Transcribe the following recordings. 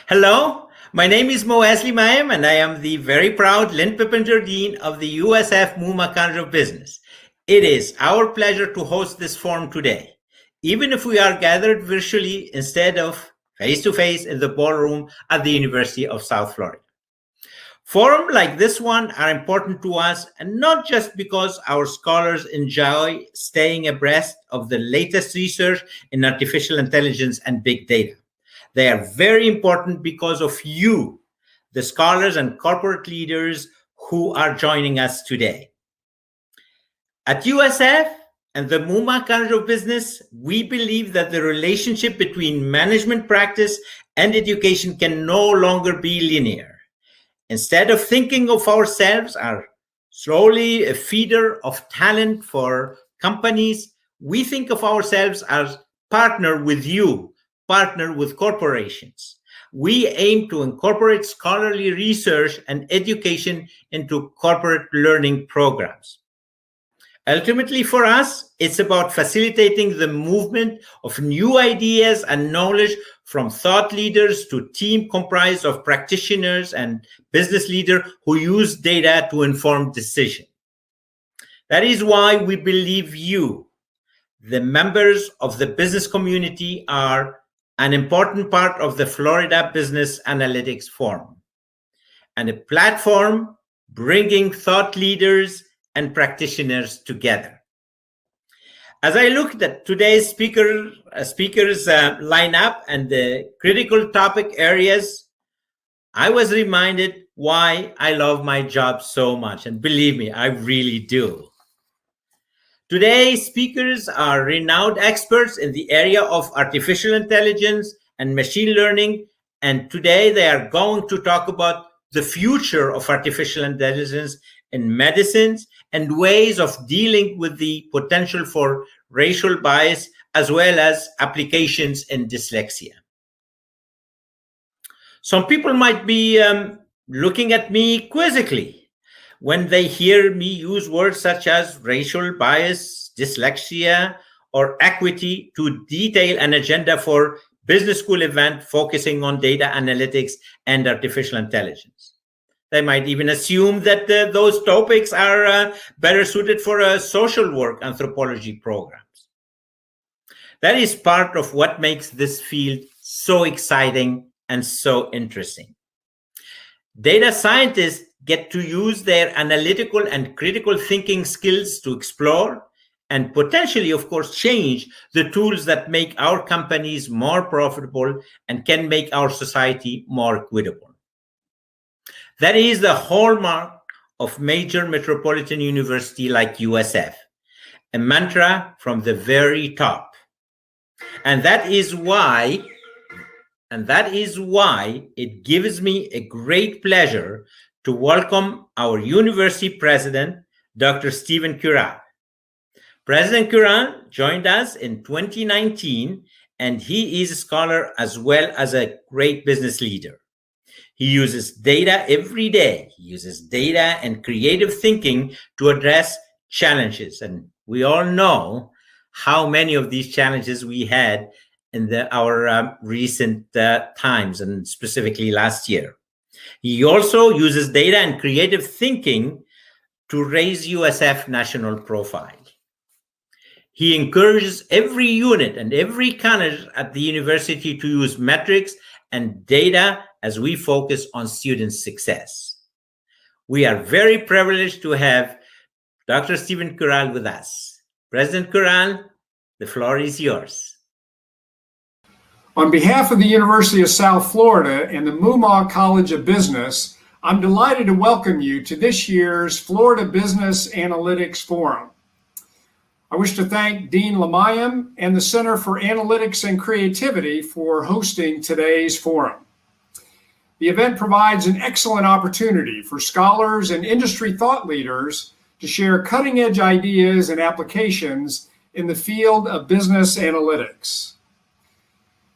Hello, my name is Moazli Mayem, and I am the very proud Lynn Pippinger Dean of the USF Muma College of Business. It is our pleasure to host this forum today, even if we are gathered virtually instead of face-to-face in the ballroom at the University of South Florida. Forums like this one are important to us, and not just because our scholars enjoy staying abreast of the latest research in artificial intelligence and big data. They are very important because of you, the scholars and corporate leaders who are joining us today. At USF and the Muma College of Business, we believe that the relationship between management practice and education can no longer be linear. Instead of thinking of ourselves as solely a feeder of talent for companies, we think of ourselves as partner with you, partner with corporations. We aim to incorporate scholarly research and education into corporate learning programs. Ultimately, for us, it's about facilitating the movement of new ideas and knowledge from thought leaders to team comprised of practitioners and business leaders who use data to inform decision. That is why we believe you, the members of the business community, are an important part of the Florida Business Analytics Forum, and a platform bringing thought leaders and practitioners together. As I looked at today's speakers lineup and the critical topic areas, I was reminded why I love my job so much. And believe me, I really do. Today's speakers are renowned experts in the area of artificial intelligence and machine learning. And today they are going to talk about the future of artificial intelligence in medicines and ways of dealing with the potential for racial bias, as well as applications in dyslexia. Some people might be looking at me quizzically when they hear me use words such as racial bias, dyslexia, or equity to detail an agenda for business school event focusing on data analytics and artificial intelligence. They might even assume that those topics are better suited for social work anthropology programs. That is part of what makes this field so exciting and so interesting. Data scientists get to use their analytical and critical thinking skills to explore and potentially, of course, change the tools that make our companies more profitable and can make our society more equitable. That is the hallmark of major metropolitan university like USF, a mantra from the very top. And that is why it gives me a great pleasure to welcome our university president, Dr. Stephen Curran. President Curran joined us in 2019, and he is a scholar as well as a great business leader. He uses data every day. He uses data and creative thinking to address challenges. And we all know how many of these challenges we had in our recent times, and specifically last year. He also uses data and creative thinking to raise USF national profile. He encourages every unit and every college at the university to use metrics and data as we focus on student success. We are very privileged to have Dr. Stephen Curran with us. President Curran, the floor is yours. On behalf of the University of South Florida and the Muma College of Business, I'm delighted to welcome you to this year's Florida Business Analytics Forum. I wish to thank Dean Lamayem and the Center for Analytics and Creativity for hosting today's forum. The event provides an excellent opportunity for scholars and industry thought leaders to share cutting-edge ideas and applications in the field of business analytics.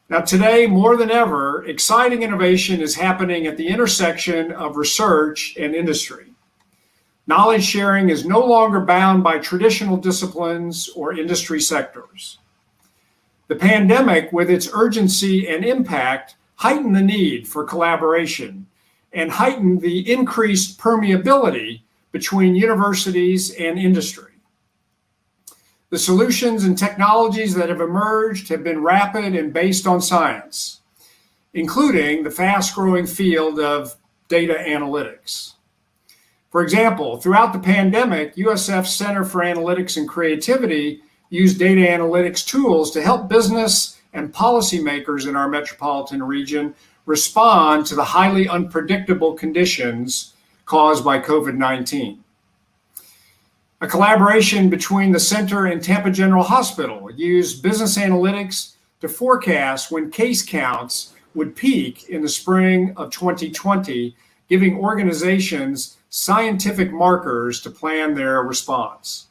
Now, today, more than ever, exciting innovation is happening at the intersection of research and industry. Knowledge sharing is no longer bound by traditional disciplines or industry sectors. The pandemic, with its urgency and impact, heighten the need for collaboration and heighten the increased permeability between universities and industry. The solutions and technologies that have emerged have been rapid and based on science, including the fast-growing field of data analytics. For example, throughout the pandemic, USF's Center for Analytics and Creativity used data analytics tools to help business and policymakers in our metropolitan region respond to the highly unpredictable conditions caused by COVID-19. A collaboration between the center and Tampa General Hospital used business analytics to forecast when case counts would peak in the spring of 2020, giving organizations scientific markers to plan their response.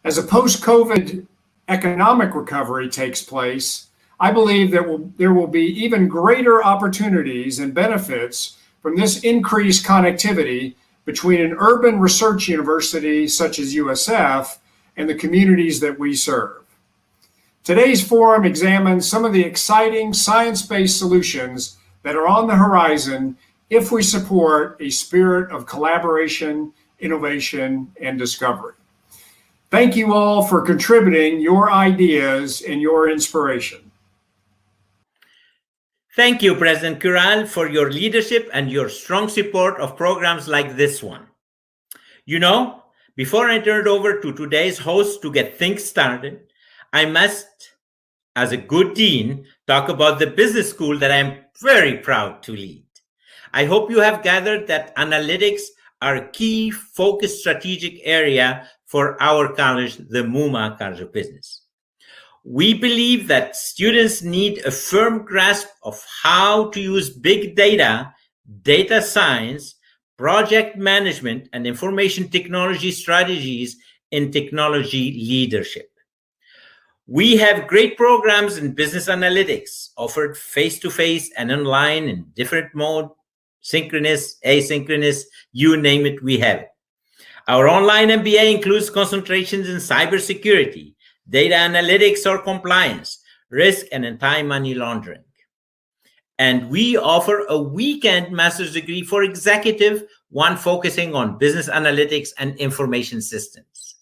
As a post-COVID economic recovery takes place, I believe that there will be even greater opportunities and benefits from this increased connectivity between an urban research university such as USF and the communities that we serve. Today's forum examines some of the exciting science-based solutions that are on the horizon if we support a spirit of collaboration, innovation, and discovery. Thank you all for contributing your ideas and your inspiration. Thank you, President Curral, for your leadership and your strong support of programs like this one. You know, before I turn it over to today's host to get things started, I must, as a good dean, talk about the business school that I'm very proud to lead. I hope you have gathered that analytics are a key focused strategic area for our college, the Muma College of Business. We believe that students need a firm grasp of how to use big data, data science, project management, and information technology strategies in technology leadership. We have great programs in business analytics offered face-to-face and online in different mode, synchronous, asynchronous, you name it, we have it. Our online MBA includes concentrations in cybersecurity, data analytics or compliance, risk, and anti-money laundering. And we offer a weekend master's degree for executive, one focusing on business analytics and information systems.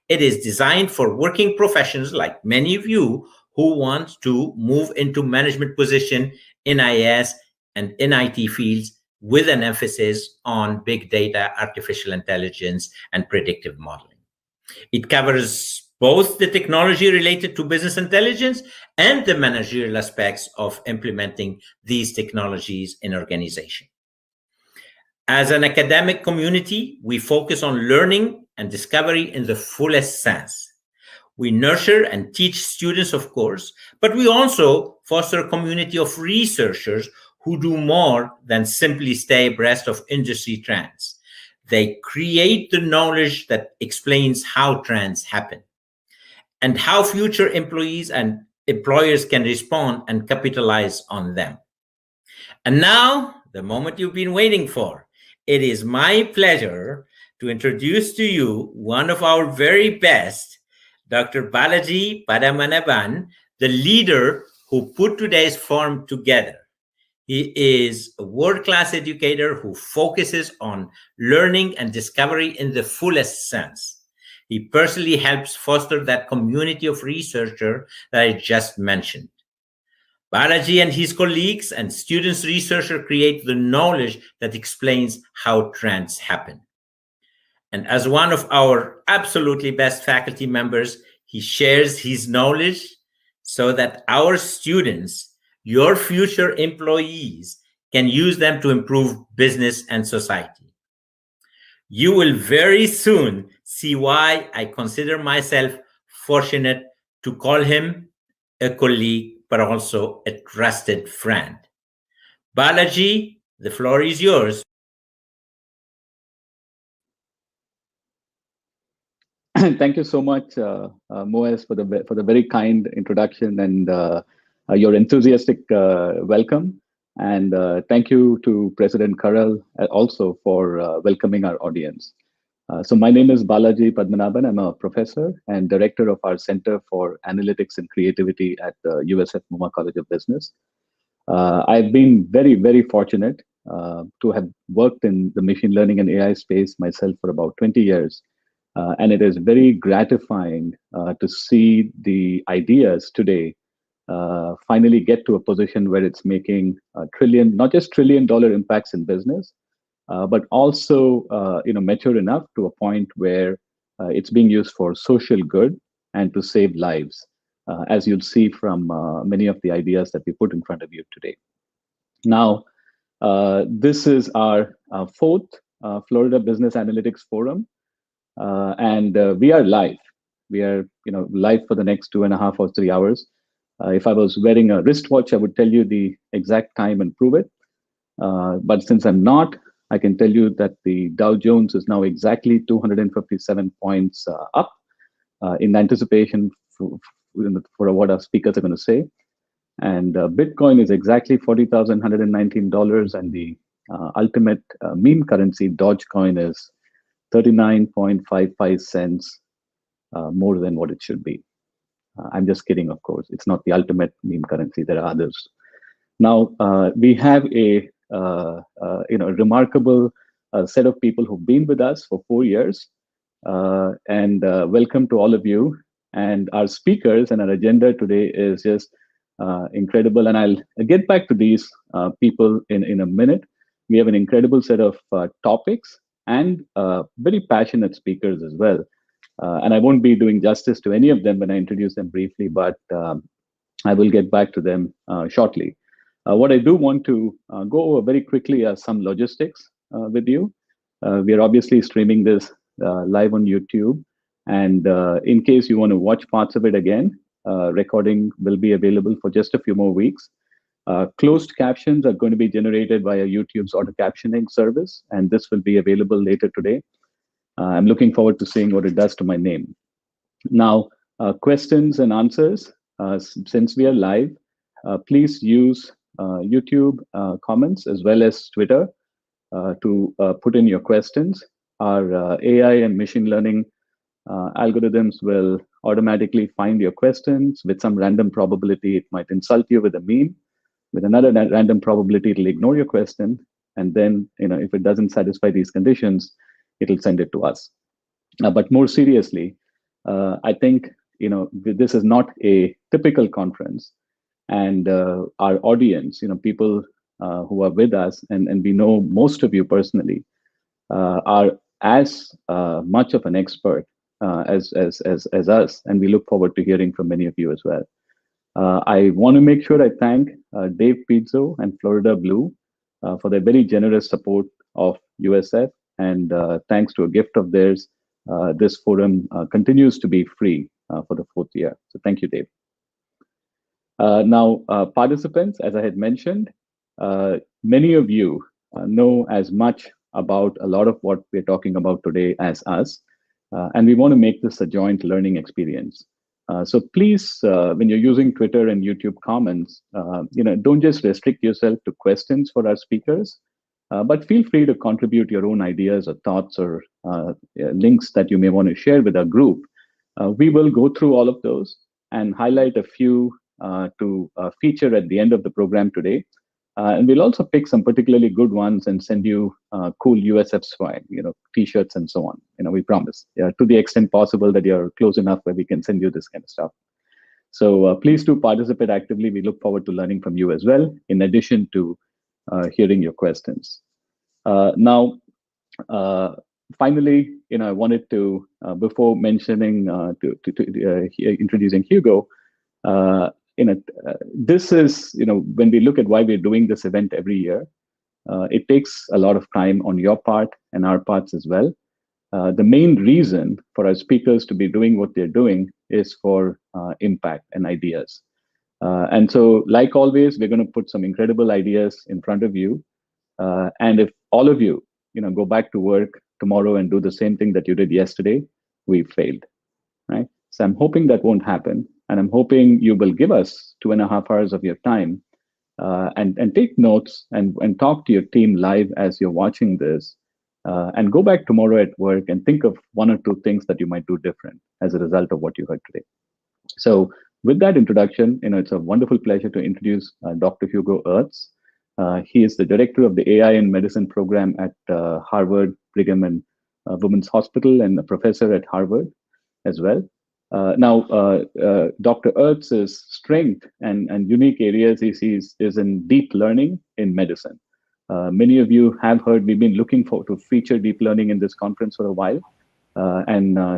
It is designed for working professionals like many of you who want to move into management position in IS and in IT fields with an emphasis on big data, artificial intelligence, and predictive modeling. It covers both the technology related to business intelligence and the managerial aspects of implementing these technologies in organization. As an academic community, we focus on learning and discovery in the fullest sense. We nurture and teach students, of course, but we also foster a community of researchers who do more than simply stay abreast of industry trends. They create the knowledge that explains how trends happen and how future employees and employers can respond and capitalize on them. And now, the moment you've been waiting for. It is my pleasure to introduce to you one of our very best, Dr. Balaji Padmanabhan, the leader who put today's forum together. He is a world-class educator who focuses on learning and discovery in the fullest sense. He personally helps foster that community of researchers that I just mentioned. Balaji and his colleagues and students researchers create the knowledge that explains how trends happen. And as one of our absolutely best faculty members, he shares his knowledge so that our students, your future employees, can use them to improve business and society. You will very soon see why I consider myself fortunate to call him a colleague, but also a trusted friend. Balaji, the floor is yours. Thank you so much, Moez, for the very kind introduction and your enthusiastic welcome. And thank you to President Karal also for welcoming our audience. So my name is Balaji Padmanabhan. I'm a professor and director of our Center for Analytics and Creativity at the USF Muma College of Business. I've been very, very fortunate to have worked in the machine learning and AI space myself for about 20 years. And it is very gratifying to see the ideas today finally get to a position where it's making not just trillion-dollar impacts in business, but also mature enough to a point where it's being used for social good and to save lives, as you'll see from many of the ideas that we put in front of you today. Now, this is our fourth Florida Business Analytics Forum, and we are live. We are live for the next 2.5 or 3 hours. If I was wearing a wristwatch, I would tell you the exact time and prove it. But since I'm not, I can tell you that the Dow Jones is now exactly 257 points up in anticipation for what our speakers are going to say. And Bitcoin is exactly $40,119, and the ultimate meme currency, Dogecoin, is 39.55 cents more than what it should be. I'm just kidding, of course. It's not the ultimate meme currency. There are others. Now, we have a remarkable set of people who've been with us for 4 years. And welcome to all of you. And our speakers and our agenda today is just incredible. And I'll get back to these people in a minute. We have an incredible set of topics and very passionate speakers as well. And I won't be doing justice to any of them when I introduce them briefly, but I will get back to them shortly. What I do want to go over very quickly are some logistics with you. We are obviously streaming this live on YouTube. And in case you want to watch parts of it again, recording will be available for just a few more weeks. Closed captions are going to be generated via YouTube's auto captioning service, and this will be available later today. I'm looking forward to seeing what it does to my name. Now, questions and answers, since we are live, please use YouTube comments as well as Twitter to put in your questions. Our AI and machine learning algorithms will automatically find your questions. With some random probability, it might insult you with a meme. With another random probability, it'll ignore your question. And then, if it doesn't satisfy these conditions, it'll send it to us. But more seriously, I think this is not a typical conference, and our audience, people who are with us, and we know most of you personally, are as much of an expert as us, and we look forward to hearing from many of you as well. I want to make sure I thank Dave Pizzo and Florida Blue for their very generous support of USF. And thanks to a gift of theirs, this forum continues to be free for the 4th year. So thank you, Dave. Now, participants, as I had mentioned, many of you know as much about a lot of what we're talking about today as us. And we want to make this a joint learning experience. So please, when you're using Twitter and YouTube comments, don't just restrict yourself to questions for our speakers. But feel free to contribute your own ideas or thoughts or links that you may want to share with our group. We will go through all of those and highlight a few to feature at the end of the program today. And we'll also pick some particularly good ones and send you cool USF swag, T-shirts and so on. We promise, to the extent possible that you're close enough where we can send you this kind of stuff. So please do participate actively. We look forward to learning from you as well, in addition to hearing your questions. Now, finally, I wanted to, before mentioning, introducing Hugo, this is, when we look at why we're doing this event every year, it takes a lot of time on your part and our parts as well. The main reason for our speakers to be doing what they're doing is for impact and ideas. And so, like always, we're going to put some incredible ideas in front of you. And if all of you, go back to work tomorrow and do the same thing that you did yesterday, we've failed, right? So I'm hoping that won't happen. And I'm hoping you will give us 2.5 hours of your time and take notes and talk to your team live as you're watching this. And go back tomorrow at work and think of 1 or 2 things that you might do different as a result of what you heard today. So With that introduction, it's a wonderful pleasure to introduce Dr. Hugo Ertz. He is the director of the AI in Medicine program at Harvard Brigham and Women's Hospital and a professor at Harvard as well. Dr. Ertz's strength and unique areas he sees is in deep learning in medicine. Many of you have heard we've been looking to feature deep learning in this conference for a while.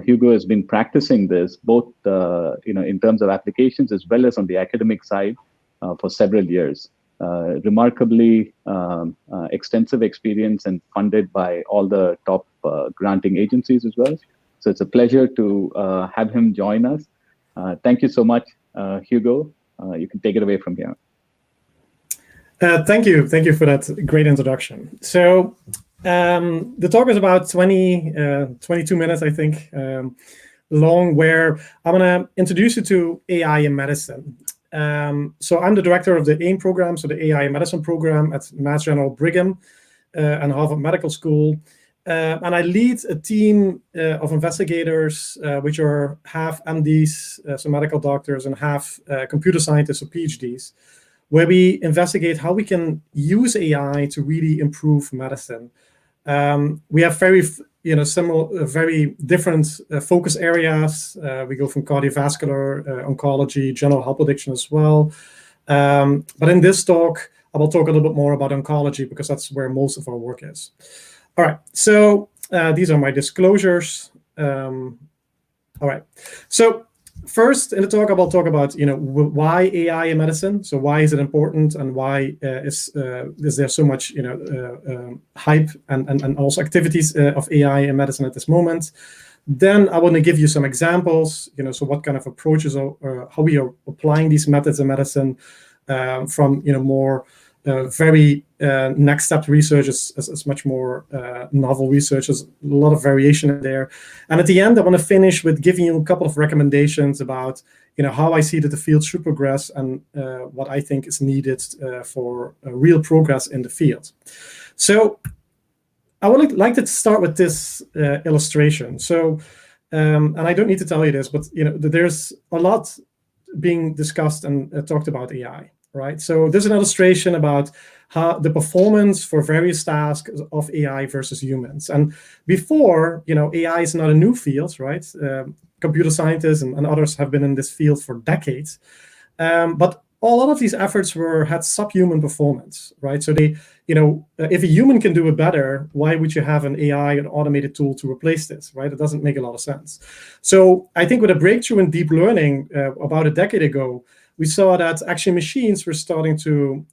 Hugo has been practicing this both in terms of applications as well as on the academic side for several years. Remarkably extensive experience and funded by all the top granting agencies as well. So it's a pleasure to have him join us. Thank you so much, Hugo. You can take it away from here. Thank you for that great introduction. So the talk is about 22 minutes, I think, long, where I'm going to introduce you to AI in medicine. So I'm the director of the AIM program, so the AI in Medicine program at Mass General Brigham and Harvard Medical School. And I lead a team of investigators, which are half MDs, so medical doctors, and half computer scientists or PhDs, where we investigate how we can use AI to really improve medicine. We have very different focus areas. We go from cardiovascular, oncology, general health prediction as well. But in this talk, I will talk a little bit more about oncology because that's where most of our work is. All right, so these are my disclosures. All right, so first in the talk, I will talk about why AI in medicine. So why is it important, and why is there so much hype and also activities of AI in medicine at this moment. Then I want to give you some examples. So what kind of approaches or how we are applying these methods in medicine from more very next step research is much more novel research. There's a lot of variation in there. And at the end, I want to finish with giving you a couple of recommendations about how I see that the field should progress and what I think is needed for real progress in the field. So I would like to start with this illustration. So, and I don't need to tell you this, but there's a lot being discussed and talked about AI. Right, so there's an illustration about how the performance for various tasks of AI versus humans. And before, AI is not a new field, right? Computer scientists and others have been in this field for decades. But a lot of these efforts had subhuman performance, right? So they, if a human can do it better, why would you have an AI, an automated tool to replace this, right? It doesn't make a lot of sense. So I think with a breakthrough in deep learning about a decade ago, we saw that actually machines were starting to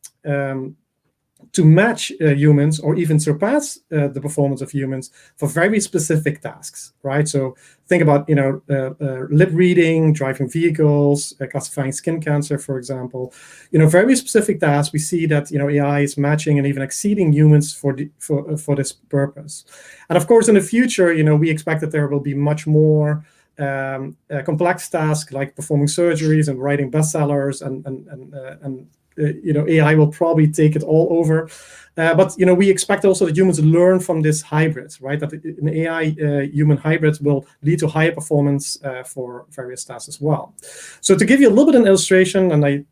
match humans or even surpass the performance of humans for very specific tasks, right? So think about, lip reading, driving vehicles, classifying skin cancer, for example. Very specific tasks. We see that AI is matching and even exceeding humans for this purpose. And of course, in the future, we expect that there will be much more complex tasks like performing surgeries and writing bestsellers, and AI will probably take it all over. But we expect also that humans learn from this hybrid, right? That an AI human hybrid will lead to higher performance for various tasks as well. So to give you a little bit of an illustration, and I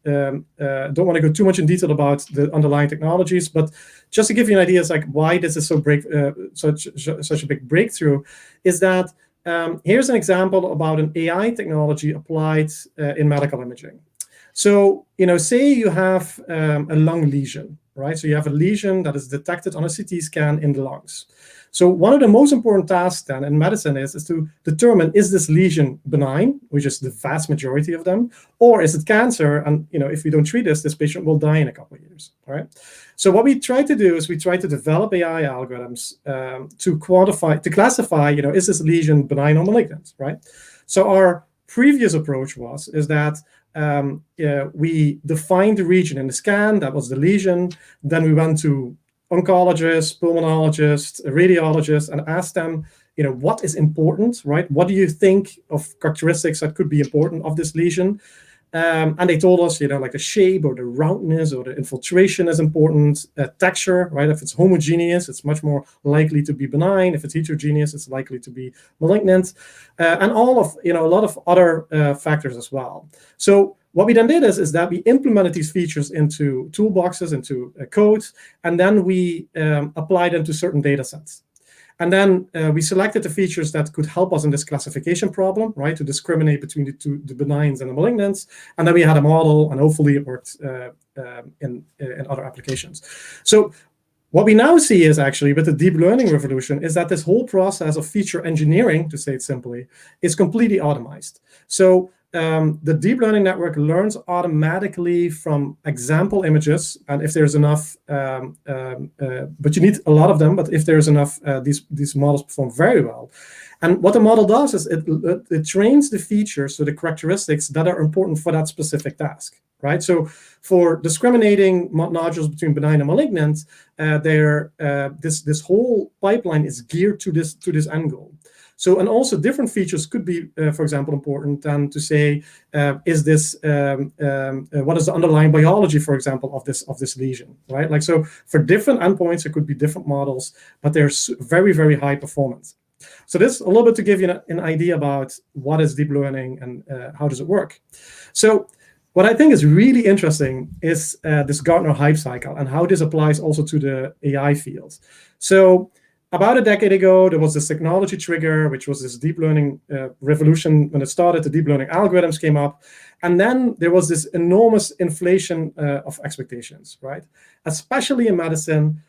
don't want to go too much in detail about the underlying technologies, but just to give you an idea, it's like why this is such a big breakthrough, is that here's an example about an AI technology applied in medical imaging. So, say you have a lung lesion, right? So you have a lesion that is detected on a CT scan in the lungs. So one of the most important tasks then in medicine is to determine, is this lesion benign, which is the vast majority of them, or is it cancer? And if we don't treat this patient will die in a couple of years, all right? So what we try to do is we try to develop AI algorithms to classify, is this lesion benign or malignant, right? So our previous approach is that we defined the region in the scan, that was the lesion. Then we went to oncologists, pulmonologists, radiologists, and asked them, what is important, right? What do you think of characteristics that could be important of this lesion? And they told us, like the shape or the roundness or the infiltration is important. Texture, right? If it's homogeneous, it's much more likely to be benign. If it's heterogeneous, it's likely to be malignant. And all of, a lot of other factors as well. So what we then did is that we implemented these features into toolboxes, into codes, and then we applied them to certain data sets. And then we selected the features that could help us in this classification problem, right, to discriminate between the benigns and the malignants. And then we had a model, and hopefully it worked in other applications. So what we now see is actually with the deep learning revolution is that this whole process of feature engineering, to say it simply, is completely automized. So the deep learning network learns automatically from example images, and if there's enough, but you need a lot of them, but if there's enough, these models perform very well. And what the model does is it trains the features, so the characteristics that are important for that specific task, right? So for discriminating nodules between benign and malignant, this whole pipeline is geared to this end goal. So, and also different features could be, for example, important than to say, what is the underlying biology, for example, of this lesion, right? Like, so for different endpoints, it could be different models, but they're very, very high performance. So this a little bit to give you an idea about what is deep learning and how does it work. So what I think is really interesting is this Gartner hype cycle and how this applies also to the AI field. So about a decade ago, there was this technology trigger, which was this deep learning revolution. When it started, the deep learning algorithms came up. And then there was this enormous inflation of expectations, right? Especially in medicine,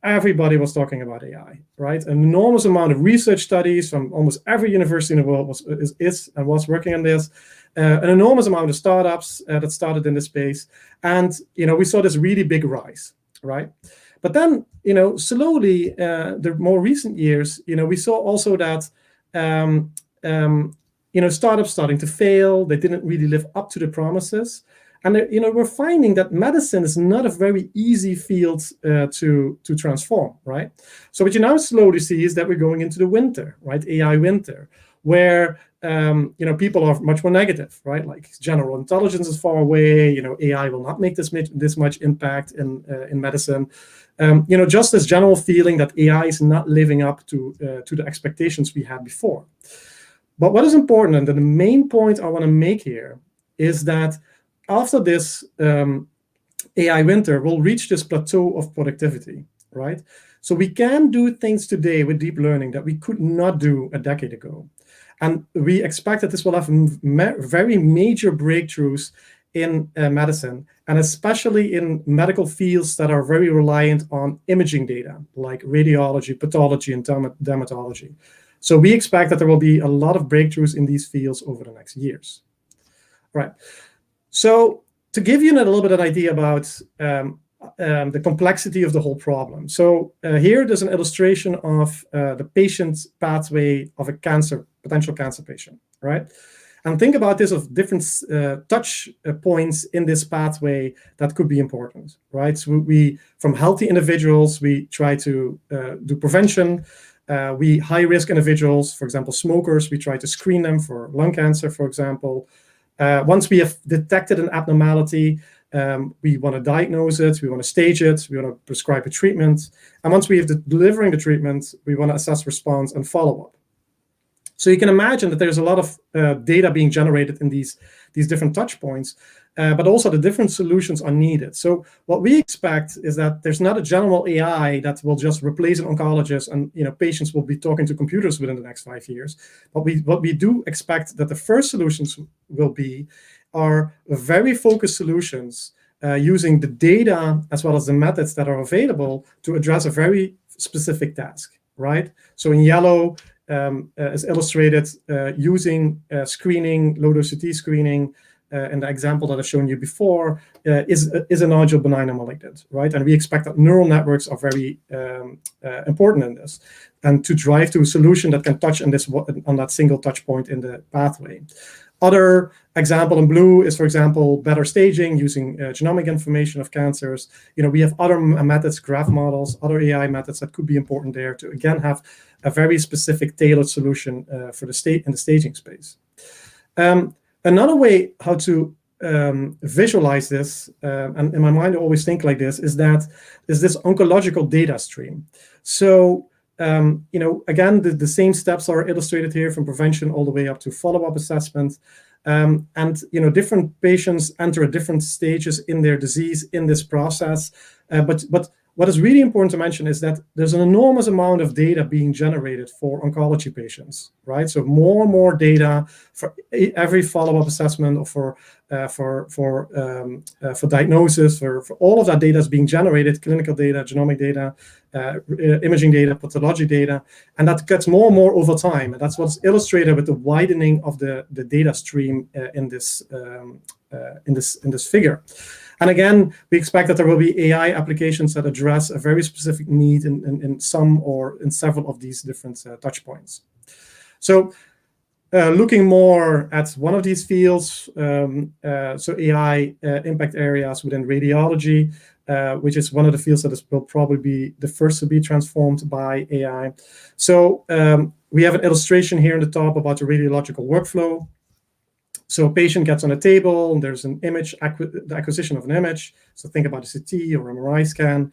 everybody was talking about AI, right? An enormous amount of research studies from almost every university in the world was working on this. An enormous amount of startups that started in this space. And, we saw this really big rise, right? But then, slowly, the more recent years, we saw also that, startups starting to fail. They didn't really live up to the promises. And, we're finding that medicine is not a very easy field to transform, right? So what you now slowly see is that we're going into the winter, right? AI winter, where, people are much more negative, right? Like general intelligence is far away. AI will not make this much impact in medicine. Just this general feeling that AI is not living up to the expectations we had before. But what is important, and the main point I want to make here, is that after this AI winter, we'll reach this plateau of productivity, right? So we can do things today with deep learning that we could not do a decade ago. And we expect that this will have very major breakthroughs in medicine, and especially in medical fields that are very reliant on imaging data, like radiology, pathology, and dermatology. So we expect that there will be a lot of breakthroughs in these fields over the next years. Right. So to give you a little bit of an idea about the complexity of the whole problem. So here there's an illustration of the patient's pathway of a potential cancer patient, right? And think about this of different touch points in this pathway that could be important, right? So from healthy individuals, we try to do prevention. High-risk individuals, for example, smokers, we try to screen them for lung cancer, for example. Once we have detected an abnormality, we want to diagnose it, we want to stage it, we want to prescribe a treatment. And once we have delivering the treatment, we want to assess response and follow-up. So you can imagine that there's a lot of data being generated in these different touch points, but also the different solutions are needed. So what we expect is that there's not a general AI that will just replace an oncologist and patients will be talking to computers within the next 5 years. But what we do expect that the first solutions are very focused solutions using the data as well as the methods that are available to address a very specific task, right? So in yellow is illustrated using screening, low-dose CT screening, in the example that I've shown you before, is a nodule benign or malignant, right? And we expect that neural networks are very important in this, and to drive to a solution that can touch on that single touch point in the pathway. Other example in blue is, for example, better staging using genomic information of cancers. We have other methods, graph models, other AI methods that could be important there to, again, have a very specific tailored solution for in the staging space. Another way how to visualize this, and in my mind I always think like this, is this oncological data stream. So again, the same steps are illustrated here, from prevention all the way up to follow-up assessment. And different patients enter at different stages in their disease in this process. But what is really important to mention is that there's an enormous amount of data being generated for oncology patients, right? So more and more data for every follow-up assessment, or for diagnosis, for all of that data is being generated: clinical data, genomic data, imaging data, pathology data, and that gets more and more over time. And that's what's illustrated with the widening of the data stream in this figure. And again, we expect that there will be AI applications that address a very specific need in some or in several of these different touch points. So looking more at one of these fields, so AI impact areas within radiology, which is one of the fields that will probably be the first to be transformed by AI. So we have an illustration here in the top about the radiological workflow. So a patient gets on a table, and there's an image, the acquisition of an image. So think about a CT or MRI scan.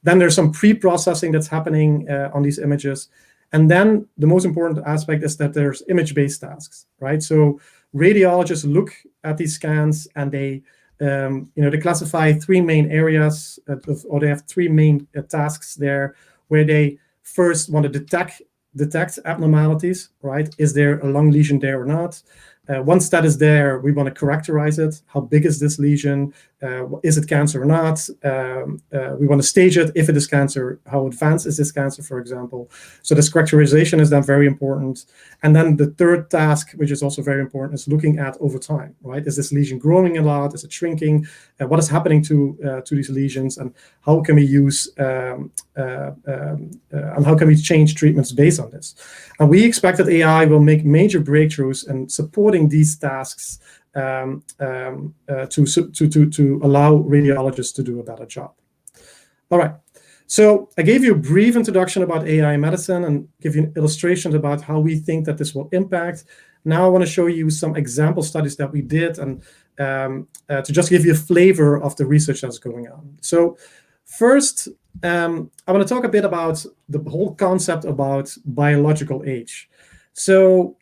Then there's some pre-processing that's happening on these images. And then the most important aspect is that there's image-based tasks, right? So radiologists look at these scans, and they classify three main areas, or they have three main tasks there, where they first want to detect abnormalities, right? Is there a lung lesion there or not? Once that is there, we want to characterize it. How big is this lesion? Is it cancer or not? We want to stage it. If it is cancer, how advanced is this cancer, for example? So this characterization is then very important. And then the third task, which is also very important, is looking at over time, right? Is this lesion growing a lot? Is it shrinking? What is happening to these lesions? And how can we use and how can we change treatments based on this? And we expect that AI will make major breakthroughs in supporting these tasks to allow radiologists to do a better job. All right. So I gave you a brief introduction about AI medicine and give you illustrations about how we think that this will impact. Now I want to show you some example studies that we did, and to just give you a flavor of the research that's going on. So first, I want to talk a bit about the whole concept about biological age. So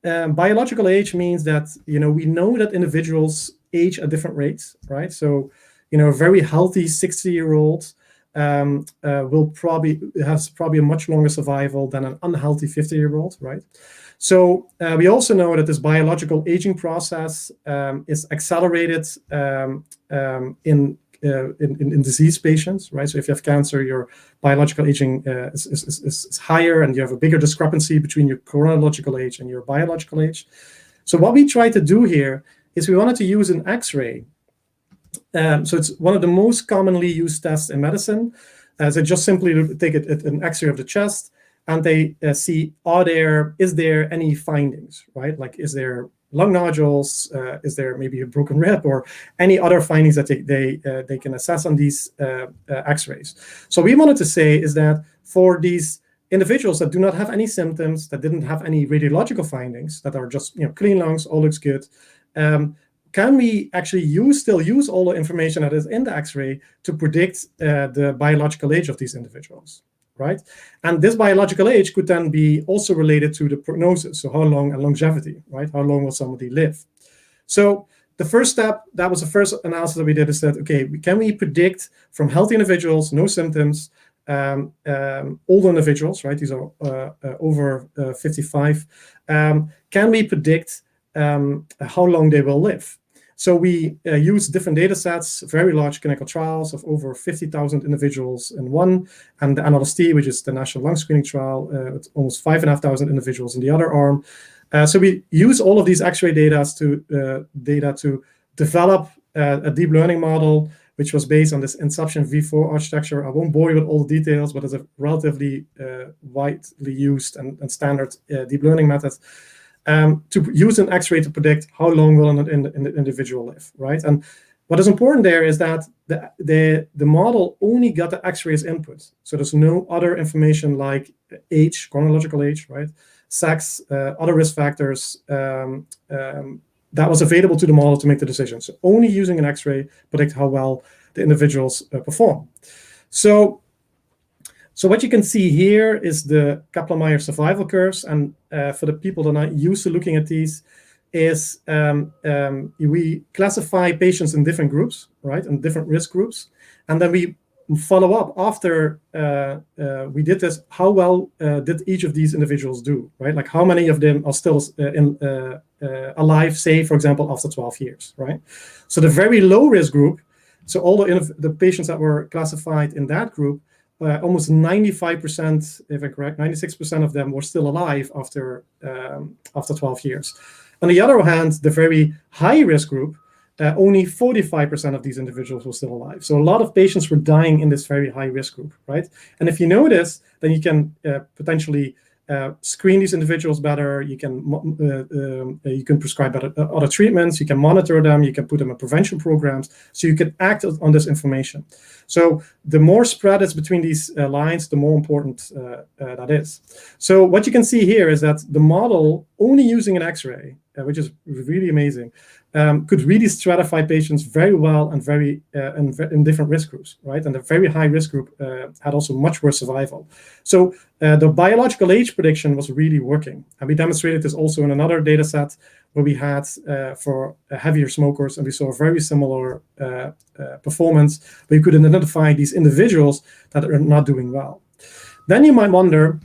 biological age means that we know that individuals age at different rates, right? So a very healthy 60-year-old has probably a much longer survival than an unhealthy 50-year-old, right? So we also know that this biological aging process is accelerated in disease patients, right? So if you have cancer, your biological aging is higher, and you have a bigger discrepancy between your chronological age and your biological age. So what we try to do here is we wanted to use an X-ray. So it's one of the most commonly used tests in medicine. So just simply take an X-ray of the chest, and they see, is there any findings, right? Like, is there lung nodules? Is there maybe a broken rib, or any other findings that they can assess on these X-rays? So we wanted to say is that for these individuals that do not have any symptoms, that didn't have any radiological findings, that are just clean lungs, all looks good, can we actually still use all the information that is in the X-ray to predict the biological age of these individuals, right? And this biological age could then be also related to the prognosis, so how long and longevity, right? How long will somebody live? So the first step, that was the first analysis that we did, is that, okay, can we predict from healthy individuals, no symptoms, older individuals, right? These are over 55. Can we predict how long they will live? So we use different data sets, very large clinical trials of over 50,000 individuals in one, and the NLST, which is the National Lung Screening Trial, with almost 5,500 individuals in the other arm. So we use all of these X-ray data to develop a deep learning model, which was based on this Inception V4 architecture. I won't bore you with all the details, but it's a relatively widely used and standard deep learning method. To use an X-ray to predict how long will an individual live, right? And what is important there is that the model only got the X-ray as input. So there's no other information like age, chronological age, right? Sex, other risk factors, that was available to the model to make the decision. So only using an X-ray predict how well the individuals perform. So what you can see here is the Kaplan-Meier survival curves, and for the people that are not used to looking at these, is we classify patients in different groups, right, and different risk groups, and then we follow up after we did this. How well did each of these individuals do, right? Like how many of them are still alive, say, for example, after 12 years, right? So the very low risk group, so all the patients that were classified in that group, almost 95%, if I'm correct, 96% of them were still alive after 12 years. On the other hand, the very high risk group, only 45% of these individuals were still alive. So a lot of patients were dying in this very high risk group, right? And if you know this, then you can potentially screen these individuals better. You can prescribe better, other treatments. You can monitor them. You can put them in prevention programs. So you can act on this information. So the more spread is between these lines, the more important that is. So what you can see here is that the model, only using an X-ray, which is really amazing, could really stratify patients very well and very in different risk groups, right? And the very high risk group had also much worse survival. So the biological age prediction was really working. And we demonstrated this also in another data set where we had for heavier smokers, and we saw a very similar performance, where you could identify these individuals that are not doing well. Then you might wonder,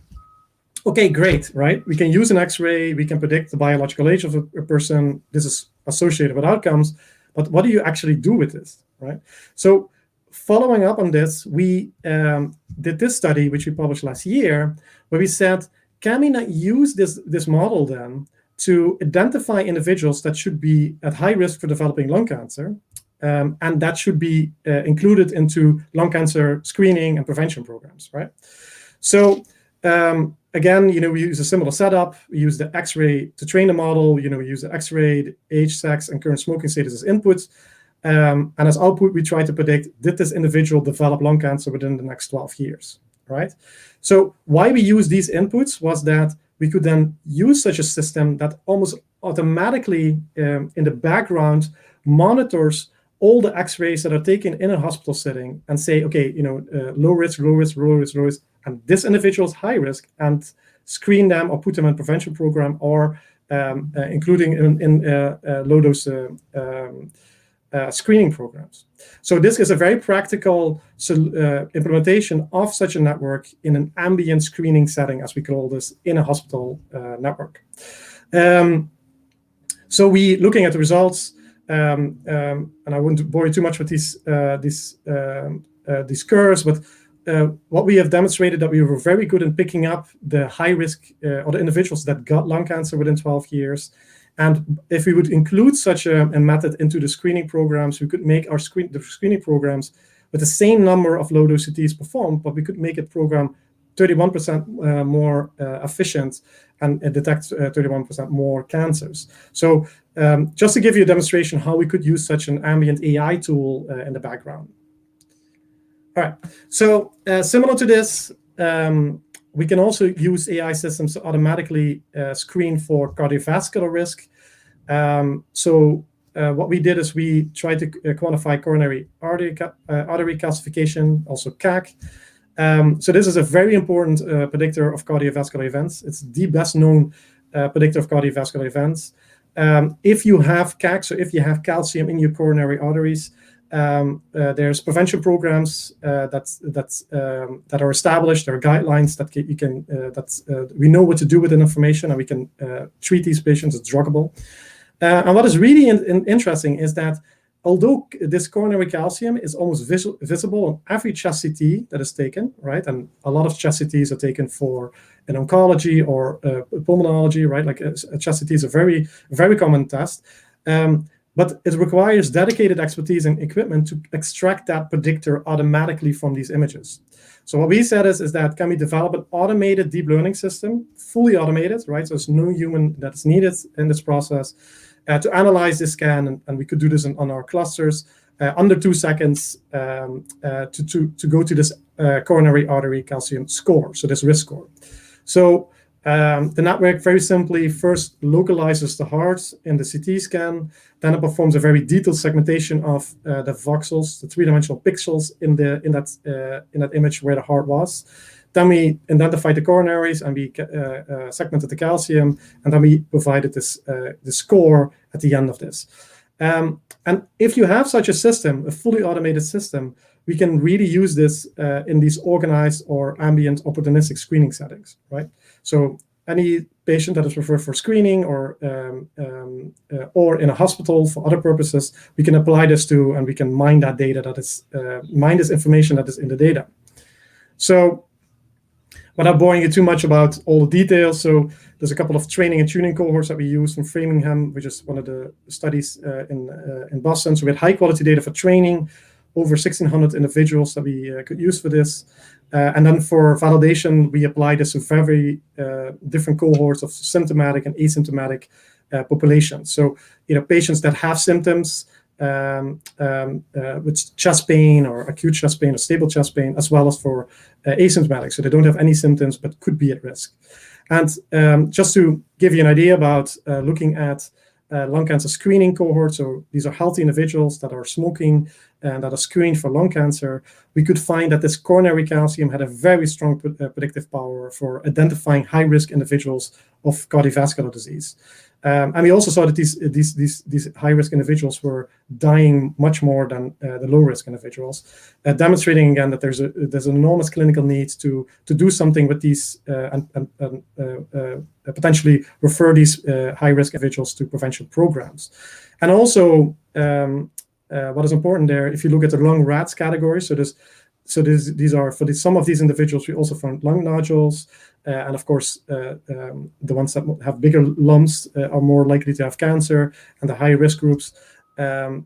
okay, great, right? We can use an X-ray, we can predict the biological age of a person. This is associated with outcomes, but what do you actually do with this, right? So following up on this, we did this study, which we published last year, where we said, can we not use this model then to identify individuals that should be at high risk for developing lung cancer, and that should be included into lung cancer screening and prevention programs, right? So again, we use a similar setup. We use the X-ray to train the model. We use the X-ray, the age, sex, and current smoking status as inputs. And as output, we try to predict, did this individual develop lung cancer within the next 12 years, right? So why we use these inputs was that we could then use such a system that almost automatically in the background monitors all the X-rays that are taken in a hospital setting and say, okay, low risk, low risk, low risk, low risk, and this individual is high risk, and screen them or put them in prevention program, or including in low dose screening programs. So this is a very practical implementation of such a network in an ambient screening setting, as we call this, in a hospital network. So we looking at the results, and I wouldn't bore you too much with these curves, but what we have demonstrated that we were very good in picking up the high risk or the individuals that got lung cancer within 12 years. And if we would include such a method into the screening programs, we could make the screening programs with the same number of low dose CTs performed, but we could make it program 31% more efficient and detect 31% more cancers. So just to give you a demonstration how we could use such an ambient AI tool in the background. All right, so similar to this, we can also use AI systems to automatically screen for cardiovascular risk. So what we did is we tried to quantify coronary artery calcification, also CAC. So this is a very important predictor of cardiovascular events. It's the best known predictor of cardiovascular events. If you have CAC, so if you have calcium in your coronary arteries, there's prevention programs that are established. There are guidelines that we know what to do with the information, and we can treat these patients. It's druggable. And what is really interesting is that although this coronary calcium is almost visible on every chest CT that is taken, right? And a lot of chest CTs are taken for in oncology or pulmonology, right? Like a chest CT is a very, very common test. But it requires dedicated expertise and equipment to extract that predictor automatically from these images. So what we said is that can we develop an automated deep learning system, fully automated, right? So there's no human that's needed in this process to analyze this scan, and we could do this on our clusters under 2 seconds to go to this coronary artery calcium score, so this risk score. So The network very simply first localizes the heart in the CT scan, then it performs a very detailed segmentation of the voxels, the three-dimensional pixels in that image where the heart was. Then we identified the coronaries and we segmented the calcium, and then we provided the score at the end of this. And if you have such a system, a fully automated system, we can really use this in these organized or ambient opportunistic screening settings, right? So any patient that is referred for screening or in a hospital for other purposes, we can apply this to, and we can mine that data that is, mine this information that is in the data. So without boring you too much about all the details, so there's a couple of training and tuning cohorts that we use from Framingham, which is one of the studies in Boston. So we had high quality data for training, over 1,600 individuals that we could use for this. And then for validation, we applied this to very different cohorts of symptomatic and asymptomatic populations. So, patients that have symptoms with chest pain or acute chest pain or stable chest pain, as well as for asymptomatic. So they don't have any symptoms, but could be at risk. And just to give you an idea about looking at lung cancer screening cohort, so these are healthy individuals that are smoking and that are screened for lung cancer, we could find that this coronary calcium had a very strong predictive power for identifying high-risk individuals of cardiovascular disease. And we also saw that these high-risk individuals were dying much more than the low-risk individuals, demonstrating again that there's an enormous clinical need to do something with these and potentially refer these high-risk individuals to prevention programs. And also, what is important there, if you look at the lung RADS category, these are for some of these individuals, we also found lung nodules, and of course, the ones that have bigger lumps are more likely to have cancer, and the high risk groups. So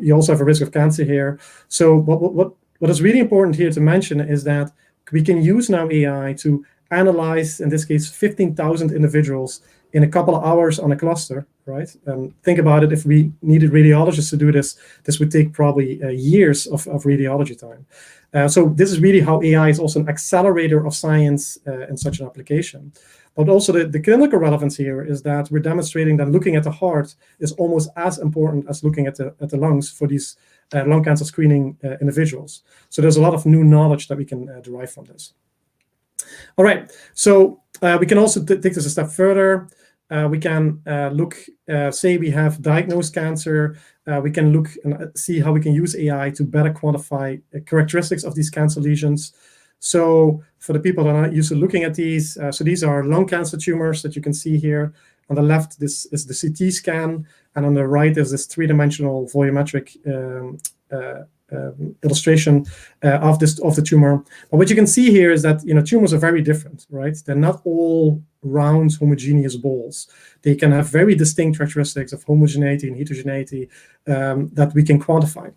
you also have a risk of cancer here. So what is really important here to mention is that we can use now AI to analyze, in this case, 15,000 individuals in a couple of hours on a cluster, right? And think about it, if we needed radiologists to do this, this would take probably years of radiology time. So this is really how AI is also an accelerator of science in such an application. But also the clinical relevance here is that we're demonstrating that looking at the heart is almost as important as looking at the lungs for these lung cancer screening individuals. So there's a lot of new knowledge that we can derive from this. All right, so we can also take this a step further. We can look, say we have diagnosed cancer, we can look and see how we can use AI to better quantify characteristics of these cancer lesions. So for the people that are not used to looking at these, so these are lung cancer tumors that you can see here. On the left, this is the CT scan, and on the right is this three-dimensional volumetric illustration of the tumor. But what you can see here is that tumors are very different, right? They're not all round homogeneous balls. They can have very distinct characteristics of homogeneity and heterogeneity that we can quantify.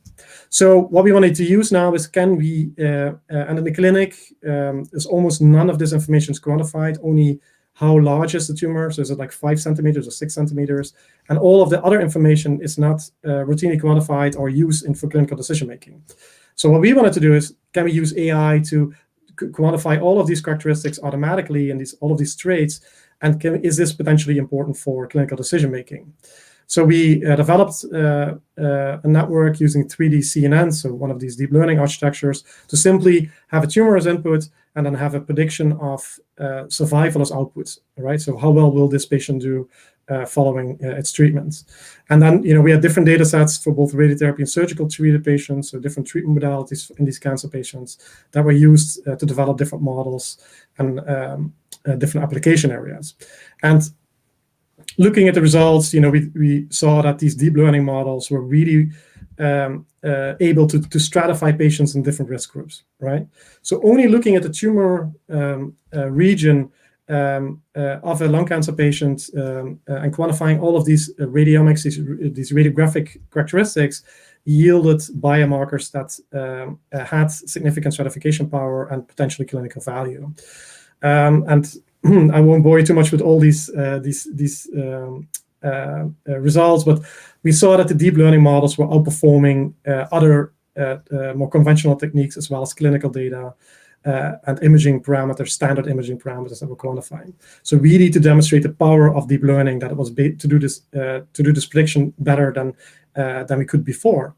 So what we wanted to use now is and in the clinic, there's almost none of this information is quantified, only how large is the tumor, so is it like 5 centimeters or 6 centimeters, and all of the other information is not routinely quantified or used for clinical decision making. So what we wanted to do is, can we use AI to quantify all of these characteristics automatically and all of these traits, and is this potentially important for clinical decision making? So we developed a network using 3D CNN, so one of these deep learning architectures, to simply have a tumor as input and then have a prediction of survival as output, right? So how well will this patient do following its treatments? And then, we have different data sets for both radiotherapy and surgical treated patients, so different treatment modalities in these cancer patients that were used to develop different models and different application areas. And looking at the results, we saw that these deep learning models were really able to stratify patients in different risk groups, right? So only looking at the tumor region of a lung cancer patient and quantifying all of these radiomics, these radiographic characteristics, yielded biomarkers that had significant stratification power and potentially clinical value. And I won't bore you too much with all these results, but we saw that the deep learning models were outperforming other more conventional techniques as well as clinical data. and imaging parameters, standard imaging parameters that we're quantifying. So we need to demonstrate the power of deep learning, that it was to do this prediction better than we could before.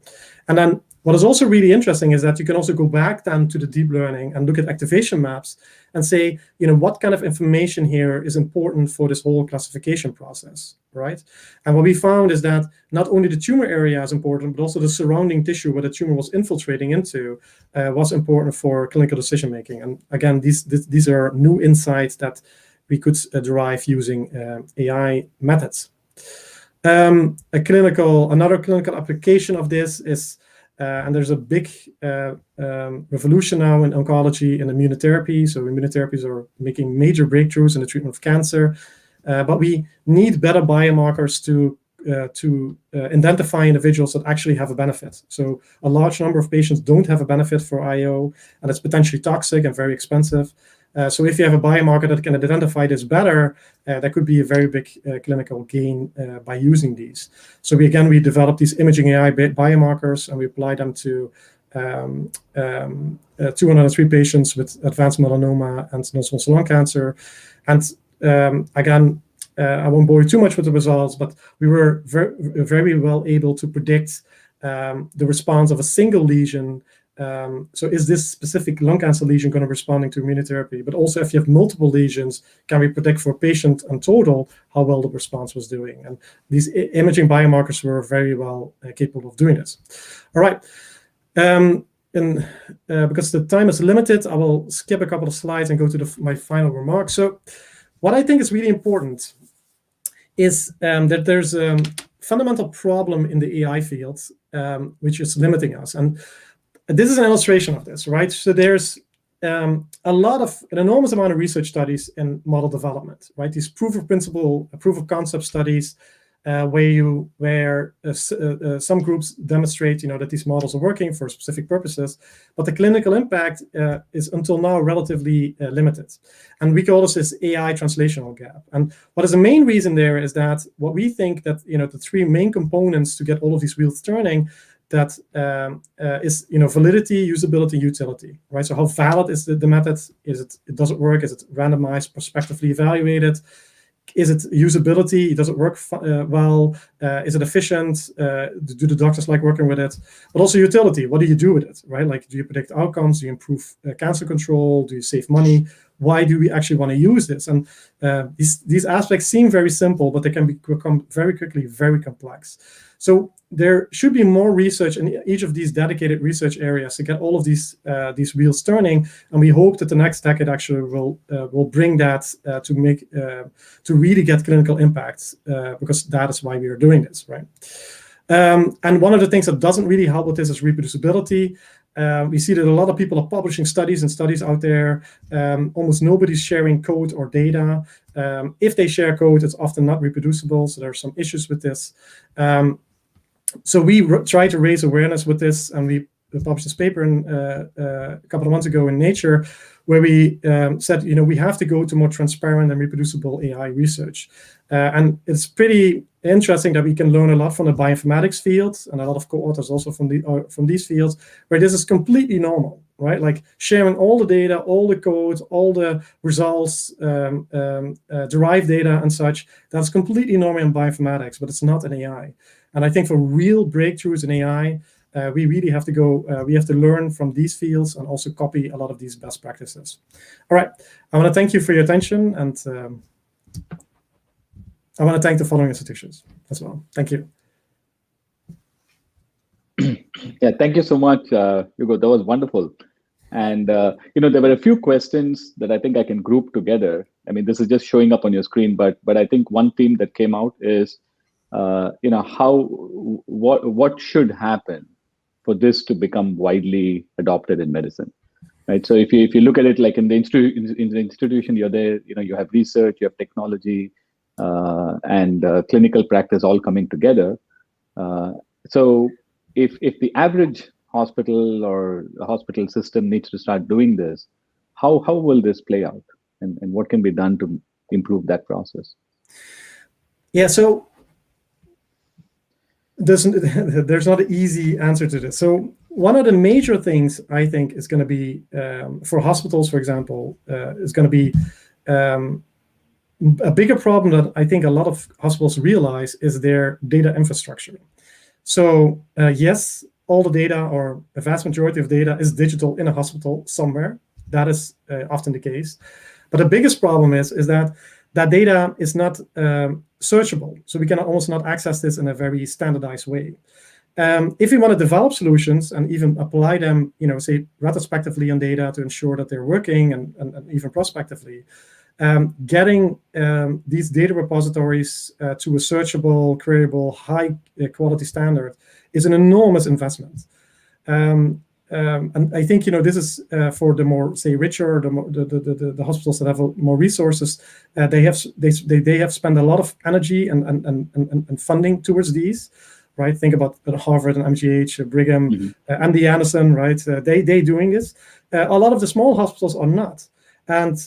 And then what is also really interesting is that you can also go back then to the deep learning and look at activation maps and say, what kind of information here is important for this whole classification process, right? And what we found is that not only the tumor area is important, but also the surrounding tissue where the tumor was infiltrating into was important for clinical decision making. And again, these are new insights that we could derive using AI methods. Another clinical application of this is, and there's a big revolution now in oncology and immunotherapy. So immunotherapies are making major breakthroughs in the treatment of cancer, but we need better biomarkers to identify individuals that actually have a benefit. So a large number of patients don't have a benefit for IO, and it's potentially toxic and very expensive. So if you have a biomarker that can identify this better, that could be a very big clinical gain by using these. So we developed these imaging AI biomarkers, and we applied them to 203 patients with advanced melanoma and non-small cell lung cancer. And I won't bore you too much with the results, but we were very well able to predict the response of a single lesion. So is this specific lung cancer lesion going to be responding to immunotherapy? But also, if you have multiple lesions, can we predict for a patient in total how well the response was doing? And these imaging biomarkers were very well capable of doing this. All right. Because the time is limited, I will skip a couple of slides and go to my final remarks. So what I think is really important is that there's a fundamental problem in the AI field, which is limiting us. And this is an illustration of this, right? So there's an enormous amount of research studies in model development, right? These proof of principle, proof of concept studies, where some groups demonstrate, that these models are working for specific purposes, but the clinical impact is until now relatively limited. And we call this AI translational gap. And what is the main reason there is that what we think that, the three main components to get all of these wheels turning, that is, validity, usability, utility, right? So how valid is the method? Does it work? Is it randomized, prospectively evaluated? Is it usability? Does it work well? Is it efficient? Do the doctors like working with it? But also utility. What do you do with it, right? Like, do you predict outcomes? Do you improve cancer control? Do you save money? Why do we actually want to use this? And these aspects seem very simple, but they can become very quickly very complex. So there should be more research in each of these dedicated research areas to get all of these wheels turning, and we hope that the next decade actually will bring that to really get clinical impacts, because that is why we are doing this, right? And one of the things that doesn't really help with this is reproducibility. We see that a lot of people are publishing studies out there. Almost nobody's sharing code or data. If they share code, it's often not reproducible, so there are some issues with this. So we try to raise awareness with this, and we published this paper a couple of months ago in Nature, where we said, we have to go to more transparent and reproducible AI research. And it's pretty interesting that we can learn a lot from the bioinformatics field, and a lot of co-authors also from these fields, where this is completely normal, right? Like sharing all the data, all the code, all the results, derived data and such. That's completely normal in bioinformatics, but it's not in AI. And I think for real breakthroughs in AI, we really have to we have to learn from these fields and also copy a lot of these best practices. All right, I want to thank you for your attention, and I want to thank the following institutions as well. Thank you. Yeah, thank you so much, Hugo. That was wonderful. And, there were a few questions that I think I can group together. I mean, this is just showing up on your screen, but I think one theme that came out is, what should happen for this to become widely adopted in medicine, right? So if you look at it like in the institution, you're there, you have research, you have technology, and clinical practice all coming together. So if the average hospital or a hospital system needs to start doing this, how will this play out, and what can be done to improve that process? Yeah, so there's not an easy answer to this. So one of the major things I think is going to be for hospitals, for example, is going to be a bigger problem that I think a lot of hospitals realize is their data infrastructure. So yes, all the data, or a vast majority of data, is digital in a hospital somewhere. That is often the case. But the biggest problem is that data is not searchable. So we can almost not access this in a very standardized way. If we want to develop solutions and even apply them, say retrospectively on data to ensure that they're working, and even prospectively, getting these data repositories to a searchable, queryable, high quality standard is an enormous investment. And I think this is for the more, say, richer, the hospitals that have more resources. They have spent a lot of energy and funding towards these. Right, think about Harvard and MGH, Brigham, MD Anderson. Right, they doing this. A lot of the small hospitals are not. And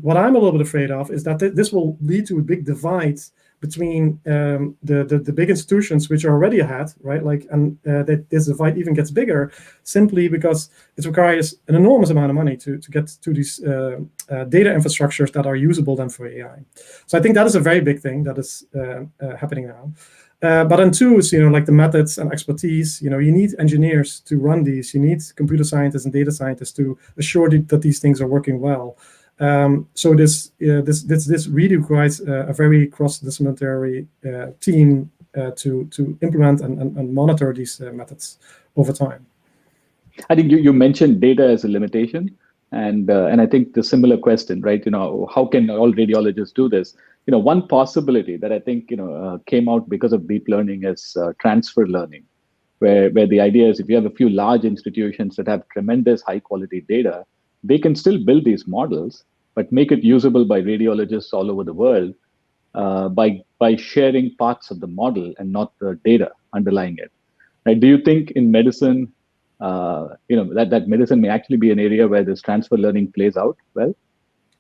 what I'm a little bit afraid of is that this will lead to a big divide between the big institutions, which are already ahead, right? That this divide even gets bigger, simply because it requires an enormous amount of money to get to these data infrastructures that are usable then for AI. So I think that is a very big thing that is happening now. But then two is, like the methods and expertise. You need engineers to run these. You need computer scientists and data scientists to assure that these things are working well. So this really requires a very cross-disciplinary team to implement and monitor these methods over time. I think you mentioned data as a limitation, and I think the similar question, right? How can all radiologists do this? One possibility that I think came out because of deep learning is transfer learning, where the idea is if you have a few large institutions that have tremendous high quality data, they can still build these models, but make it usable by radiologists all over the world by sharing parts of the model and not the data underlying it. Right? Do you think in medicine, that medicine may actually be an area where this transfer learning plays out well?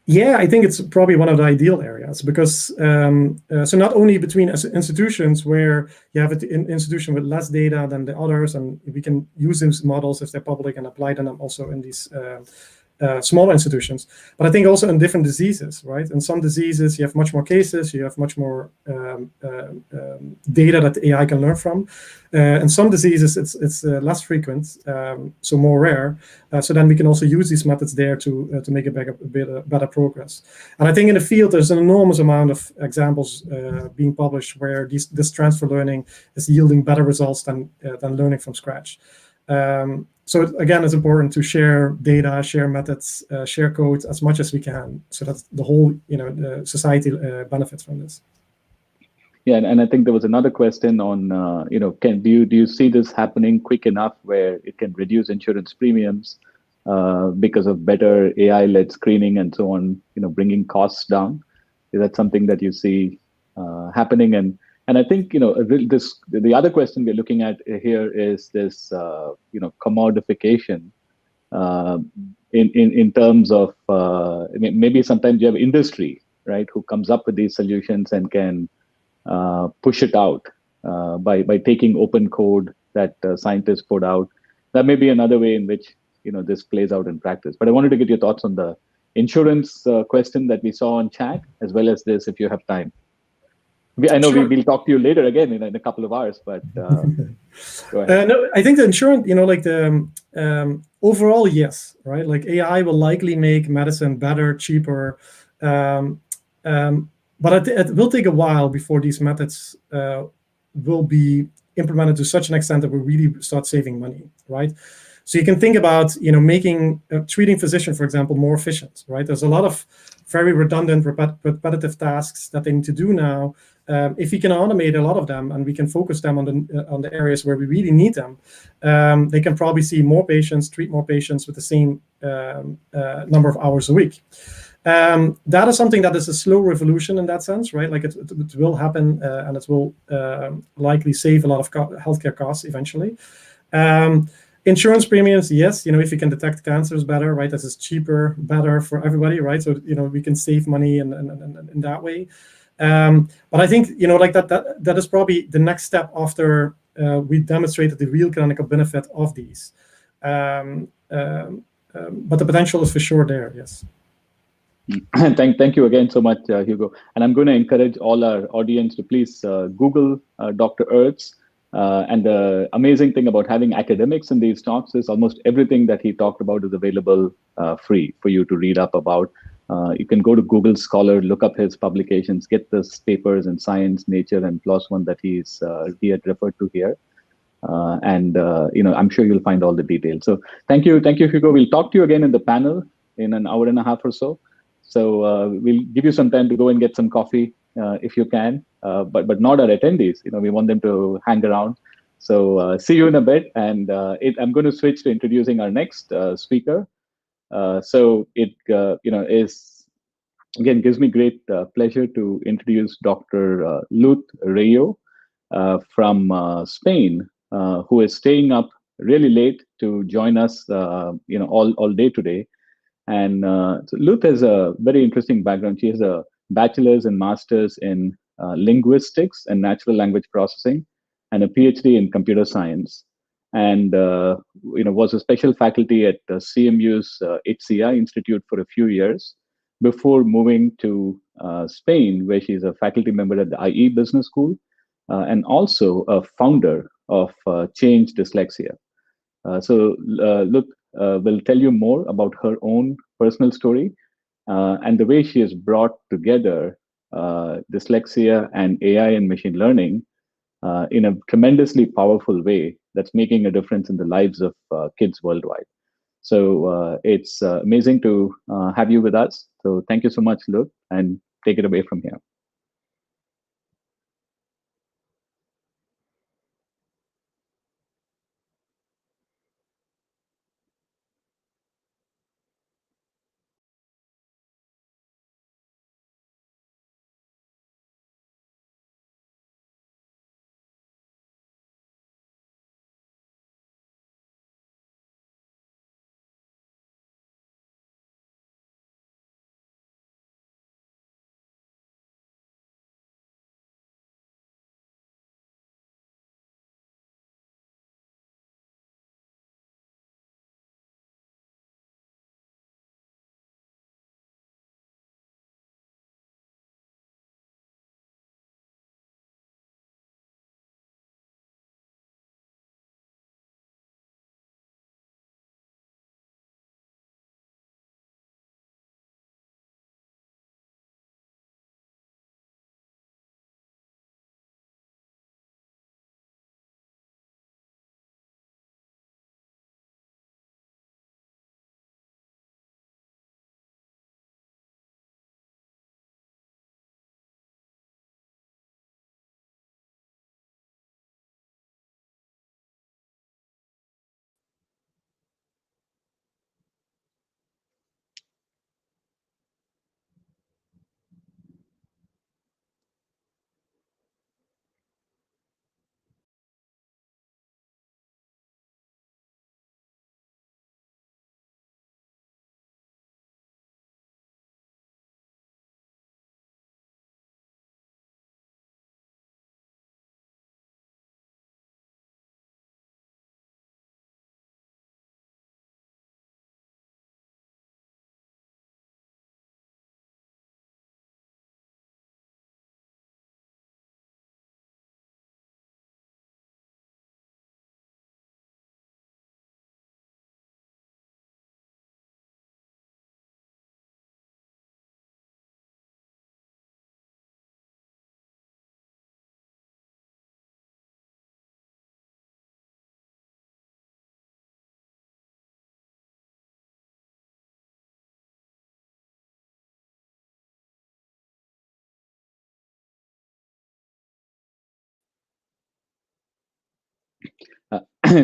Yeah, I think it's probably one of the ideal areas, because so not only between institutions where you have an institution with less data than the others, and we can use these models if they're public and apply them also in these smaller institutions, but I think also in different diseases, right? In some diseases, you have much more cases, you have much more data that the AI can learn from. In some diseases, it's less frequent, so more rare. So then we can also use these methods there to make a better progress. And I think in the field, there's an enormous amount of examples being published where this transfer learning is yielding better results than learning from scratch. So again, it's important to share data, share methods, share code as much as we can, so that the whole the society benefits from this. Yeah, and I think there was another question on do you see this happening quick enough where it can reduce insurance premiums because of better AI-led screening and so on, bringing costs down? Is that something that you see happening? And I think the other question we're looking at here is this commodification in terms of maybe sometimes you have industry, right, who comes up with these solutions and can push it out by taking open code that scientists put out. That may be another way in which this plays out in practice. But I wanted to get your thoughts on the insurance question that we saw on chat, as well as this, if you have time. I know sure. We'll talk to you later again in a couple of hours, but go ahead. No, I think the insurance, the overall, yes, right? Like AI will likely make medicine better, cheaper, but it will take a while before these methods will be implemented to such an extent that we really start saving money, right? So you can think about, making a treating physician, for example, more efficient, right? There's a lot of very redundant, repetitive tasks that they need to do now. If we can automate a lot of them and we can focus them on the areas where we really need them, they can probably see more patients, treat more patients with the same number of hours a week. That is something that is a slow revolution in that sense, right? Like it will happen, and it will likely save a lot of healthcare costs eventually. Insurance premiums, yes, if you can detect cancers better, right? This is cheaper, better for everybody, right? So we can save money in that way. But I think like that is probably the next step after we demonstrated the real clinical benefit of these. But the potential is for sure there, yes. Thank you again so much, Hugo. And I'm going to encourage all our audience to please Google Dr. Ertz. And the amazing thing about having academics in these talks is almost everything that he talked about is available free for you to read up about. You can go to Google Scholar, look up his publications, get the papers in Science, Nature, and PLOS One that he had referred to here. I'm sure you'll find all the details. So thank you, Hugo. We'll talk to you again in the panel in an hour and a half or so. So we'll give you some time to go and get some coffee if you can, but not our attendees. We want them to hang around. So see you in a bit. And I'm going to switch to introducing our next speaker. So it is again gives me great pleasure to introduce Dr. Luz Rayo from Spain, who is staying up really late to join us all day today. And so Luz has a very interesting background. She has a bachelor's and master's in linguistics and natural language processing, and a PhD in computer science. And was a special faculty at CMU's HCI Institute for a few years before moving to Spain, where she's a faculty member at the IE Business School, and also a founder of Change Dyslexia. So Luz will tell you more about her own personal story and the way she has brought together dyslexia and AI and machine learning in a tremendously powerful way that's making a difference in the lives of kids worldwide. So it's amazing to have you with us. So thank you so much, Luz, and take it away from here.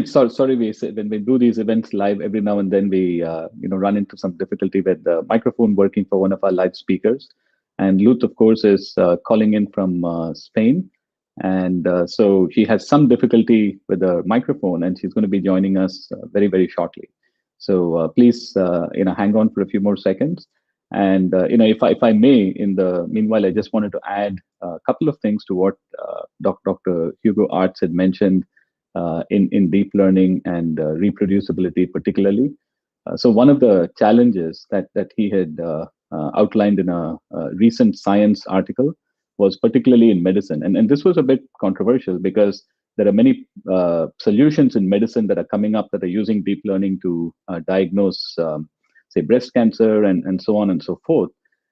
Sorry, when we do these events live, every now and then we run into some difficulty with the microphone working for one of our live speakers. And Luz, of course, is calling in from Spain, and so she has some difficulty with the microphone, and she's going to be joining us very, very shortly. So please, hang on for a few more seconds. And if I may, in the meanwhile, I just wanted to add a couple of things to what Dr. Hugo Artz had mentioned in deep learning and reproducibility particularly. So one of the challenges that he had outlined in a recent Science article was particularly in medicine. And this was a bit controversial because there are many solutions in medicine that are coming up that are using deep learning to diagnose, say, breast cancer and so on and so forth.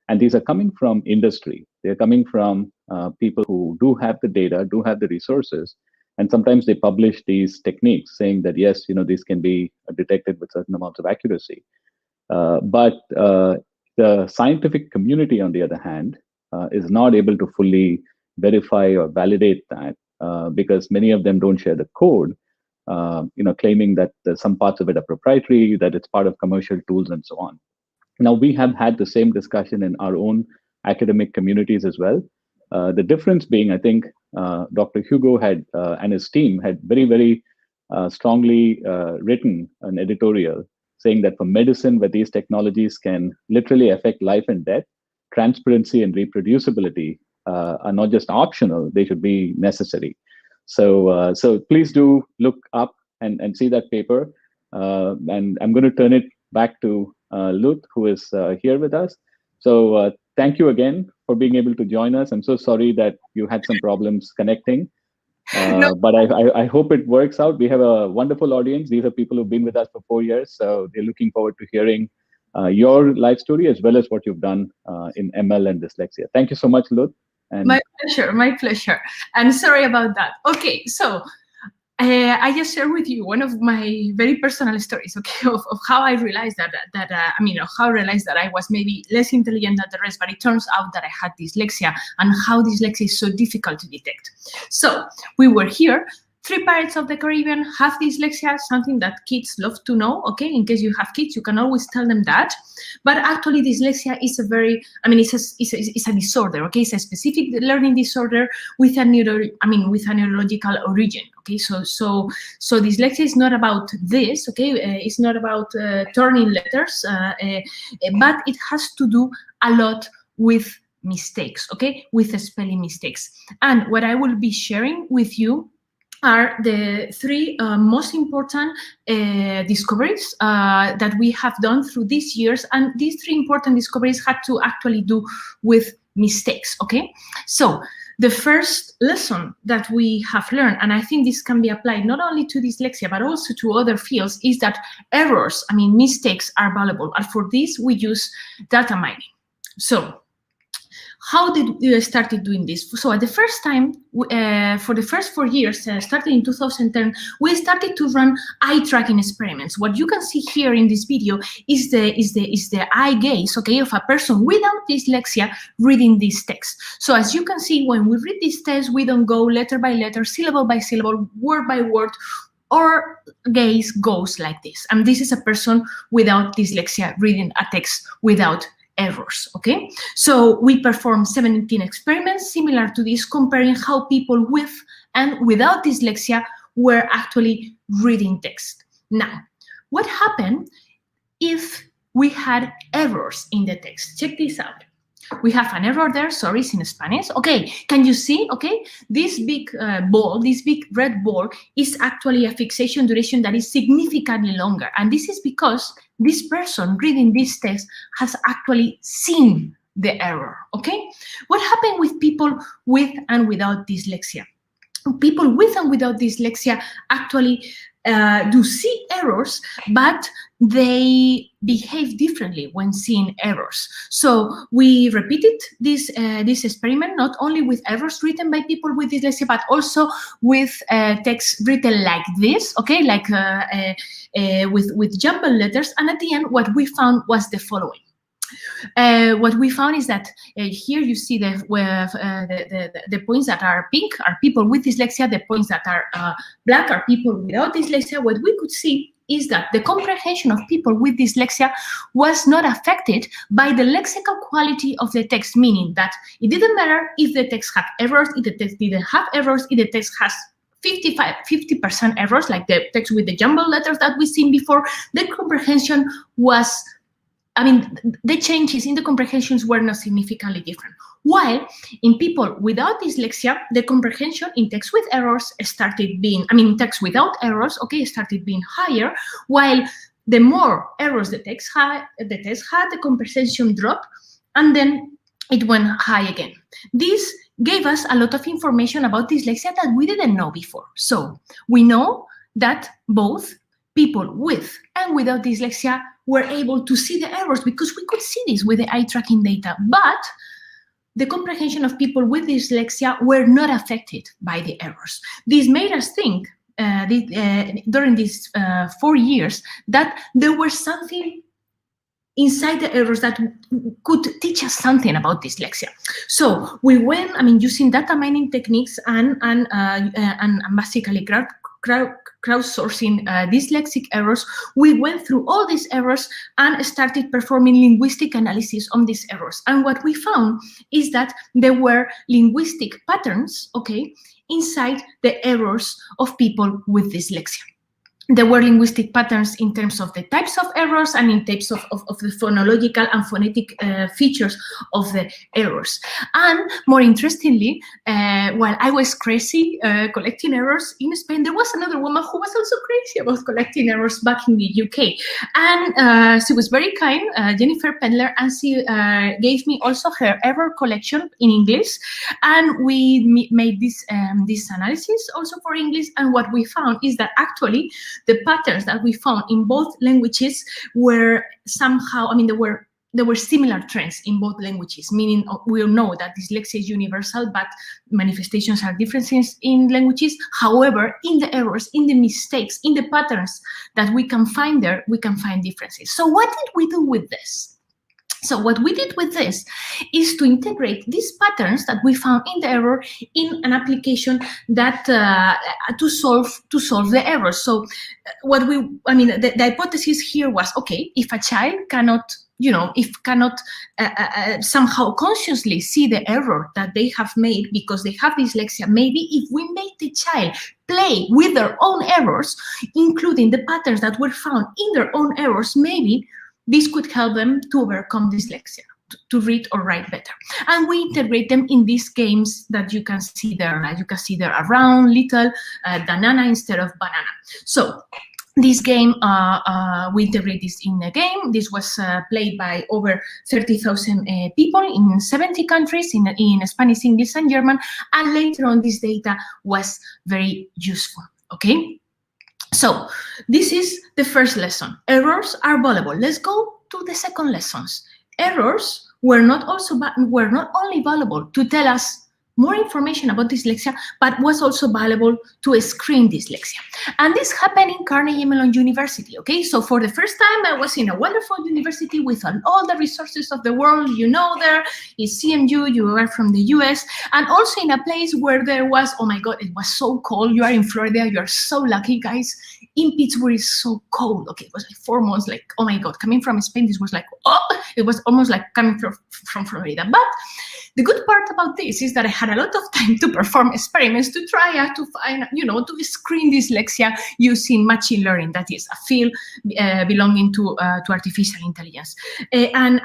And these are coming from industry. They're coming from people who do have the data, do have the resources. And sometimes they publish these techniques saying that, yes, these can be detected with certain amounts of accuracy. But the scientific community, on the other hand, is not able to fully verify or validate that because many of them don't share the code, claiming that some parts of it are proprietary, that it's part of commercial tools and so on. Now, we have had the same discussion in our own academic communities as well. The difference being, I think, Dr. Hugo had and his team had very, very strongly written an editorial saying that for medicine, where these technologies can literally affect life and death, transparency and reproducibility are not just optional, they should be necessary. So please do look up and see that paper. And I'm going to turn it back to Lut, who is here with us. So thank you again for being able to join us. I'm so sorry that you had some problems connecting, but I hope it works out. We have a wonderful audience. These are people who've been with us for 4 years, so they're looking forward to hearing your life story as well as what you've done in ML and dyslexia. Thank you so much, Lut. And my pleasure. And sorry about that. Okay, so I just share with you one of my very personal stories, okay, of how I realized how I realized that I was maybe less intelligent than the rest, but it turns out that I had dyslexia and how dyslexia is so difficult to detect. So we were here. 3 Pirates of the Caribbean have dyslexia, something that kids love to know, okay? In case you have kids, you can always tell them that. But actually, dyslexia is a very, it's a disorder, okay? It's a specific learning disorder with a neurological origin, okay? So dyslexia is not about this, okay? It's not about turning letters, but it has to do a lot with mistakes, okay? With spelling mistakes. And what I will be sharing with you are the 3 most important discoveries that we have done through these years. And these 3 important discoveries had to actually do with mistakes, okay? So the first lesson that we have learned, and I think this can be applied not only to dyslexia, but also to other fields, is that errors, mistakes are valuable. And for this, we use data mining. So how did we started doing this? So at the first time, for the first 4 years, starting in 2010, we started to run eye tracking experiments. What you can see here in this video is the eye gaze, okay, of a person without dyslexia reading this text. So as you can see, when we read this text, we don't go letter by letter, syllable by syllable, word by word. Our gaze goes like this. And this is a person without dyslexia reading a text without errors, okay? So we performed 17 experiments similar to this, comparing how people with and without dyslexia were actually reading text. Now, what happened if we had errors in the text? Check this out. We have an error there, sorry, it's in Spanish. Okay, can you see, okay? This big ball, this big red ball is actually a fixation duration that is significantly longer. And this is because this person reading this text has actually seen the error, okay? What happened with people with and without dyslexia? People with and without dyslexia actually do see errors, but they behave differently when seeing errors. So we repeated this experiment not only with errors written by people with dyslexia, but also with text written like this, okay, like with jumbled letters. And at the end, what we found was the following. What we found is that here you see the points that are pink are people with dyslexia, the points that are black are people without dyslexia. What we could see is that the comprehension of people with dyslexia was not affected by the lexical quality of the text, meaning that it didn't matter if the text had errors, if the text didn't have errors, if the text has 50% errors, like the text with the jumbled letters that we've seen before, the comprehension was, the changes in the comprehensions were not significantly different. While in people without dyslexia, the comprehension in text with errors started being, text without errors, okay, started being higher, while the more errors the text had, the comprehension dropped, and then it went high again. This gave us a lot of information about dyslexia that we didn't know before. So we know that both people with and without dyslexia were able to see the errors because we could see this with the eye tracking data, but the comprehension of people with dyslexia were not affected by the errors. This made us think during these 4 years that there was something inside the errors that could teach us something about dyslexia. So we went, using data mining techniques and basically crowdsourcing dyslexic errors, we went through all these errors and started performing linguistic analysis on these errors. And what we found is that there were linguistic patterns, okay, inside the errors of people with dyslexia. There were linguistic patterns in terms of the types of errors and in terms of the phonological and phonetic features of the errors. And more interestingly, while I was crazy collecting errors in Spain, there was another woman who was also crazy about collecting errors back in the UK. And she was very kind, Jennifer Pendler, and she gave me also her error collection in English. And we made this analysis also for English. And what we found is that actually the patterns that we found in both languages were somehow, there were similar trends in both languages, meaning we all know that dyslexia is universal, but manifestations are different in languages. However, in the errors, in the mistakes, in the patterns that we can find there, we can find differences. So what did we do with this? So what we did with this is to integrate these patterns that we found in the error in an application that to solve the errors. So what the hypothesis here was, okay, if a child cannot somehow consciously see the error that they have made because they have dyslexia, maybe if we make the child play with their own errors, including the patterns that were found in their own errors, maybe this could help them to overcome dyslexia, to read or write better. And we integrate them in these games that you can see there. You can see there a round, little banana instead of banana. So this game, we integrate this in the game. This was played by over 30,000 people in 70 countries in Spanish, English, and German. And later on, this data was very useful, okay? So this is the first lesson. Errors are valuable. Let's go to the second lessons. Errors were not only valuable to tell us more information about dyslexia, but was also valuable to screen dyslexia. And this happened in Carnegie Mellon University, okay? So for the first time, I was in a wonderful university with all the resources of the world. You know, there is CMU, you are from the US, and also in a place where there was, oh my God, it was so cold. You are in Florida, you are so lucky, guys. In Pittsburgh, it's so cold. Okay, it was like 4 months, like, oh my God, coming from Spain, this was like, oh, it was almost like coming from Florida. But the good part about this is that I had a lot of time to perform experiments to try to find, to screen dyslexia using machine learning, that is a field belonging to artificial intelligence. And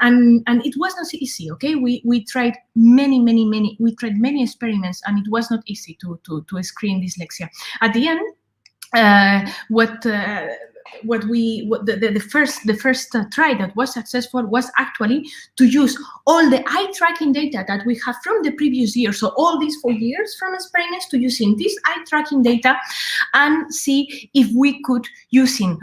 it was not easy, okay? We tried many experiments, and it was not easy to screen dyslexia. At the end, the first try that was successful was actually to use all the eye tracking data that we have from the previous year, so all these 4 years from experiments, to using this eye tracking data and see if we could, using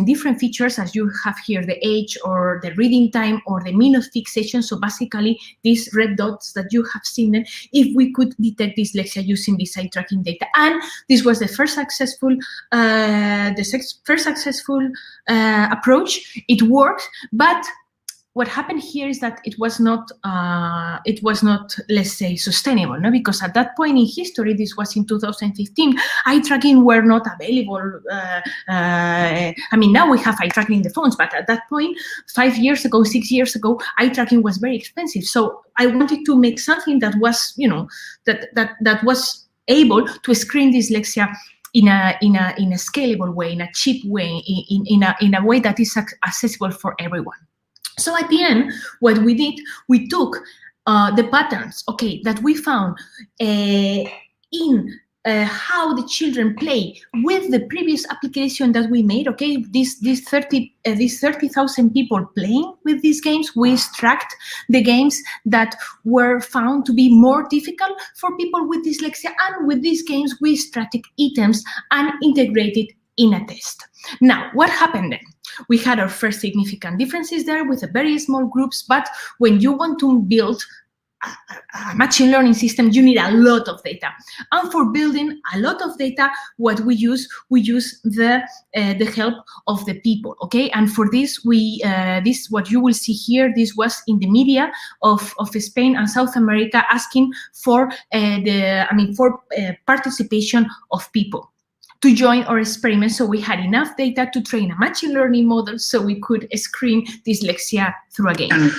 different features as you have here, the age or the reading time or the mean of fixation, so basically these red dots that you have seen them, if we could detect dyslexia using this eye tracking data. And this was the first successful approach. It worked, but what happened here is that it was not, let's say, sustainable, no? Because at that point in history, this was in 2015, eye tracking were not available. Now we have eye tracking in the phones, but at that point, 5 years ago, 6 years ago, eye tracking was very expensive. So I wanted to make something that was, that was able to screen dyslexia in a scalable way, in a cheap way, in a way that is accessible for everyone. So at the end, what we did, we took the patterns, okay, that we found in how the children play with the previous application that we made, okay, these 30,000 people playing with these games, we extract the games that were found to be more difficult for people with dyslexia, and with these games we extracted items and integrated in a test. Now, what happened then? We had our first significant differences there with the very small groups, but when you want to build a machine learning system, you need a lot of data. And for building a lot of data, what we use the help of the people, okay? And for this, this what you will see here, this was in the media of Spain and South America, asking for participation of people to join our experiment. So we had enough data to train a machine learning model so we could screen dyslexia through a game.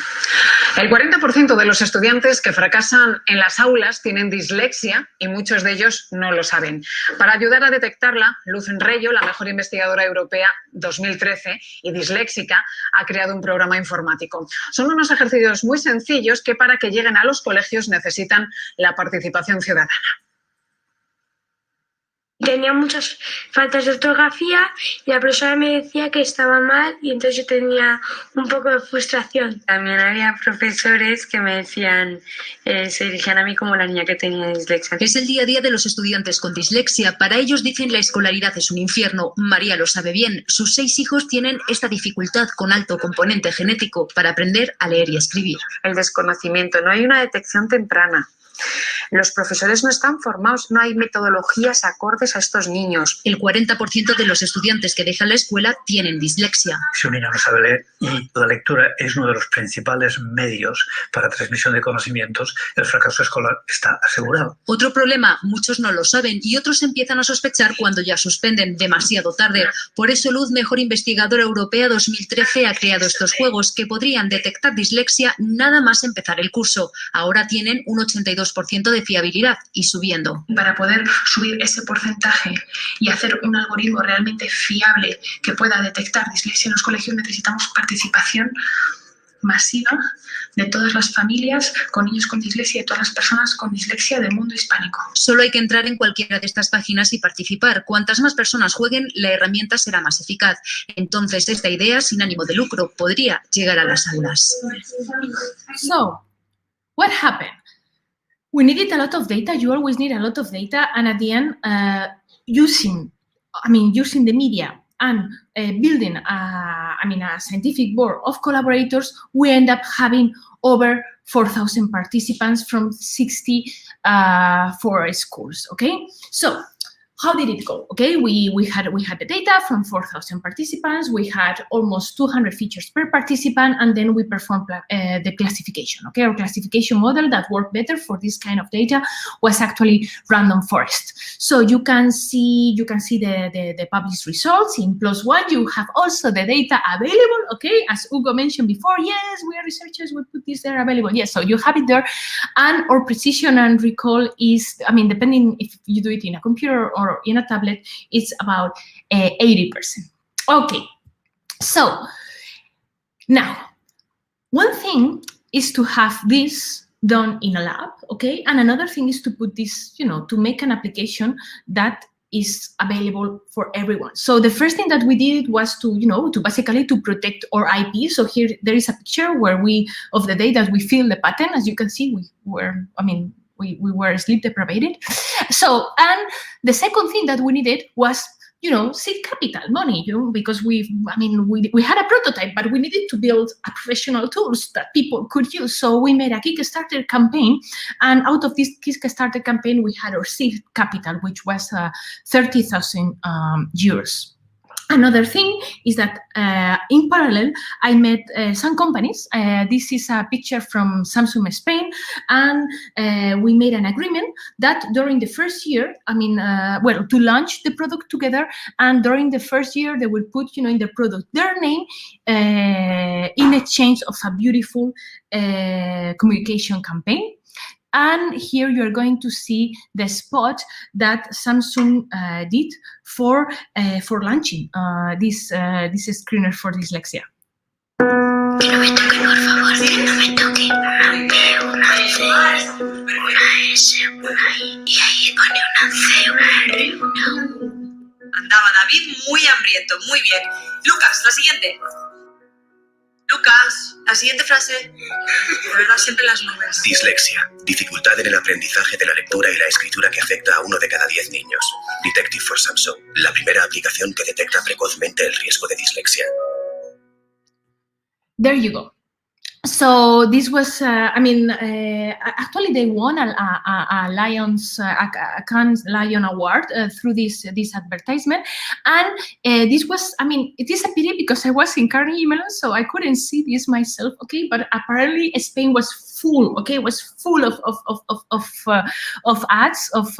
El 40% de los estudiantes que fracasan en las aulas tienen dislexia y muchos de ellos no lo saben. Para ayudar a detectarla, Luz Enreyo, la mejor investigadora europea 2013 y disléxica, ha creado un programa informático. Son unos ejercicios muy sencillos que para que lleguen a los colegios necesitan la participación ciudadana. Tenía muchas faltas de ortografía y la profesora me decía que estaba mal y entonces yo tenía un poco de frustración. También había profesores que me decían, se dirigían a mí como la niña que tenía dislexia. Es el día a día de los estudiantes con dislexia. Para ellos dicen la escolaridad es un infierno. María lo sabe bien. Sus 6 hijos tienen esta dificultad con alto componente genético para aprender a leer y escribir. El desconocimiento, no hay una detección temprana. Los profesores no están formados, no hay metodologías acordes a estos niños. El 40% de los estudiantes que dejan la escuela tienen dislexia. Si un niño no sabe leer y la lectura es uno de los principales medios para transmisión de conocimientos, el fracaso escolar está asegurado. Otro problema, muchos no lo saben y otros empiezan a sospechar cuando ya suspenden demasiado tarde. Por eso Luz, mejor investigadora europea 2013, ha creado estos juegos que podrían detectar dislexia nada más empezar el curso. Ahora tienen un 82% de fiabilidad y subiendo. Para poder subir ese porcentaje y hacer un algoritmo realmente fiable que pueda detectar dislexia en los colegios, necesitamos participación masiva de todas las familias con niños con dislexia y de todas las personas con dislexia del mundo hispánico. Solo hay que entrar en cualquiera de estas páginas y participar. Cuantas más personas jueguen, la herramienta será más eficaz. Entonces, esta idea, sin ánimo de lucro, podría llegar a las aulas. So, what happened? We needed a lot of data. You always need a lot of data, and at the end, using the media and building a scientific board of collaborators, we end up having over 4,000 participants from 64 schools. Okay, so how did it go? Okay, we had the data from 4,000 participants. We had almost 200 features per participant, and then we performed the classification. Okay, our classification model that worked better for this kind of data was actually random forest. So you can see the published results in +1. You have also the data available. Okay, as Hugo mentioned before, yes, we are researchers. We put this there available. Yes, so you have it there, and our precision and recall is, depending if you do it in a computer or in a tablet, it's about 80%. Okay, so now one thing is to have this done in a lab, okay, and another thing is to put this, to make an application that is available for everyone. So the first thing that we did was to basically protect our IP. So here there is a picture where of the day that we fill the pattern. As you can see, we were sleep deprived. So, and the second thing that we needed was, seed capital, money, because we had a prototype, but we needed to build a professional tools that people could use. So we made a Kickstarter campaign, and out of this Kickstarter campaign, we had our seed capital, which was 30,000 euros. Another thing is that in parallel, I met some companies. This is a picture from Samsung Spain, and we made an agreement that during the first year, to launch the product together, and during the first year, they will put, in the product their name in exchange of a beautiful communication campaign. And here you're going to see the spot that Samsung did for launching this screener for dyslexia. una I y ahí pone una C, una R, una U. Andaba David muy hambriento, muy bien. Lucas, la siguiente. Lucas, la siguiente frase. De verdad, siempre las nubes. Dislexia, dificultad en el aprendizaje de la lectura y la escritura que afecta a 1 de cada 10 niños. Detective for Samsung, la primera aplicación que detecta precozmente el riesgo de dislexia. There you go. So this was, actually they won a Lions, a Cannes Lion Award through this advertisement, and this was, it is a pity because I was in Carnegie Mellon, so I couldn't see this myself. Okay, but apparently Spain was full. Okay, was full of ads of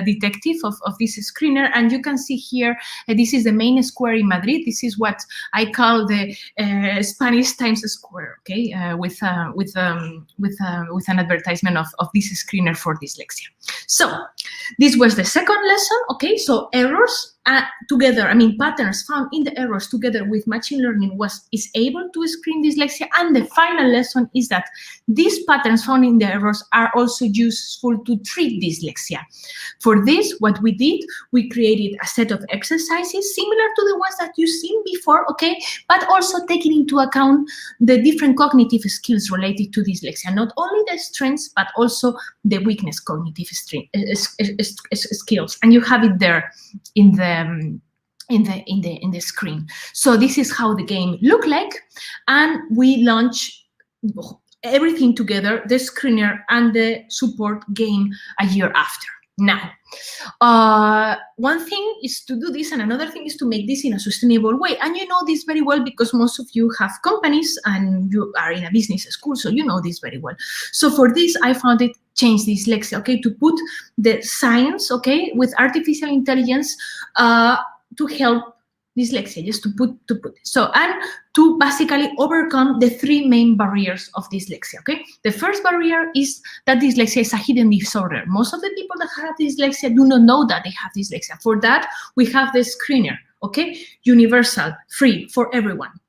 detective of this screener, and you can see here this is the main square in Madrid. This is what I call the Spanish Times Square. Okay. With an advertisement of this screener for dyslexia. So this was the second lesson. Okay, so errors together, patterns found in the errors together with machine learning is able to screen dyslexia. And the final lesson is that these patterns found in the errors are also useful to treat dyslexia. For this, what we did, we created a set of exercises similar to the ones that you've seen before, okay, but also taking into account the different cognitive skills related to dyslexia, not only the strengths, but also the weakness cognitive skills. And you have it there in the screen. So this is how the game looked like, and we launch everything together, the screener and the support game a year after. Now, one thing is to do this, and another thing is to make this in a sustainable way. And you know this very well because most of you have companies and you are in a business school, so you know this very well. So for this, I found it change dyslexia, okay, to put the science, okay, with artificial intelligence to help dyslexia, just to put so, and to basically overcome the 3 main barriers of dyslexia. Okay, the first barrier is that dyslexia is a hidden disorder. Most of the people that have dyslexia do not know that they have dyslexia. For that, we have the screener, okay, universal, free for everyone.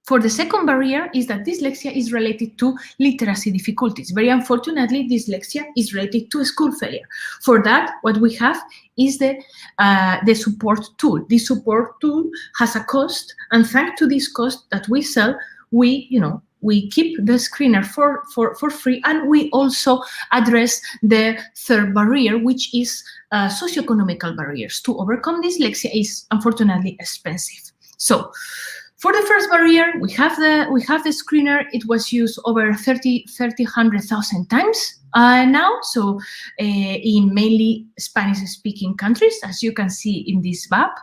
For the second barrier is that dyslexia is related to literacy difficulties. Very unfortunately, dyslexia is related to school failure. For that, what we have is the support tool. This support tool has a cost, and thanks to this cost that we sell, we keep the screener for free, and we also address the third barrier, which is socioeconomical barriers. To overcome dyslexia is unfortunately expensive. So, for the first barrier, we have the screener. It was used over 100,000 times now, so in mainly Spanish-speaking countries, as you can see in this map.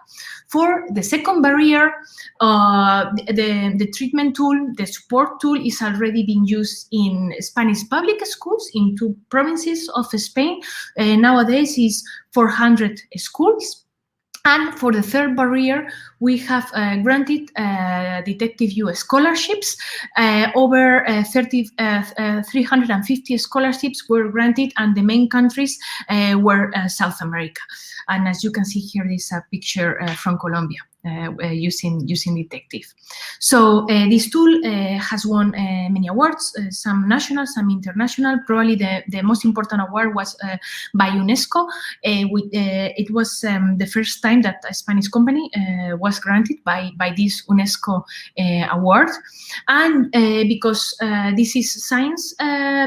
For the second barrier, the treatment tool, the support tool is already being used in Spanish public schools in 2 provinces of Spain. Nowadays, is 400 schools. And for the third barrier, we have granted Detective U scholarships. Over 350 scholarships were granted, and the main countries were South America. And as you can see here, this is a picture from Colombia. Using Detective. So this tool has won many awards, some national, some international. Probably the most important award was by UNESCO. It was the first time that a Spanish company was granted by this UNESCO award. And because this is science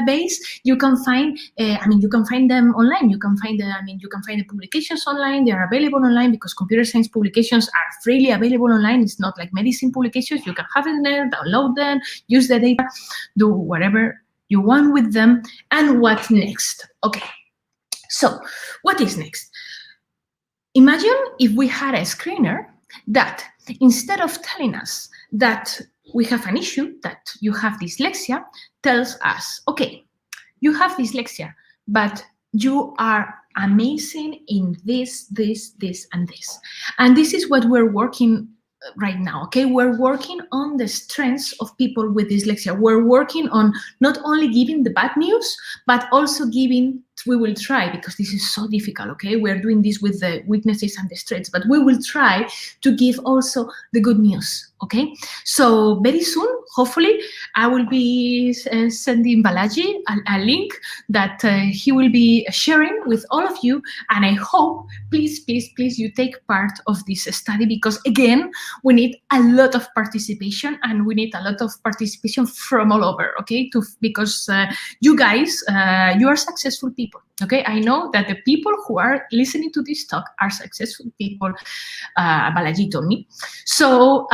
based, you can find you can find them online. You can find the publications online. They are available online because computer science publications are freely available online. It's not like medicine publications. You can have it there, download them, use the data, do whatever you want with them. And what next? Okay, so what is next? Imagine if we had a screener that instead of telling us that we have an issue, that you have dyslexia, tells us, okay, you have dyslexia, but you are amazing in this, and this. And this is what we're working right now, okay? We're working on the strengths of people with dyslexia. We're working on not only giving the bad news, but also giving we will try, because this is so difficult, okay? We're doing this with the weaknesses and the strengths, but we will try to give also the good news, okay? So very soon, hopefully, I will be sending Balaji a link that he will be sharing with all of you, and I hope, please, please, please, you take part of this study, because again, we need a lot of participation, and we need a lot of participation from all over, okay? Because you guys, you are successful people, okay? I know that the people who are listening to this talk are successful people, Balaji told me. So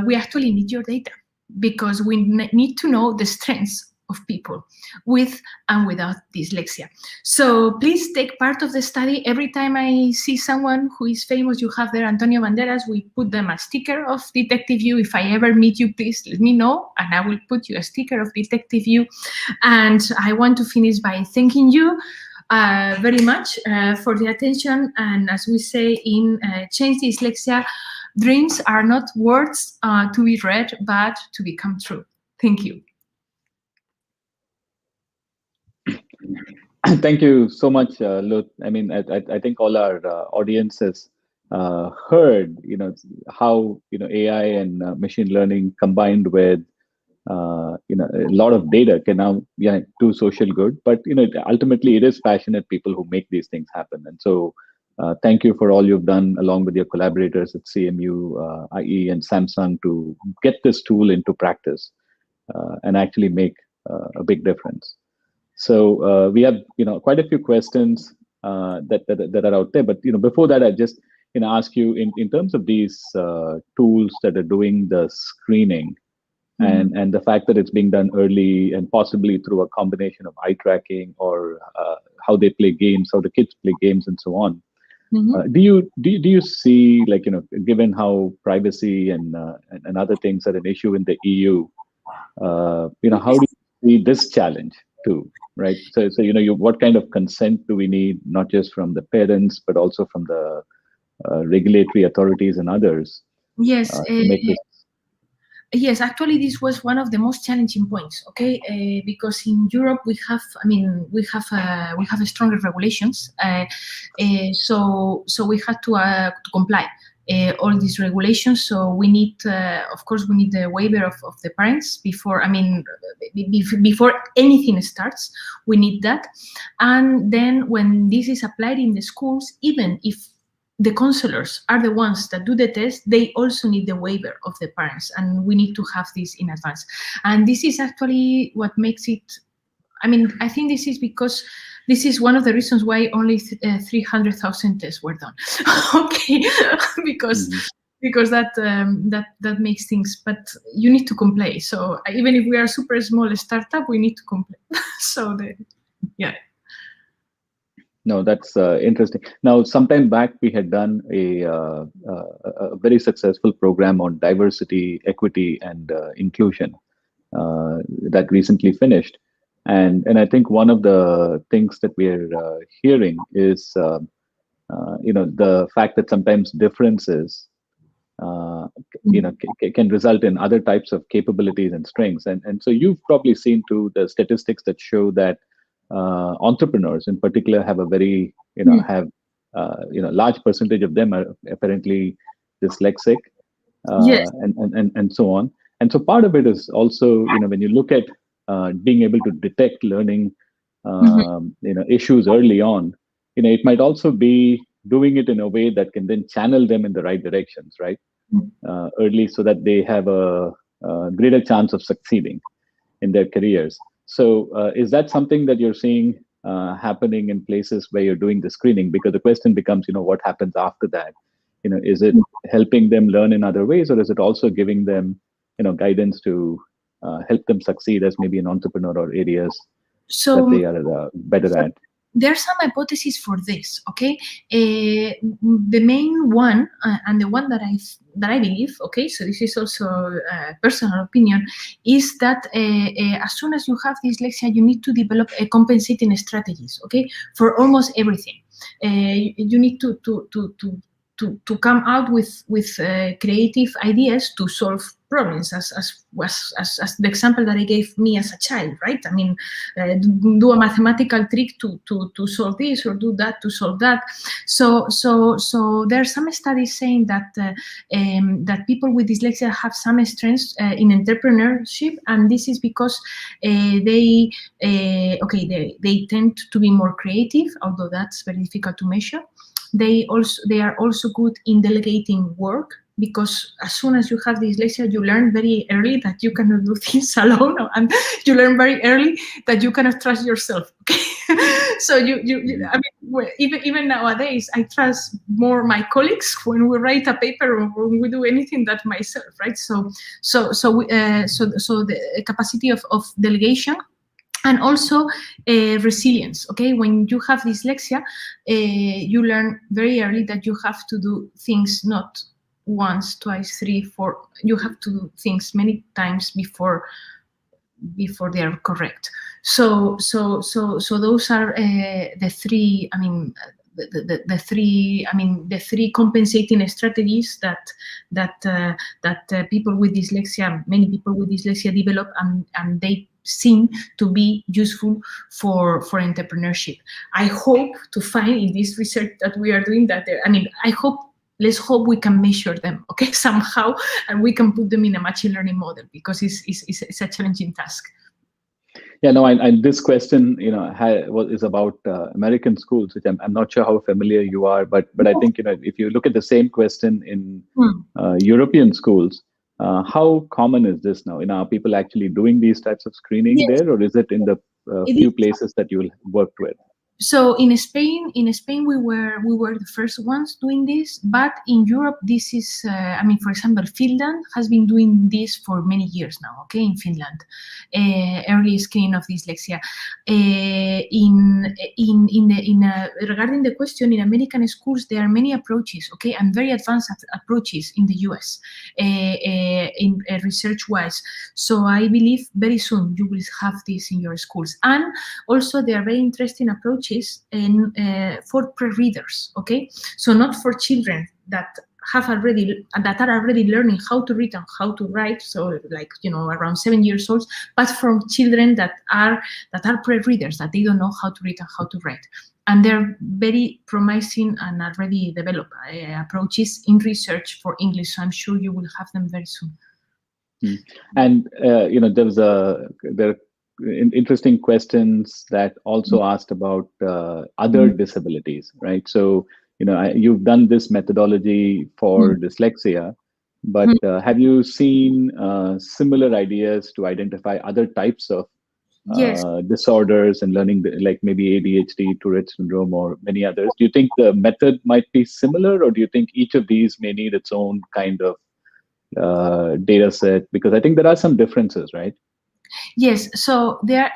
we actually need your data, because we need to know the strengths of people with and without dyslexia. So please take part of the study. Every time I see someone who is famous, you have there Antonio Banderas, we put them a sticker of Detective You. If I ever meet you, please let me know, and I will put you a sticker of Detective You. And I want to finish by thanking you very much for the attention. And as we say in Change Dyslexia, dreams are not words to be read, but to become true. Thank you. Thank you so much, Lut. I mean, I think all our audiences heard, how AI and machine learning combined with a lot of data can now do social good. But ultimately, it is passionate people who make these things happen. And so, thank you for all you've done along with your collaborators at CMU, IE, and Samsung to get this tool into practice and actually make a big difference. So we have quite a few questions that are out there. But before that, I just ask you in terms of these tools that are doing the screening. And the fact that it's being done early and possibly through a combination of eye tracking or how they play games, how the kids play games, and so on. Do you see, like, given how privacy and other things are an issue in the EU, how do you see this challenge too, right? So what kind of consent do we need, not just from the parents, but also from the regulatory authorities and others? Yes. To make this. Yes, actually, this was one of the most challenging points. Okay, because in Europe we have, we have stronger regulations. So we had to comply all these regulations. So we need, of course, we need the waiver of the parents before. Before anything starts, we need that. And then when this is applied in the schools, even if the counselors are the ones that do the test, they also need the waiver of the parents, and we need to have this in advance. And this is actually what makes it, I think this is because this is one of the reasons why only 300,000 tests were done. Okay, because that makes things, but you need to comply. So even if we are a super small startup, we need to comply. So yeah. No, that's interesting. Now, sometime back, we had done a very successful program on diversity, equity, and inclusion that recently finished. And I think one of the things that we're hearing is, the fact that sometimes differences, can result in other types of capabilities and strengths. And so you've probably seen too the statistics that show that entrepreneurs in particular have a very large percentage of them are apparently dyslexic, yes. and so on. And so part of it is also when you look at being able to detect learning issues early on, it might also be doing it in a way that can then channel them in the right directions, right? Early, so that they have a greater chance of succeeding in their careers. So is that something that you're seeing happening in places where you're doing the screening? Because the question becomes, what happens after that? Is it helping them learn in other ways, or is it also giving them, guidance to help them succeed as maybe an entrepreneur or areas that they are better at? There are some hypotheses for this. Okay, the main one and the one that I believe. Okay, so this is also a personal opinion, is that as soon as you have dyslexia, you need to develop a compensating strategies. Okay, for almost everything, you need to come out with creative ideas to solve problems, as the example that I gave me as a child, right? I mean, do a mathematical trick to solve this or do that to solve that. So there are some studies saying that that people with dyslexia have some strengths in entrepreneurship, and this is because they tend to be more creative, although that's very difficult to measure. They are also good in delegating work, because as soon as you have dyslexia, you learn very early that you cannot do things alone, and you learn very early that you cannot trust yourself. Okay? So I mean, even nowadays, I trust more my colleagues when we write a paper or when we do anything than myself, right? So the capacity of delegation. And also resilience, okay? When you have dyslexia, you learn very early that you have to do things not once, twice, 3, 4. You have to do things many times before they are correct. So those are the three. I mean, the three compensating strategies that people with dyslexia, many people with dyslexia develop, and they seem to be useful for entrepreneurship. I hope to find in this research that we are doing that. Let's hope we can measure them, okay, somehow, and we can put them in a machine learning model, because it's a challenging task. Yeah, no, and this question, is about American schools, which I'm not sure how familiar you are, but I think, if you look at the same question in European schools, how common is this now? Are people actually doing these types of screening there, or is it in the few places that you worked with? So in Spain, we were the first ones doing this, but in Europe, this is, for example, Finland has been doing this for many years now. Okay, in Finland, early screening of dyslexia. Regarding the question, in American schools, there are many approaches. Okay, and very advanced approaches in the US, in research-wise. So I believe very soon you will have this in your schools, and also there are very interesting approaches for pre-readers, okay? So not for children that are already learning how to read and how to write, so like, around 7 years old, but from children that are pre-readers, that they don't know how to read and how to write. And they're very promising and already developed approaches in research for English, so I'm sure you will have them very soon. And there are interesting questions that also asked about other disabilities, right? So, you've done this methodology for dyslexia, but have you seen similar ideas to identify other types of disorders and learning, like maybe ADHD, Tourette syndrome, or many others? Do you think the method might be similar, or do you think each of these may need its own kind of data set? Because I think there are some differences, right? Yes, so the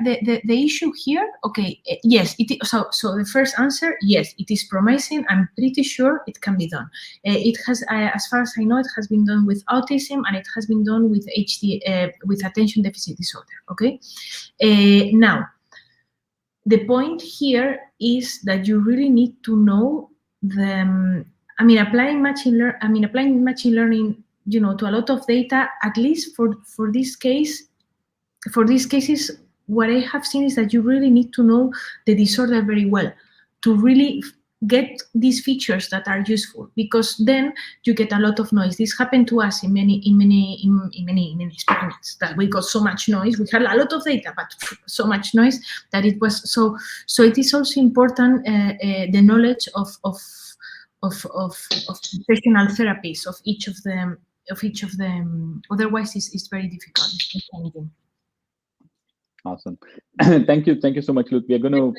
issue here, okay, yes, so the first answer, yes, it is promising. I'm pretty sure it can be done. It has, as far as I know, it has been done with autism, and it has been done with with attention deficit disorder, okay? Now, the point here is that you really need to know applying machine learning, to a lot of data, at least for this case. For these cases, what I have seen is that you really need to know the disorder very well to really get these features that are useful, because then you get a lot of noise. This happened to us in many experiments, that we got so much noise. We had a lot of data, but so much noise that it was so. So it is also important the knowledge of professional therapies of each of them. Otherwise, it's very difficult. It's challenging. Awesome. Thank you so much, Luke. We're going to,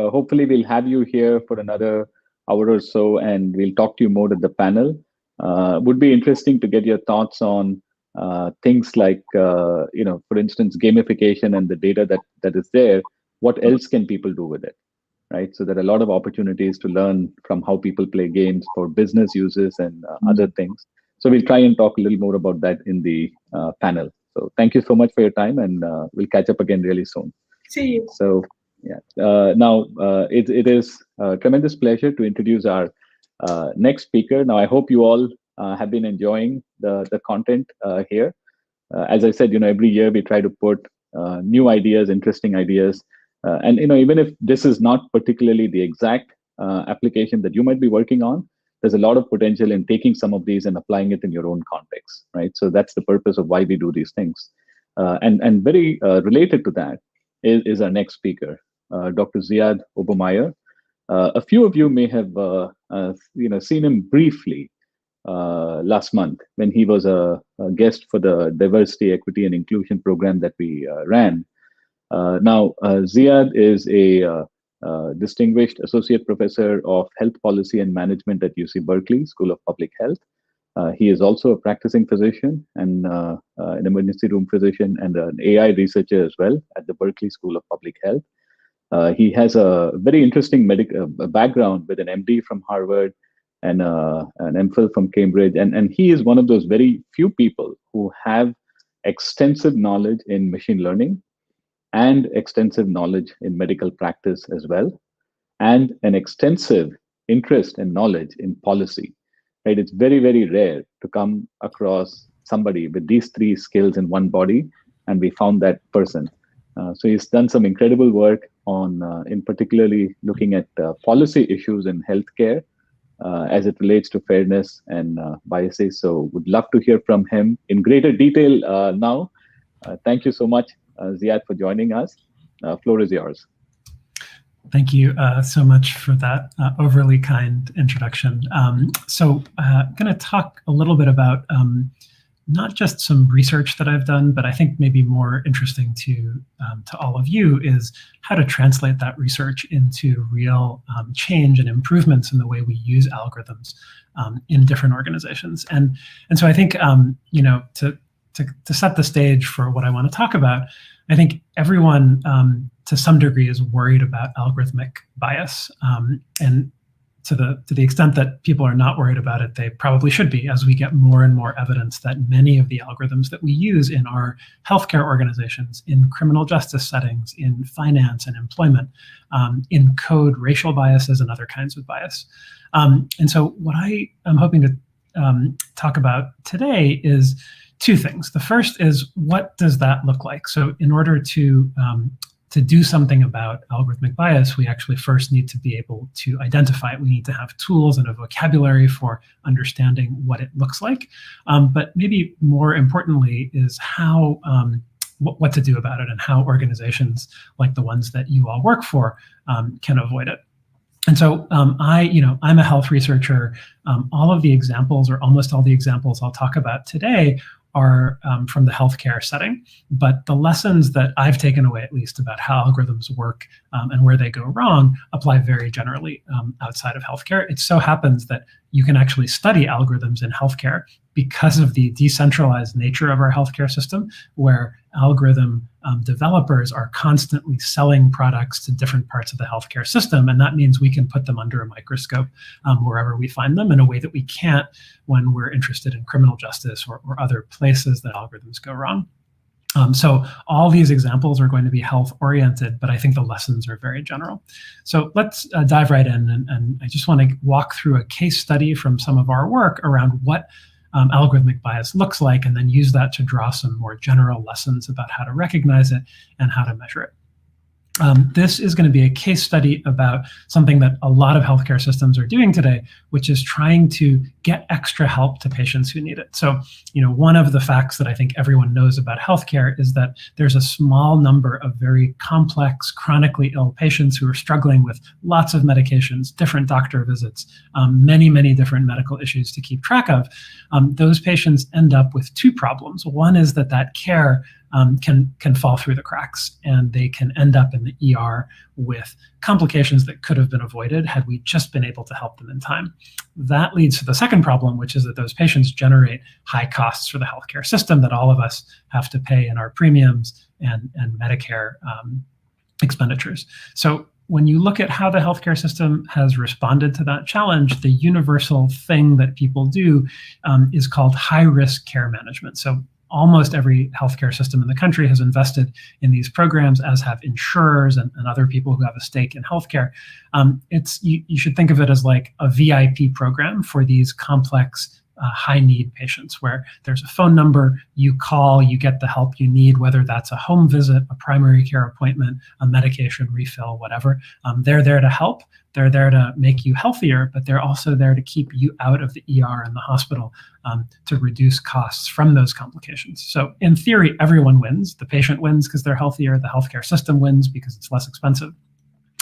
hopefully we'll have you here for another hour or so, and we'll talk to you more at the panel. Would be interesting to get your thoughts on things like, for instance, gamification and the data that is there. What else can people do with it, right? So there are a lot of opportunities to learn from how people play games for business uses and other things. So we'll try and talk a little more about that in the panel. So thank you so much for your time, and we'll catch up again really soon. See you. So yeah, now it is a tremendous pleasure to introduce our next speaker. Now I hope you all have been enjoying the content here. as I said, every year we try to put new ideas, interesting ideas, and even if this is not particularly the exact application that you might be working on, there's a lot of potential in taking some of these and applying it in your own context, right? So that's the purpose of why we do these things. And very related to that is our next speaker, Dr. Ziad Obermeyer. A few of you may have seen him briefly last month when he was a guest for the Diversity, Equity, and Inclusion program that we ran. Now, Ziad is a distinguished associate professor of health policy and management at UC Berkeley School of Public Health. He is also a practicing physician and an emergency room physician and an AI researcher as well at the Berkeley School of Public Health. He has a very interesting background with an MD from Harvard and an MPhil from Cambridge. And he is one of those very few people who have extensive knowledge in machine learning and extensive knowledge in medical practice as well, and an extensive interest and knowledge in policy. Right? It's very, very rare to come across somebody with these three skills in one body, and we found that person. So he's done some incredible work on, in particularly looking at policy issues in healthcare as it relates to fairness and biases. So would love to hear from him in greater detail now. Thank you so much, Ziad, for joining us. Floor is yours. Thank you so much for that overly kind introduction. So I'm going to talk a little bit about not just some research that I've done, but I think maybe more interesting to all of you is how to translate that research into real change and improvements in the way we use algorithms in different organizations. And so I think to set the stage for what I want to talk about, I think everyone to some degree is worried about algorithmic bias. And to the extent that people are not worried about it, they probably should be, as we get more and more evidence that many of the algorithms that we use in our healthcare organizations, in criminal justice settings, in finance and employment, encode racial biases and other kinds of bias. And so what I am hoping to talk about today is two things. The first is, what does that look like? So in order to do something about algorithmic bias, we actually first need to be able to identify it. We need to have tools and a vocabulary for understanding what it looks like. But maybe more importantly is how, what to do about it and how organizations like the ones that you all work for can avoid it. And so I'm a health researcher. All of the examples, or almost all the examples I'll talk about today, are from the healthcare setting. But the lessons that I've taken away, at least, about how algorithms work and where they go wrong apply very generally outside of healthcare. It so happens that you can actually study algorithms in healthcare because of the decentralized nature of our healthcare system, where algorithm developers are constantly selling products to different parts of the healthcare system. And that means we can put them under a microscope wherever we find them in a way that we can't when we're interested in criminal justice or other places that algorithms go wrong. So all these examples are going to be health oriented, but I think the lessons are very general. So let's dive right in. And I just want to walk through a case study from some of our work around what algorithmic bias looks like, and then use that to draw some more general lessons about how to recognize it and how to measure it. This is going to be a case study about something that a lot of healthcare systems are doing today, which is trying to get extra help to patients who need it. So, one of the facts that I think everyone knows about healthcare is that there's a small number of very complex, chronically ill patients who are struggling with lots of medications, different doctor visits, many, many different medical issues to keep track of. Those patients end up with two problems. One is that care can fall through the cracks, and they can end up in the ER with complications that could have been avoided had we just been able to help them in time. That leads to the second problem, which is that those patients generate high costs for the healthcare system that all of us have to pay in our premiums and Medicare expenditures. So when you look at how the healthcare system has responded to that challenge, the universal thing that people do is called high-risk care management. So almost every healthcare system in the country has invested in these programs, as have insurers and other people who have a stake in healthcare. You should think of it as like a VIP program for these complex high need patients, where there's a phone number, you call, you get the help you need, whether that's a home visit, a primary care appointment, a medication refill, whatever. They're there to help. They're there to make you healthier, but they're also there to keep you out of the ER and the hospital to reduce costs from those complications. So in theory, everyone wins. The patient wins because they're healthier. The healthcare system wins because it's less expensive.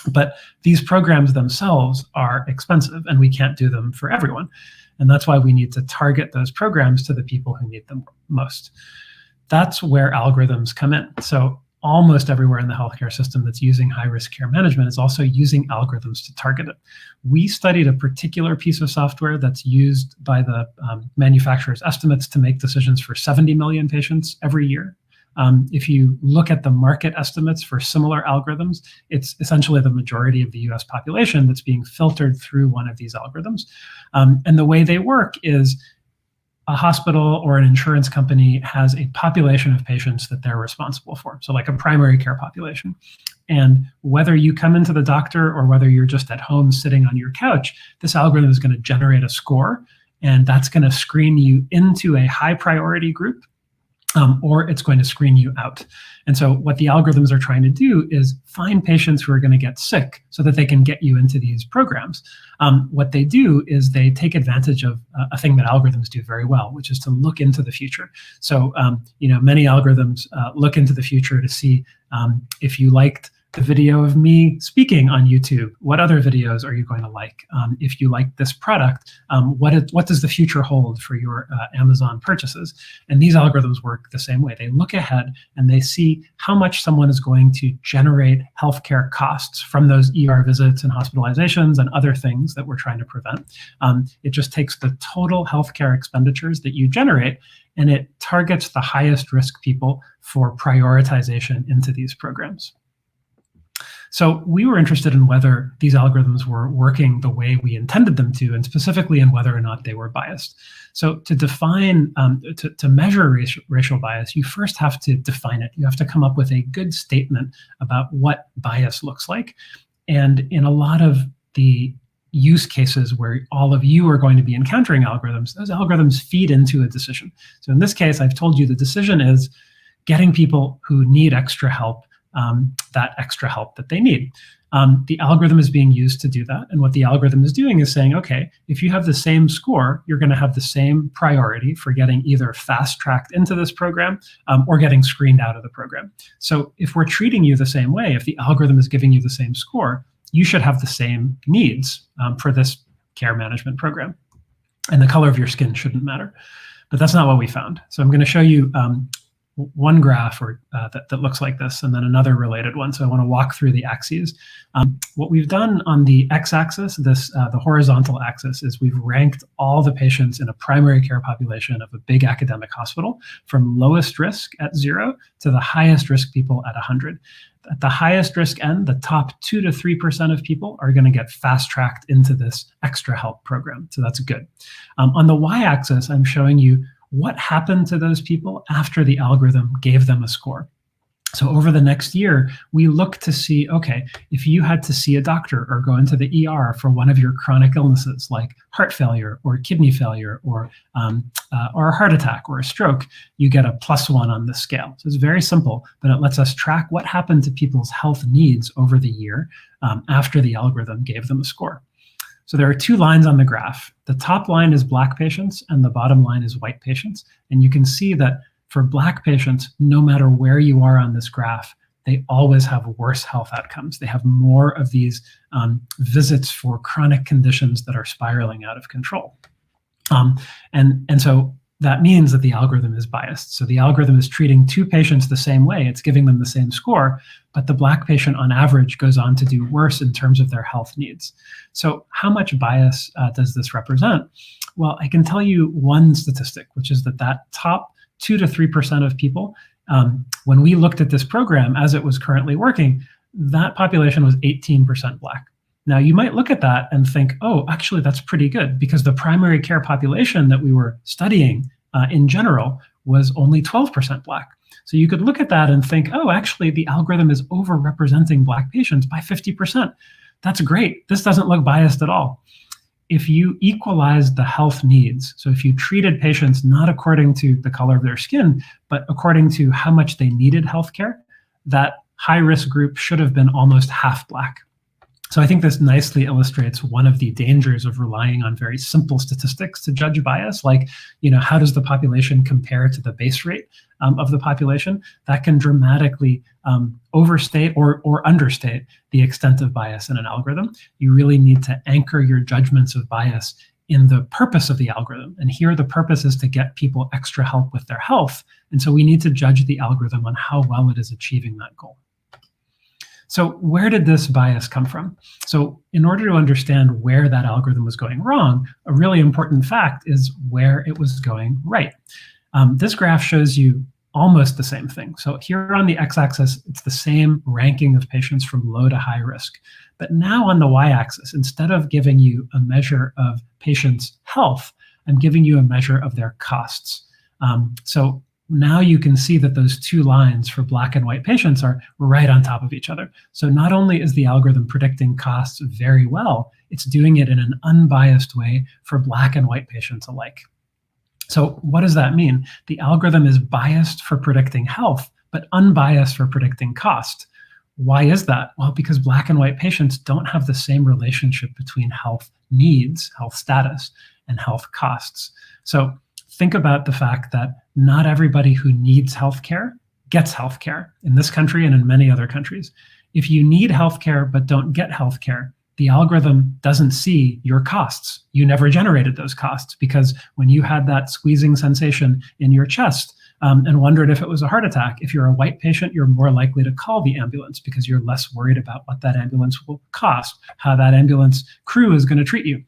But these programs themselves are expensive, and we can't do them for everyone. And that's why we need to target those programs to the people who need them most. That's where algorithms come in. So almost everywhere in the healthcare system that's using high-risk care management is also using algorithms to target it. We studied a particular piece of software that's used by the manufacturer's estimates to make decisions for 70 million patients every year. If you look at the market estimates for similar algorithms, it's essentially the majority of the US population that's being filtered through one of these algorithms. And the way they work is a hospital or an insurance company has a population of patients that they're responsible for, so like a primary care population. And whether you come into the doctor or whether you're just at home sitting on your couch, this algorithm is going to generate a score, and that's going to screen you into a high priority group, or it's going to screen you out. And so what the algorithms are trying to do is find patients who are going to get sick so that they can get you into these programs. What they do is they take advantage of a thing that algorithms do very well, which is to look into the future. So, many algorithms look into the future to see if you liked the video of me speaking on YouTube, what other videos are you going to like? If you like this product, what does the future hold for your Amazon purchases? And these algorithms work the same way. They look ahead and they see how much someone is going to generate healthcare costs from those ER visits and hospitalizations and other things that we're trying to prevent. It just takes the total healthcare expenditures that you generate, and it targets the highest risk people for prioritization into these programs. So we were interested in whether these algorithms were working the way we intended them to, and specifically in whether or not they were biased. So to define, to measure racial bias, you first have to define it. You have to come up with a good statement about what bias looks like. And in a lot of the use cases where all of you are going to be encountering algorithms, those algorithms feed into a decision. So in this case, I've told you the decision is getting people who need extra help that extra help that they need. The algorithm is being used to do that. And what the algorithm is doing is saying, okay, if you have the same score, you're going to have the same priority for getting either fast-tracked into this program or getting screened out of the program. So if we're treating you the same way, if the algorithm is giving you the same score, you should have the same needs for this care management program. And the color of your skin shouldn't matter. But that's not what we found. So I'm going to show you one graph that looks like this, and then another related one. So I want to walk through the axes. What we've done on the x-axis, the horizontal axis, is we've ranked all the patients in a primary care population of a big academic hospital from lowest risk at 0 to the highest risk people at 100. At the highest risk end, the top 2 to 3% of people are going to get fast-tracked into this extra help program. So that's good. On the y-axis, I'm showing you what happened to those people after the algorithm gave them a score. So over the next year, we look to see, okay, if you had to see a doctor or go into the ER for one of your chronic illnesses like heart failure or kidney failure or a heart attack or a stroke, you get a +1 on the scale. So it's very simple, but it lets us track what happened to people's health needs over the year after the algorithm gave them a score. So there are 2 lines on the graph. The top line is Black patients and the bottom line is white patients. And you can see that for Black patients, no matter where you are on this graph, they always have worse health outcomes. They have more of these visits for chronic conditions that are spiraling out of control. And so that means that the algorithm is biased. So the algorithm is treating 2 patients the same way. It's giving them the same score, but the Black patient on average goes on to do worse in terms of their health needs. So how much bias does this represent? Well, I can tell you one statistic, which is that top 2 to 3% of people, when we looked at this program as it was currently working, that population was 18% Black. Now, you might look at that and think, oh, actually, that's pretty good, because the primary care population that we were studying in general was only 12% Black. So you could look at that and think, oh, actually, the algorithm is overrepresenting Black patients by 50%. That's great. This doesn't look biased at all. if you equalized the health needs, so if you treated patients not according to the color of their skin, but according to how much they needed healthcare, that high-risk group should have been almost half Black. So I think this nicely illustrates one of the dangers of relying on very simple statistics to judge bias, like, how does the population compare to the base rate of the population? That can dramatically overstate or understate the extent of bias in an algorithm. You really need to anchor your judgments of bias in the purpose of the algorithm. And here the purpose is to get people extra help with their health. And so we need to judge the algorithm on how well it is achieving that goal. So where did this bias come from? So in order to understand where that algorithm was going wrong, a really important fact is where it was going right. This graph shows you almost the same thing. So here on the x-axis, it's the same ranking of patients from low to high risk. But now on the y-axis, instead of giving you a measure of patients' health, I'm giving you a measure of their costs. So now you can see that those two lines for Black and white patients are right on top of each other. So not only is the algorithm predicting costs very well, it's doing it in an unbiased way for Black and white patients alike. So what does that mean? The algorithm is biased for predicting health, but unbiased for predicting cost. Why is that? Well, because Black and white patients don't have the same relationship between health needs, health status, and health costs. So think about the fact that not everybody who needs healthcare gets healthcare in this country and in many other countries. If you need healthcare but don't get healthcare, the algorithm doesn't see your costs. You never generated those costs because when you had that squeezing sensation in your chest and wondered if it was a heart attack, if you're a white patient, you're more likely to call the ambulance because you're less worried about what that ambulance will cost, how that ambulance crew is going to treat you.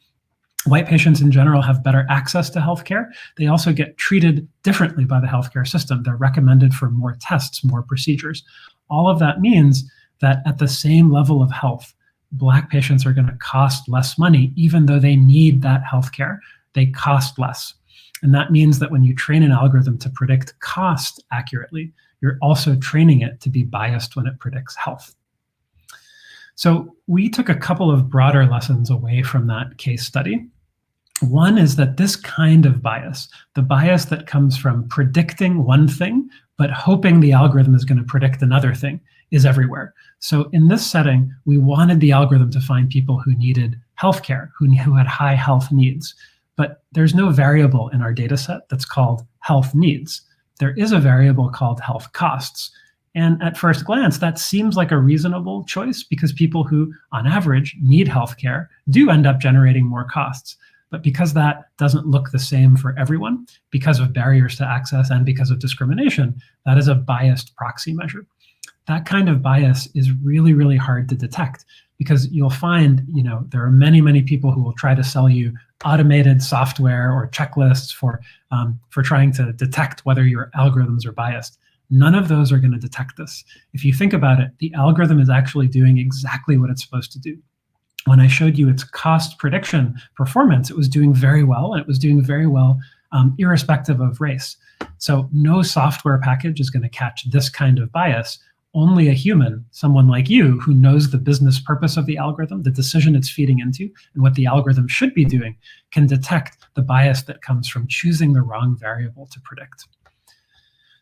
White patients in general have better access to healthcare. They also get treated differently by the healthcare system. They're recommended for more tests, more procedures. All of that means that at the same level of health, Black patients are going to cost less money, even though they need that healthcare. They cost less. And that means that when you train an algorithm to predict cost accurately, you're also training it to be biased when it predicts health. So we took a couple of broader lessons away from that case study. One is that this kind of bias, the bias that comes from predicting one thing, but hoping the algorithm is going to predict another thing, is everywhere. So in this setting, we wanted the algorithm to find people who needed healthcare, who had high health needs. But there's no variable in our data set that's called health needs. There is a variable called health costs. And at first glance, that seems like a reasonable choice because people who, on average, need healthcare do end up generating more costs. But because that doesn't look the same for everyone, because of barriers to access and because of discrimination, that is a biased proxy measure. That kind of bias is really, really hard to detect because you'll find, there are many, many people who will try to sell you automated software or checklists for trying to detect whether your algorithms are biased. None of those are going to detect this. If you think about it, the algorithm is actually doing exactly what it's supposed to do. When I showed you its cost prediction performance, it was doing very well, and it was doing very well irrespective of race. So no software package is going to catch this kind of bias. Only a human, someone like you, who knows the business purpose of the algorithm, the decision it's feeding into, and what the algorithm should be doing, can detect the bias that comes from choosing the wrong variable to predict.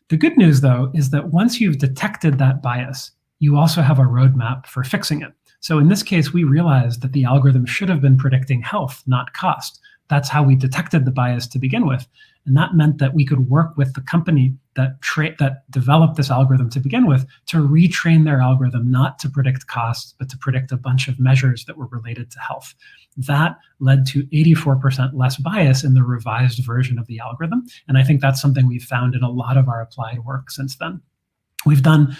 The good news, though, is that once you've detected that bias, you also have a roadmap for fixing it. So in this case, we realized that the algorithm should have been predicting health, not cost. That's how we detected the bias to begin with. And that meant that we could work with the company that developed this algorithm to begin with to retrain their algorithm not to predict costs, but to predict a bunch of measures that were related to health. That led to 84% less bias in the revised version of the algorithm. And I think that's something we've found in a lot of our applied work since then. We've done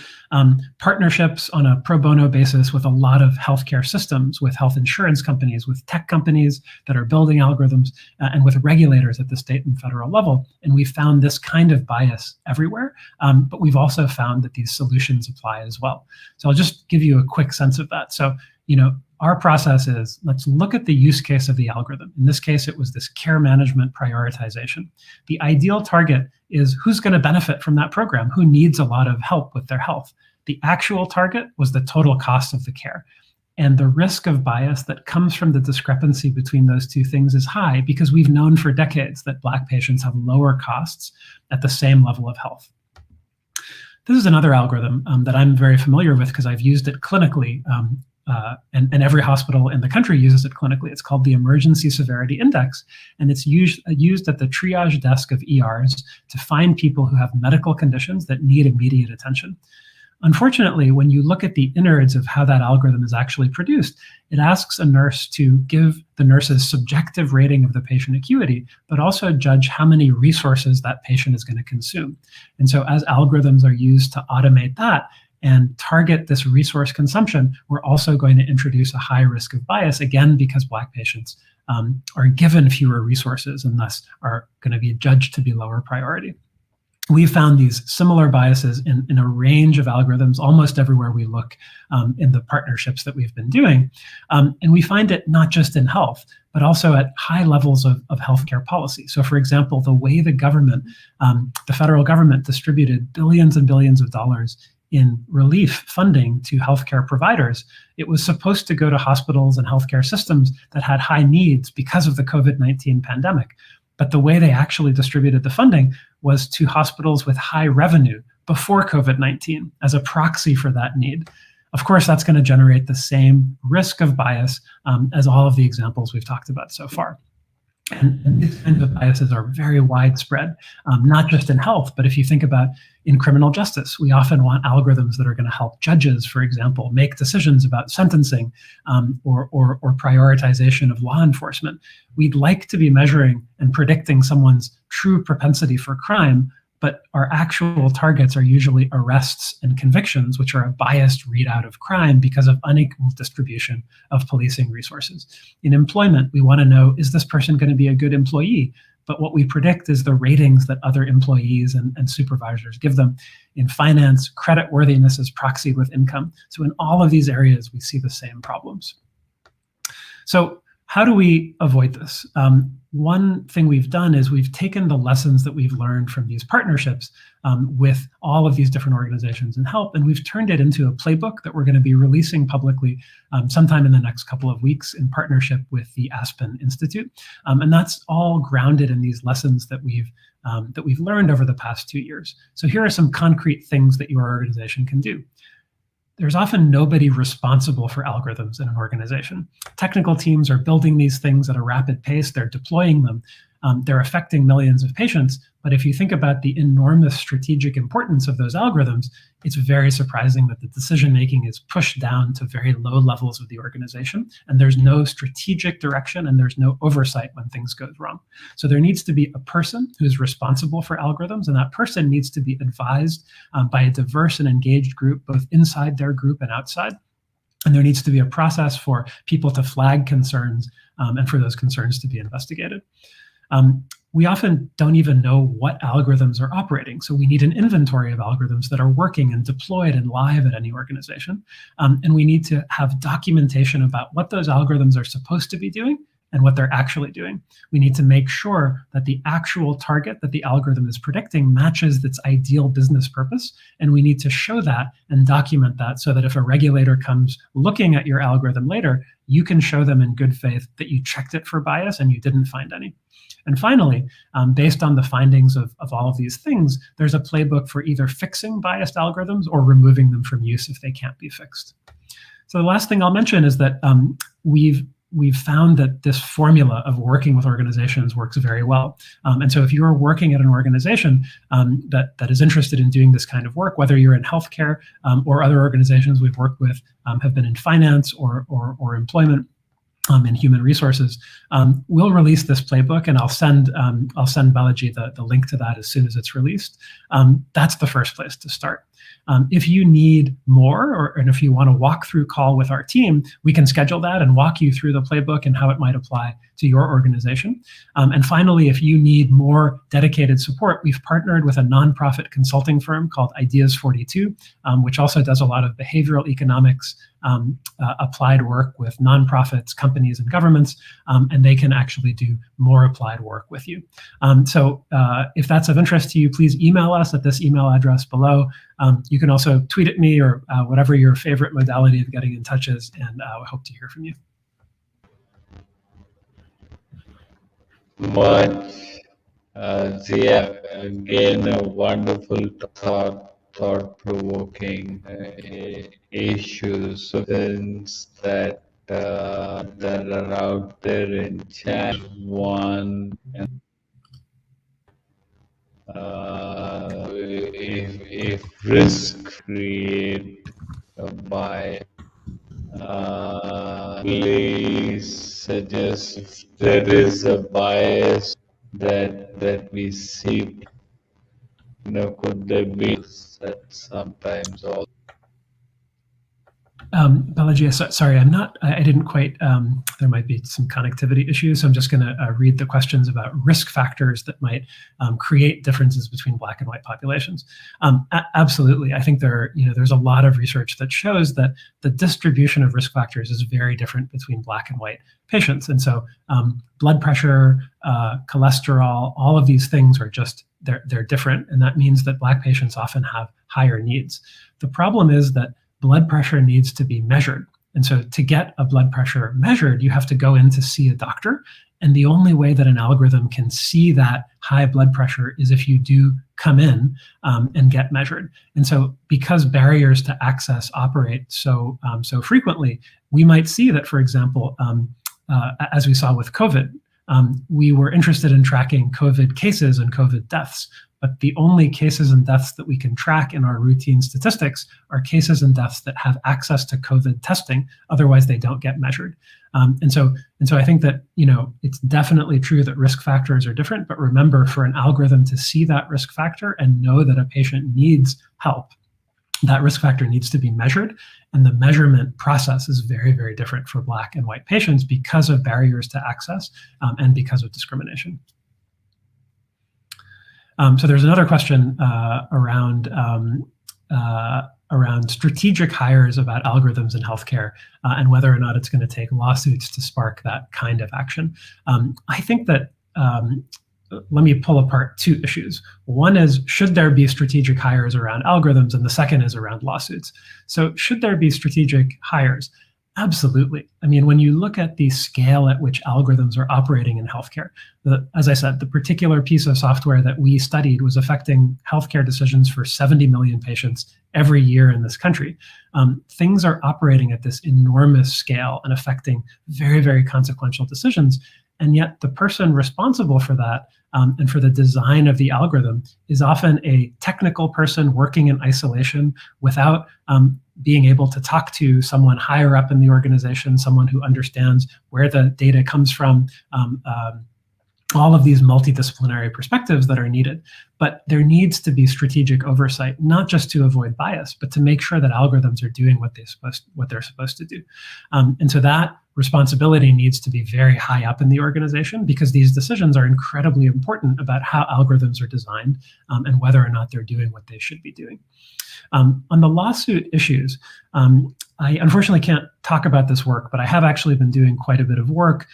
partnerships on a pro bono basis with a lot of healthcare systems, with health insurance companies, with tech companies that are building algorithms, and with regulators at the state and federal level. And we've found this kind of bias everywhere, but we've also found that these solutions apply as well. So I'll just give you a quick sense of that. So, our process is, let's look at the use case of the algorithm. In this case, it was this care management prioritization. The ideal target is who's going to benefit from that program, who needs a lot of help with their health. The actual target was the total cost of the care. And the risk of bias that comes from the discrepancy between those two things is high because we've known for decades that Black patients have lower costs at the same level of health. This is another algorithm that I'm very familiar with because I've used it clinically, and every hospital in the country uses it clinically. It's called the Emergency Severity Index, and it's used at the triage desk of ERs to find people who have medical conditions that need immediate attention. Unfortunately, when you look at the innards of how that algorithm is actually produced, it asks a nurse to give the nurse's subjective rating of the patient acuity, but also judge how many resources that patient is going to consume. And so as algorithms are used to automate that and target this resource consumption, we're also going to introduce a high risk of bias, again, because Black patients are given fewer resources and thus are going to be judged to be lower priority. We've found these similar biases in a range of algorithms almost everywhere we look in the partnerships that we've been doing. And we find it not just in health, but also at high levels of healthcare policy. So for example, the way the government, the federal government distributed billions and billions of dollars in relief funding to healthcare providers, it was supposed to go to hospitals and healthcare systems that had high needs because of the COVID-19 pandemic. But the way they actually distributed the funding was to hospitals with high revenue before COVID-19 as a proxy for that need. Of course, that's going to generate the same risk of bias as all of the examples we've talked about so far. And these kinds of biases are very widespread, not just in health, but if you think about in criminal justice, we often want algorithms that are going to help judges, for example, make decisions about sentencing or prioritization of law enforcement. We'd like to be measuring and predicting someone's true propensity for crime, but our actual targets are usually arrests and convictions, which are a biased readout of crime because of unequal distribution of policing resources. In employment, we want to know, is this person going to be a good employee? But what we predict is the ratings that other employees and supervisors give them. In finance, credit worthiness is proxied with income. So in all of these areas, we see the same problems. So how do we avoid this? One thing we've done is we've taken the lessons that we've learned from these partnerships with all of these different organizations and help, and we've turned it into a playbook that we're going to be releasing publicly sometime in the next couple of weeks in partnership with the Aspen Institute. And that's all grounded in these lessons that we've learned over the past 2 years. So here are some concrete things that your organization can do. There's often nobody responsible for algorithms in an organization. Technical teams are building these things at a rapid pace. They're deploying them. They're affecting millions of patients. But if you think about the enormous strategic importance of those algorithms, it's very surprising that the decision-making is pushed down to very low levels of the organization. And there's no strategic direction and there's no oversight when things go wrong. So there needs to be a person who's responsible for algorithms, and that person needs to be advised by a diverse and engaged group, both inside their group and outside. And there needs to be a process for people to flag concerns and for those concerns to be investigated. We often don't even know what algorithms are operating. So we need an inventory of algorithms that are working and deployed and live at any organization. And we need to have documentation about what those algorithms are supposed to be doing and what they're actually doing. We need to make sure that the actual target that the algorithm is predicting matches its ideal business purpose. And we need to show that and document that so that if a regulator comes looking at your algorithm later, you can show them in good faith that you checked it for bias and you didn't find any. And finally, based on the findings of all of these things, there's a playbook for either fixing biased algorithms or removing them from use if they can't be fixed. So the last thing I'll mention is that we've found that this formula of working with organizations works very well. And so if you're working at an organization that is interested in doing this kind of work, whether you're in healthcare or other organizations we've worked with have been in finance or employment, in human resources, we'll release this playbook, and I'll send Balaji the link to that as soon as it's released. That's the first place to start. If you need more, and if you want a walkthrough call with our team, we can schedule that and walk you through the playbook and how it might apply to your organization. And finally, if you need more dedicated support, we've partnered with a nonprofit consulting firm called Ideas 42, which also does a lot of behavioral economics applied work with nonprofits, companies, and governments, and they can actually do more applied work with you. So if that's of interest to you, please email us at this email address below. You can also tweet at me or whatever your favorite modality of getting in touch is, and I hope to hear from you. Zia, again, a wonderful thought-provoking issues that are out there in chat. One, if risk create a bias, please suggest if there is a bias that we see. Could there be that sometimes also? Balaji, sorry, I didn't quite, there might be some connectivity issues, so I'm just going to read the questions about risk factors that might create differences between Black and white populations. Absolutely, I think there's a lot of research that shows that the distribution of risk factors is very different between Black and white patients, and so blood pressure, cholesterol, all of these things are just, they're different, and that means that Black patients often have higher needs. The problem is that blood pressure needs to be measured. And so to get a blood pressure measured, you have to go in to see a doctor. And the only way that an algorithm can see that high blood pressure is if you do come in and get measured. And so because barriers to access operate so frequently, we might see that, for example, as we saw with COVID, we were interested in tracking COVID cases and COVID deaths. But the only cases and deaths that we can track in our routine statistics are cases and deaths that have access to COVID testing. Otherwise, they don't get measured. And so I think that, it's definitely true that risk factors are different. But remember, for an algorithm to see that risk factor and know that a patient needs help, that risk factor needs to be measured. And the measurement process is very, very different for Black and white patients because of barriers to access and because of discrimination. So there's another question around strategic hires about algorithms in healthcare and whether or not it's going to take lawsuits to spark that kind of action. I think that, let me pull apart two issues. One is, should there be strategic hires around algorithms? And the second is around lawsuits. So should there be strategic hires? Absolutely. I mean, when you look at the scale at which algorithms are operating in healthcare, as I said, the particular piece of software that we studied was affecting healthcare decisions for 70 million patients every year in this country. Things are operating at this enormous scale and affecting very, very consequential decisions. And yet the person responsible for that and for the design of the algorithm is often a technical person working in isolation without being able to talk to someone higher up in the organization, someone who understands where the data comes from, all of these multidisciplinary perspectives that are needed. But there needs to be strategic oversight, not just to avoid bias, but to make sure that algorithms are doing what they're supposed to do. And so that responsibility needs to be very high up in the organization, because these decisions are incredibly important about how algorithms are designed and whether or not they're doing what they should be doing. On the lawsuit issues, I unfortunately can't talk about this work, but I have actually been doing quite a bit of work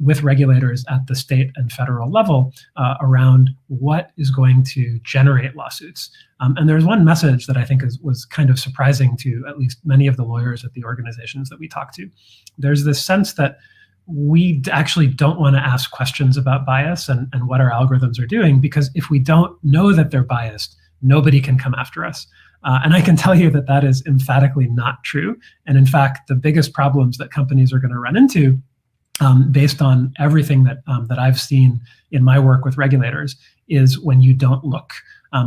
with regulators at the state and federal level around what is going to generate lawsuits. And there's one message that I think was kind of surprising to at least many of the lawyers at the organizations that we talk to. There's this sense that we actually don't want to ask questions about bias and what our algorithms are doing, because if we don't know that they're biased, nobody can come after us. And I can tell you that that is emphatically not true. And in fact, the biggest problems that companies are going to run into, based on everything that I've seen in my work with regulators, is when you don't look.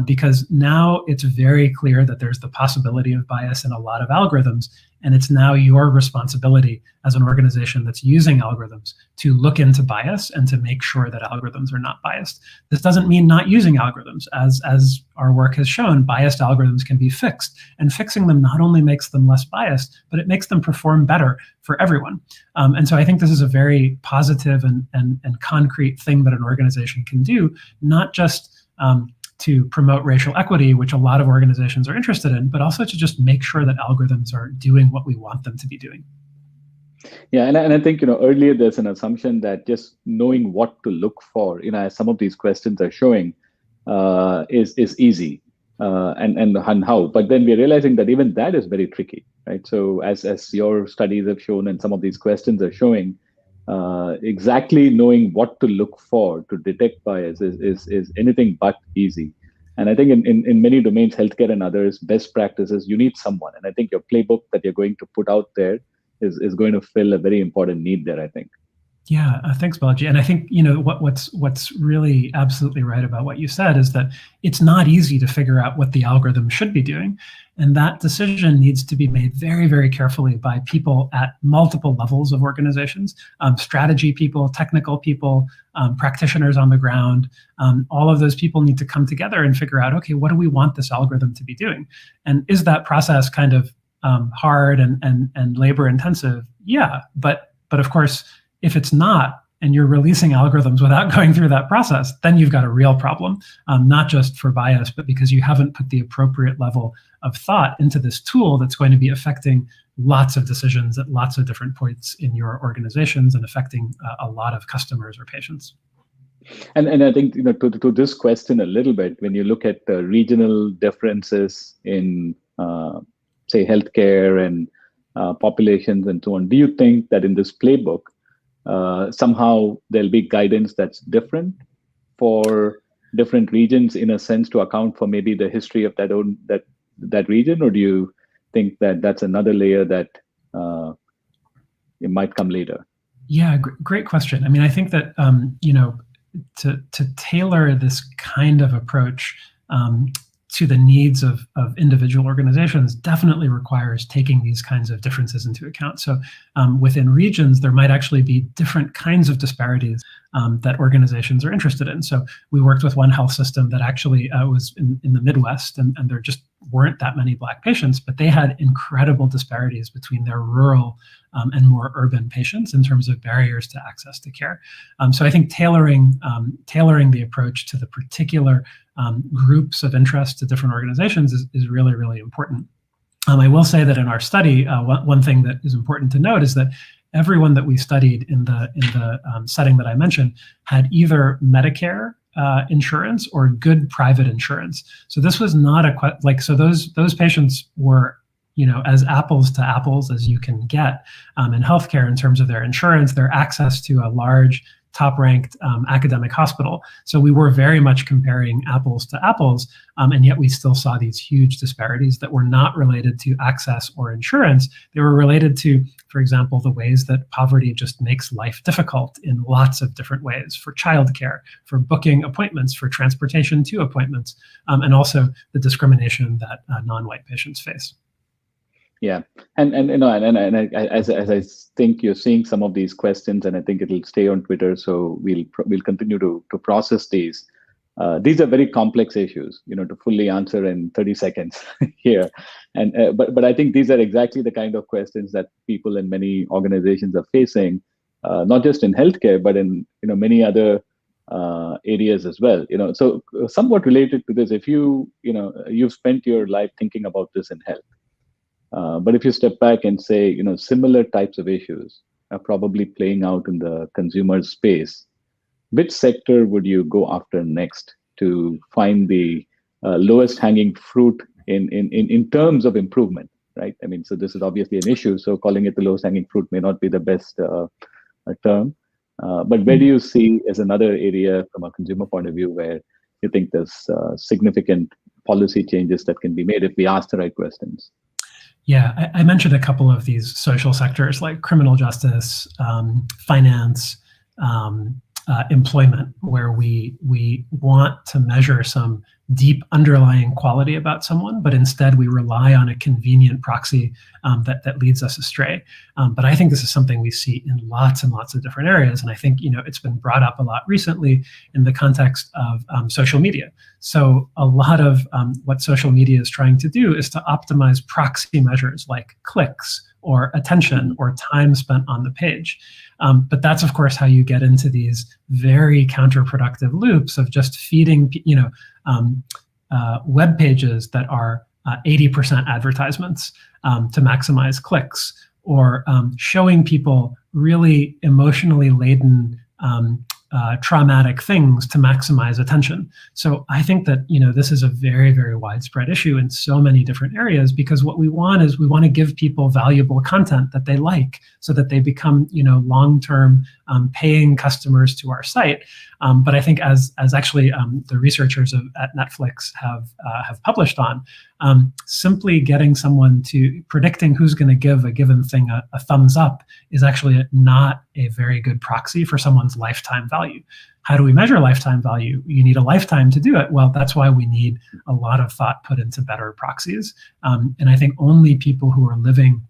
Because now it's very clear that there's the possibility of bias in a lot of algorithms, and it's now your responsibility as an organization that's using algorithms to look into bias and to make sure that algorithms are not biased. This doesn't mean not using algorithms. As our work has shown, biased algorithms can be fixed, and fixing them not only makes them less biased, but it makes them perform better for everyone. And so I think this is a very positive and concrete thing that an organization can do, not just to promote racial equity, which a lot of organizations are interested in, but also to just make sure that algorithms are doing what we want them to be doing. Yeah, and I think, earlier there's an assumption that just knowing what to look for, as some of these questions are showing, is easy, and how. But then we're realizing that even that is very tricky, right? So as your studies have shown and some of these questions are showing, exactly knowing what to look for to detect bias is anything but easy. And I think in many domains, healthcare and others, best practices, you need someone. And I think your playbook that you're going to put out there is going to fill a very important need there, I think. Yeah, thanks, Balaji. And I think what's really absolutely right about what you said is that it's not easy to figure out what the algorithm should be doing, and that decision needs to be made very, very carefully by people at multiple levels of organizations: strategy people, technical people, practitioners on the ground. All of those people need to come together and figure out, okay, what do we want this algorithm to be doing, and is that process kind of hard and labor intensive? Yeah, but of course, if it's not, and you're releasing algorithms without going through that process, then you've got a real problem, not just for bias, but because you haven't put the appropriate level of thought into this tool that's going to be affecting lots of decisions at lots of different points in your organizations and affecting a lot of customers or patients. And I think, to this question a little bit, when you look at the regional differences in, say, healthcare and populations and so on, do you think that in this playbook, somehow there'll be guidance that's different for different regions, in a sense, to account for maybe the history of that region? Or do you think that that's another layer that it might come later? Yeah, great question. I mean, I think that to tailor this kind of approach to the needs of individual organizations definitely requires taking these kinds of differences into account. So within regions, there might actually be different kinds of disparities that organizations are interested in. So we worked with one health system that actually was in the Midwest, and there just weren't that many Black patients, but they had incredible disparities between their rural and more urban patients in terms of barriers to access to care. So I think tailoring the approach to the particular groups of interest to different organizations is really, really important. I will say that in our study, one thing that is important to note is that everyone that we studied in the setting that I mentioned had either Medicare insurance or good private insurance. So this was not so those patients were, as apples to apples as you can get in healthcare in terms of their insurance, their access to a large top-ranked academic hospital. So we were very much comparing apples to apples, and yet we still saw these huge disparities that were not related to access or insurance. They were related to, for example, the ways that poverty just makes life difficult in lots of different ways: for childcare, for booking appointments, for transportation to appointments, and also the discrimination that non-white patients face. Yeah, and as I think you're seeing some of these questions, and I think it'll stay on Twitter, so we'll continue to process these. These are very complex issues, to fully answer in 30 seconds here. And but I think these are exactly the kind of questions that people in many organizations are facing, not just in healthcare, but in many other areas as well. So somewhat related to this, if you've spent your life thinking about this in health. But if you step back and say, similar types of issues are probably playing out in the consumer space, which sector would you go after next to find the lowest hanging fruit in terms of improvement, right? I mean, so this is obviously an issue, so calling it the lowest hanging fruit may not be the best term. But where do you see as another area from a consumer point of view where you think there's significant policy changes that can be made if we ask the right questions? Yeah, I mentioned a couple of these social sectors like criminal justice, finance, employment, where we want to measure some deep underlying quality about someone, but instead we rely on a convenient proxy that leads us astray. But I think this is something we see in lots and lots of different areas. And I think, it's been brought up a lot recently in the context of social media. So a lot of what social media is trying to do is to optimize proxy measures like clicks or attention or time spent on the page. But that's, of course, how you get into these very counterproductive loops of just feeding, web pages that are 80% advertisements to maximize clicks, or showing people really emotionally laden traumatic things to maximize attention. So I think that this is a very, very widespread issue in so many different areas, because what we want is we want to give people valuable content that they like, so that they become long-term paying customers to our site. But I think as actually the researchers at Netflix have published on, simply getting someone to predicting who's going to give a given thing a thumbs up is actually not a very good proxy for someone's lifetime value. How do we measure lifetime value? You need a lifetime to do it. Well, that's why we need a lot of thought put into better proxies. And I think only people who are living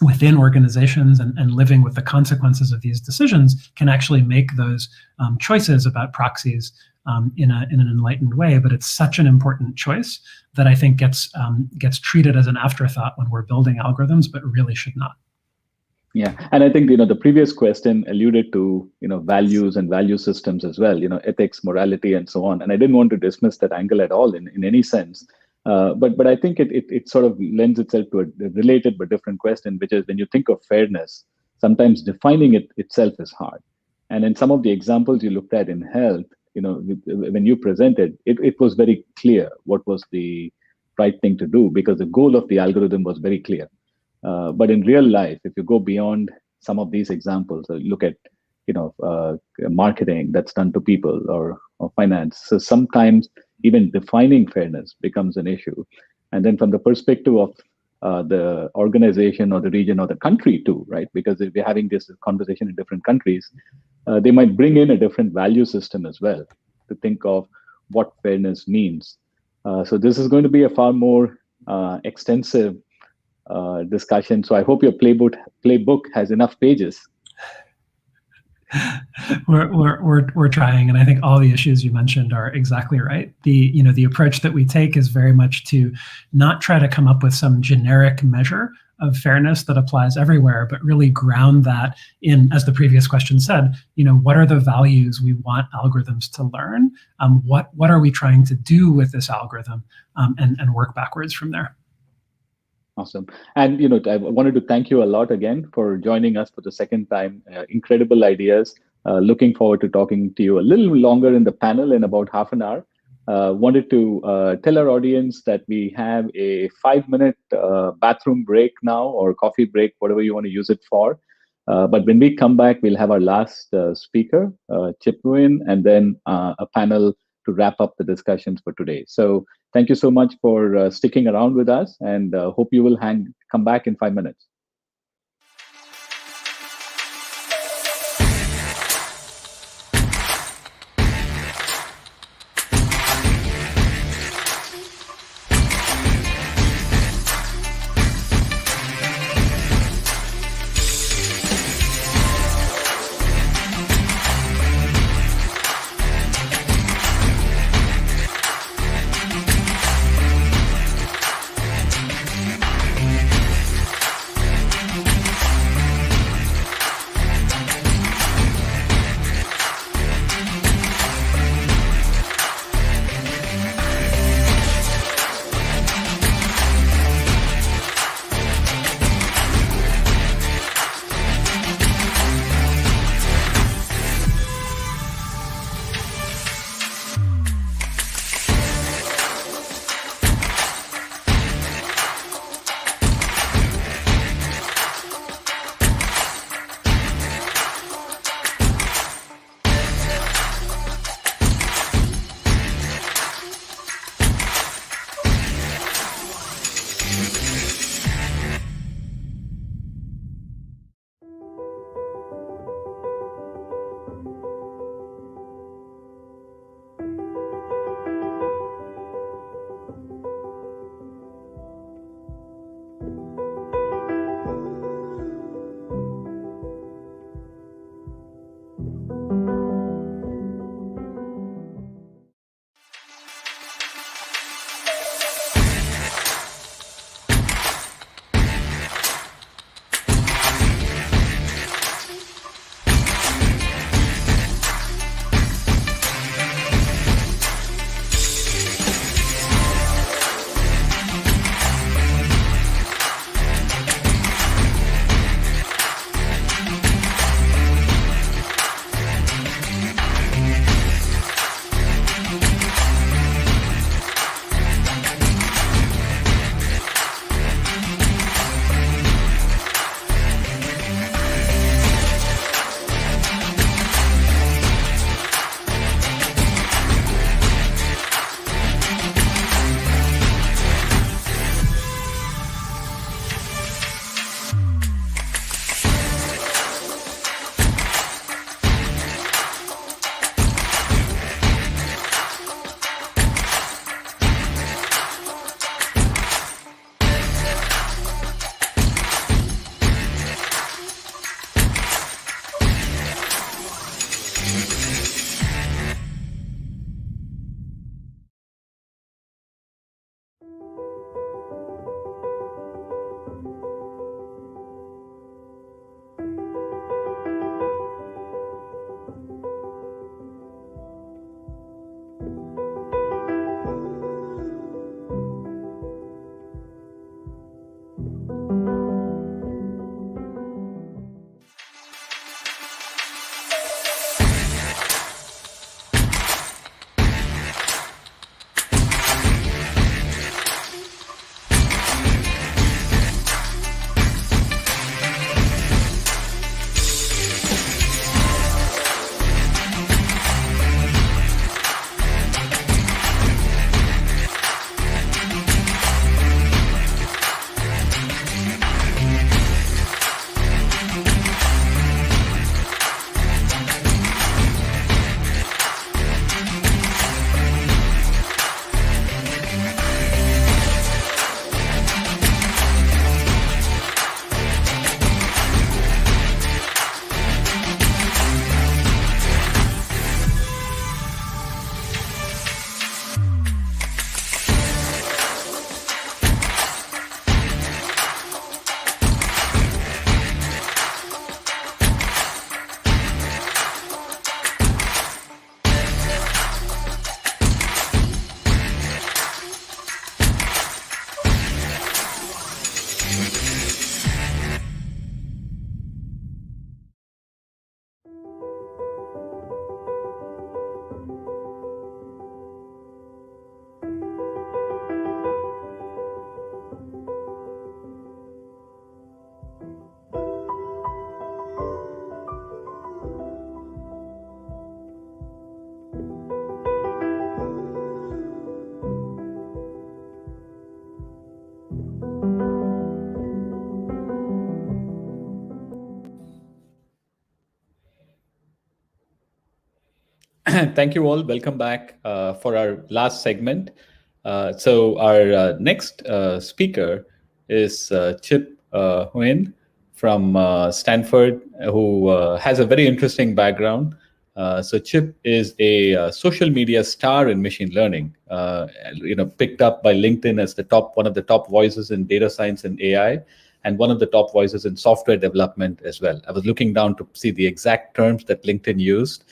within organizations and living with the consequences of these decisions can actually make those choices about proxies in an enlightened way. But it's such an important choice that I think gets treated as an afterthought when we're building algorithms, but really should not. Yeah, and I think the previous question alluded to values and value systems as well, ethics, morality, and so on. And I didn't want to dismiss that angle at all in any sense. But I think it sort of lends itself to a related but different question, which is when you think of fairness, sometimes defining it itself is hard. And in some of the examples you looked at in health, when you presented, it was very clear what was the right thing to do, because the goal of the algorithm was very clear. But in real life, if you go beyond some of these examples, look at marketing that's done to people or finance. So sometimes even defining fairness becomes an issue. And then from the perspective of the organization or the region or the country too, right? Because if we're having this conversation in different countries, they might bring in a different value system as well to think of what fairness means. So this is going to be a far more extensive discussion. So I hope your playbook has enough pages. We're trying, and I think all the issues you mentioned are exactly right. The approach that we take is very much to not try to come up with some generic measure of fairness that applies everywhere, but really ground that in, as the previous question said, what are the values we want algorithms to learn? What are we trying to do with this algorithm, and work backwards from there. Awesome. And I wanted to thank you a lot again for joining us for the second time. Incredible ideas. Looking forward to talking to you a little longer in the panel in about half an hour. Wanted to tell our audience that we have a 5-minute bathroom break now, or coffee break, whatever you want to use it for. But when we come back, we'll have our last speaker, Chip Nguyen, and then a panel to wrap up the discussions for today. So thank you so much for sticking around with us, and hope you will come back in 5 minutes. Thank you all. Welcome back for our last segment. So our next speaker is Chip Nguyen from Stanford, who has a very interesting background. So Chip is a social media star in machine learning, picked up by LinkedIn as one of the top voices in data science and AI, and one of the top voices in software development as well. I was looking down to see the exact terms that LinkedIn used.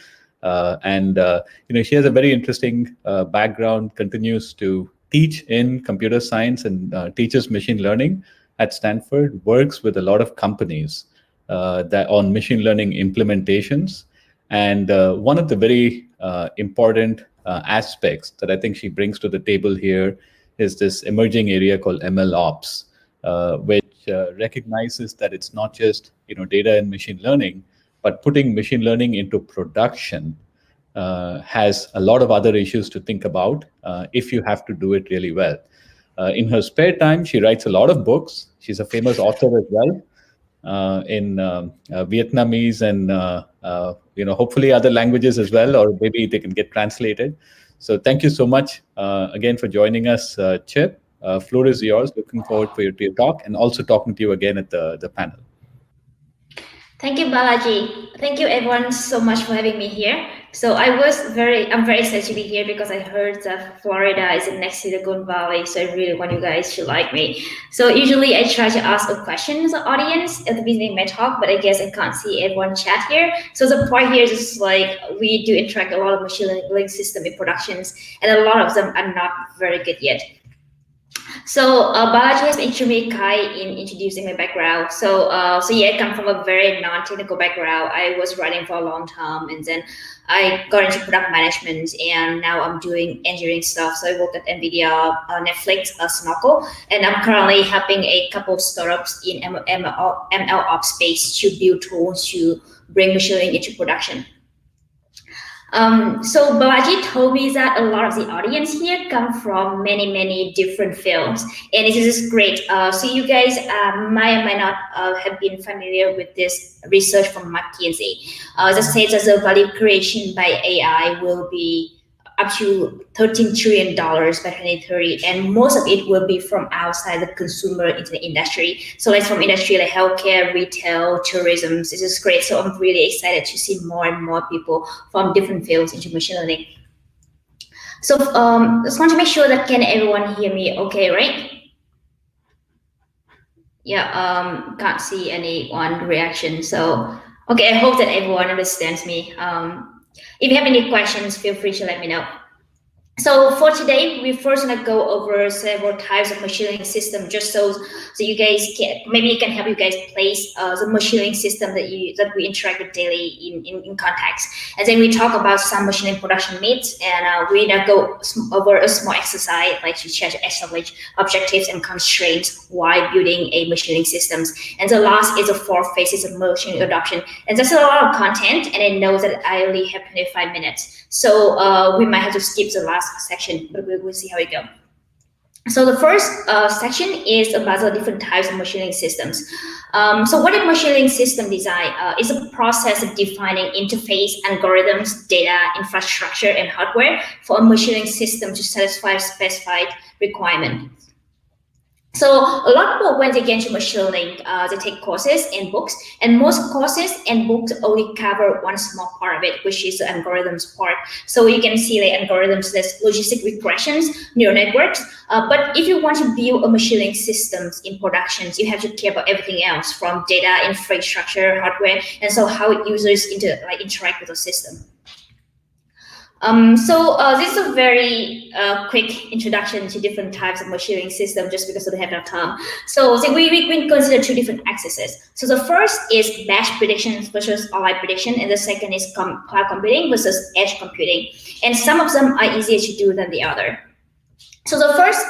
She has a very interesting background, continues to teach in computer science and teaches machine learning at Stanford, works with a lot of companies that on machine learning implementations. And one of the very important aspects that I think she brings to the table here is this emerging area called ML Ops, which recognizes that it's not just data and machine learning, but putting machine learning into production has a lot of other issues to think about if you have to do it really well. In her spare time, she writes a lot of books. She's a famous author as well in Vietnamese and hopefully other languages as well, or maybe they can get translated. So thank you so much again for joining us, Chip. Floor is yours. Looking forward to your talk and also talking to you again at the panel. Thank you, Balaji. Thank you, everyone, so much for having me here. So I'm very excited to be here because I heard that Florida is next to the Silicon Valley. So I really want you guys to like me. So usually I try to ask a question to the audience at the beginning of my talk, but I guess I can't see everyone chat here. So the part here is just like we do interact a lot of machine learning system in productions, and a lot of them are not very good yet. So Balaji has been extremely kind in introducing my background. So yeah, I come from a very non-technical background. I was writing for a long time, and then I got into product management, and now I'm doing engineering stuff. So I work at NVIDIA, Netflix, Snorkel, and I'm currently helping a couple of startups in ML Ops space to build tools to bring machine learning into production. So Balaji told me that a lot of the audience here come from many different fields, and this is great. So you guys might or might not have been familiar with this research from McKinsey that says that the value creation by AI will be up to $13 trillion by 2030, and most of it will be from outside the consumer internet industry. So like from industry like healthcare, retail, tourism. This is great. So I'm really excited to see more and more people from different fields into machine learning. So just want to make sure that can everyone hear me okay, right? Yeah, can't see anyone reaction. So okay, I hope that everyone understands me. If you have any questions, feel free to let me know. So for today, we're first gonna go over several types of machine learning system, just so you guys can, maybe it can help you guys place the machine learning system that we interact with daily in context. And then we talk about some machine learning production myths, and we're gonna go over a small exercise like to try to establish objectives and constraints while building a machine learning systems. And the last is the 4 phases of machine learning adoption. And that's a lot of content, and I know that I only have 25 minutes. So we might have to skip the last section, but we'll see how we go. So the first section is about the different types of machine learning systems. So what is machine learning system design? It's a process of defining interface, algorithms, data, infrastructure, and hardware for a machine learning system to satisfy specified requirements. So a lot of people, when they get into machine learning, they take courses and books, and most courses and books only cover one small part of it, which is the algorithms part. So you can see the algorithms, there's logistic regressions, neural networks. But if you want to build a machine learning systems in productions, you have to care about everything else from data, infrastructure, hardware, and so how users interact with the system. This is a very quick introduction to different types of machine learning system, just because we don't have enough time. So we consider 2 different axes. So the first is batch prediction versus online prediction, and the second is cloud computing versus edge computing. And some of them are easier to do than the other. So the first,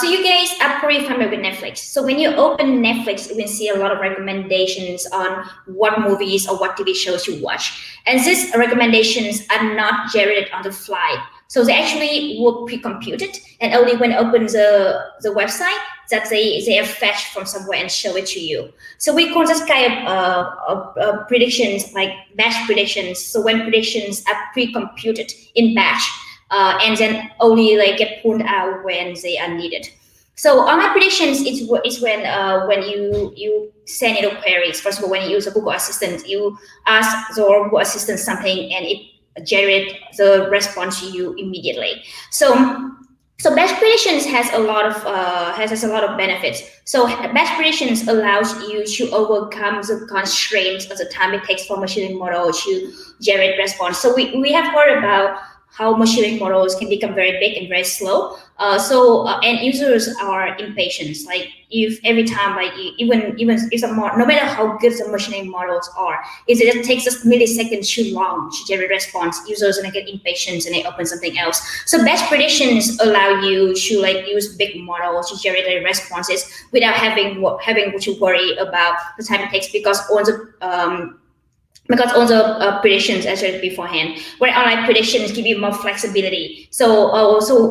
so you guys are pretty familiar with Netflix. So when you open Netflix, you can see a lot of recommendations on what movies or what TV shows you watch. And these recommendations are not generated on the fly. So they actually will pre-compute it, and only when open the website that they have fetched from somewhere and show it to you. So we call this kind of predictions like batch predictions. So when predictions are pre-computed in batch, and then only like get pulled out when they are needed. So online predictions is when you send in queries. First of all, when you use a Google Assistant, you ask the Google Assistant something and it generates the response to you immediately. So batch predictions has a lot of benefits. So batch predictions allows you to overcome the constraints of the time it takes for machine learning model to generate response. So we have heard about how machine learning models can become very big and very slow. And users are impatient. Like if every time, like even if no matter how good the machine learning models are, if it just takes us milliseconds too long to generate response, users are gonna get impatient and they open something else. So batch predictions allow you to like use big models to generate responses without having to worry about the time it takes, because all the predictions as said beforehand, where online predictions give you more flexibility. So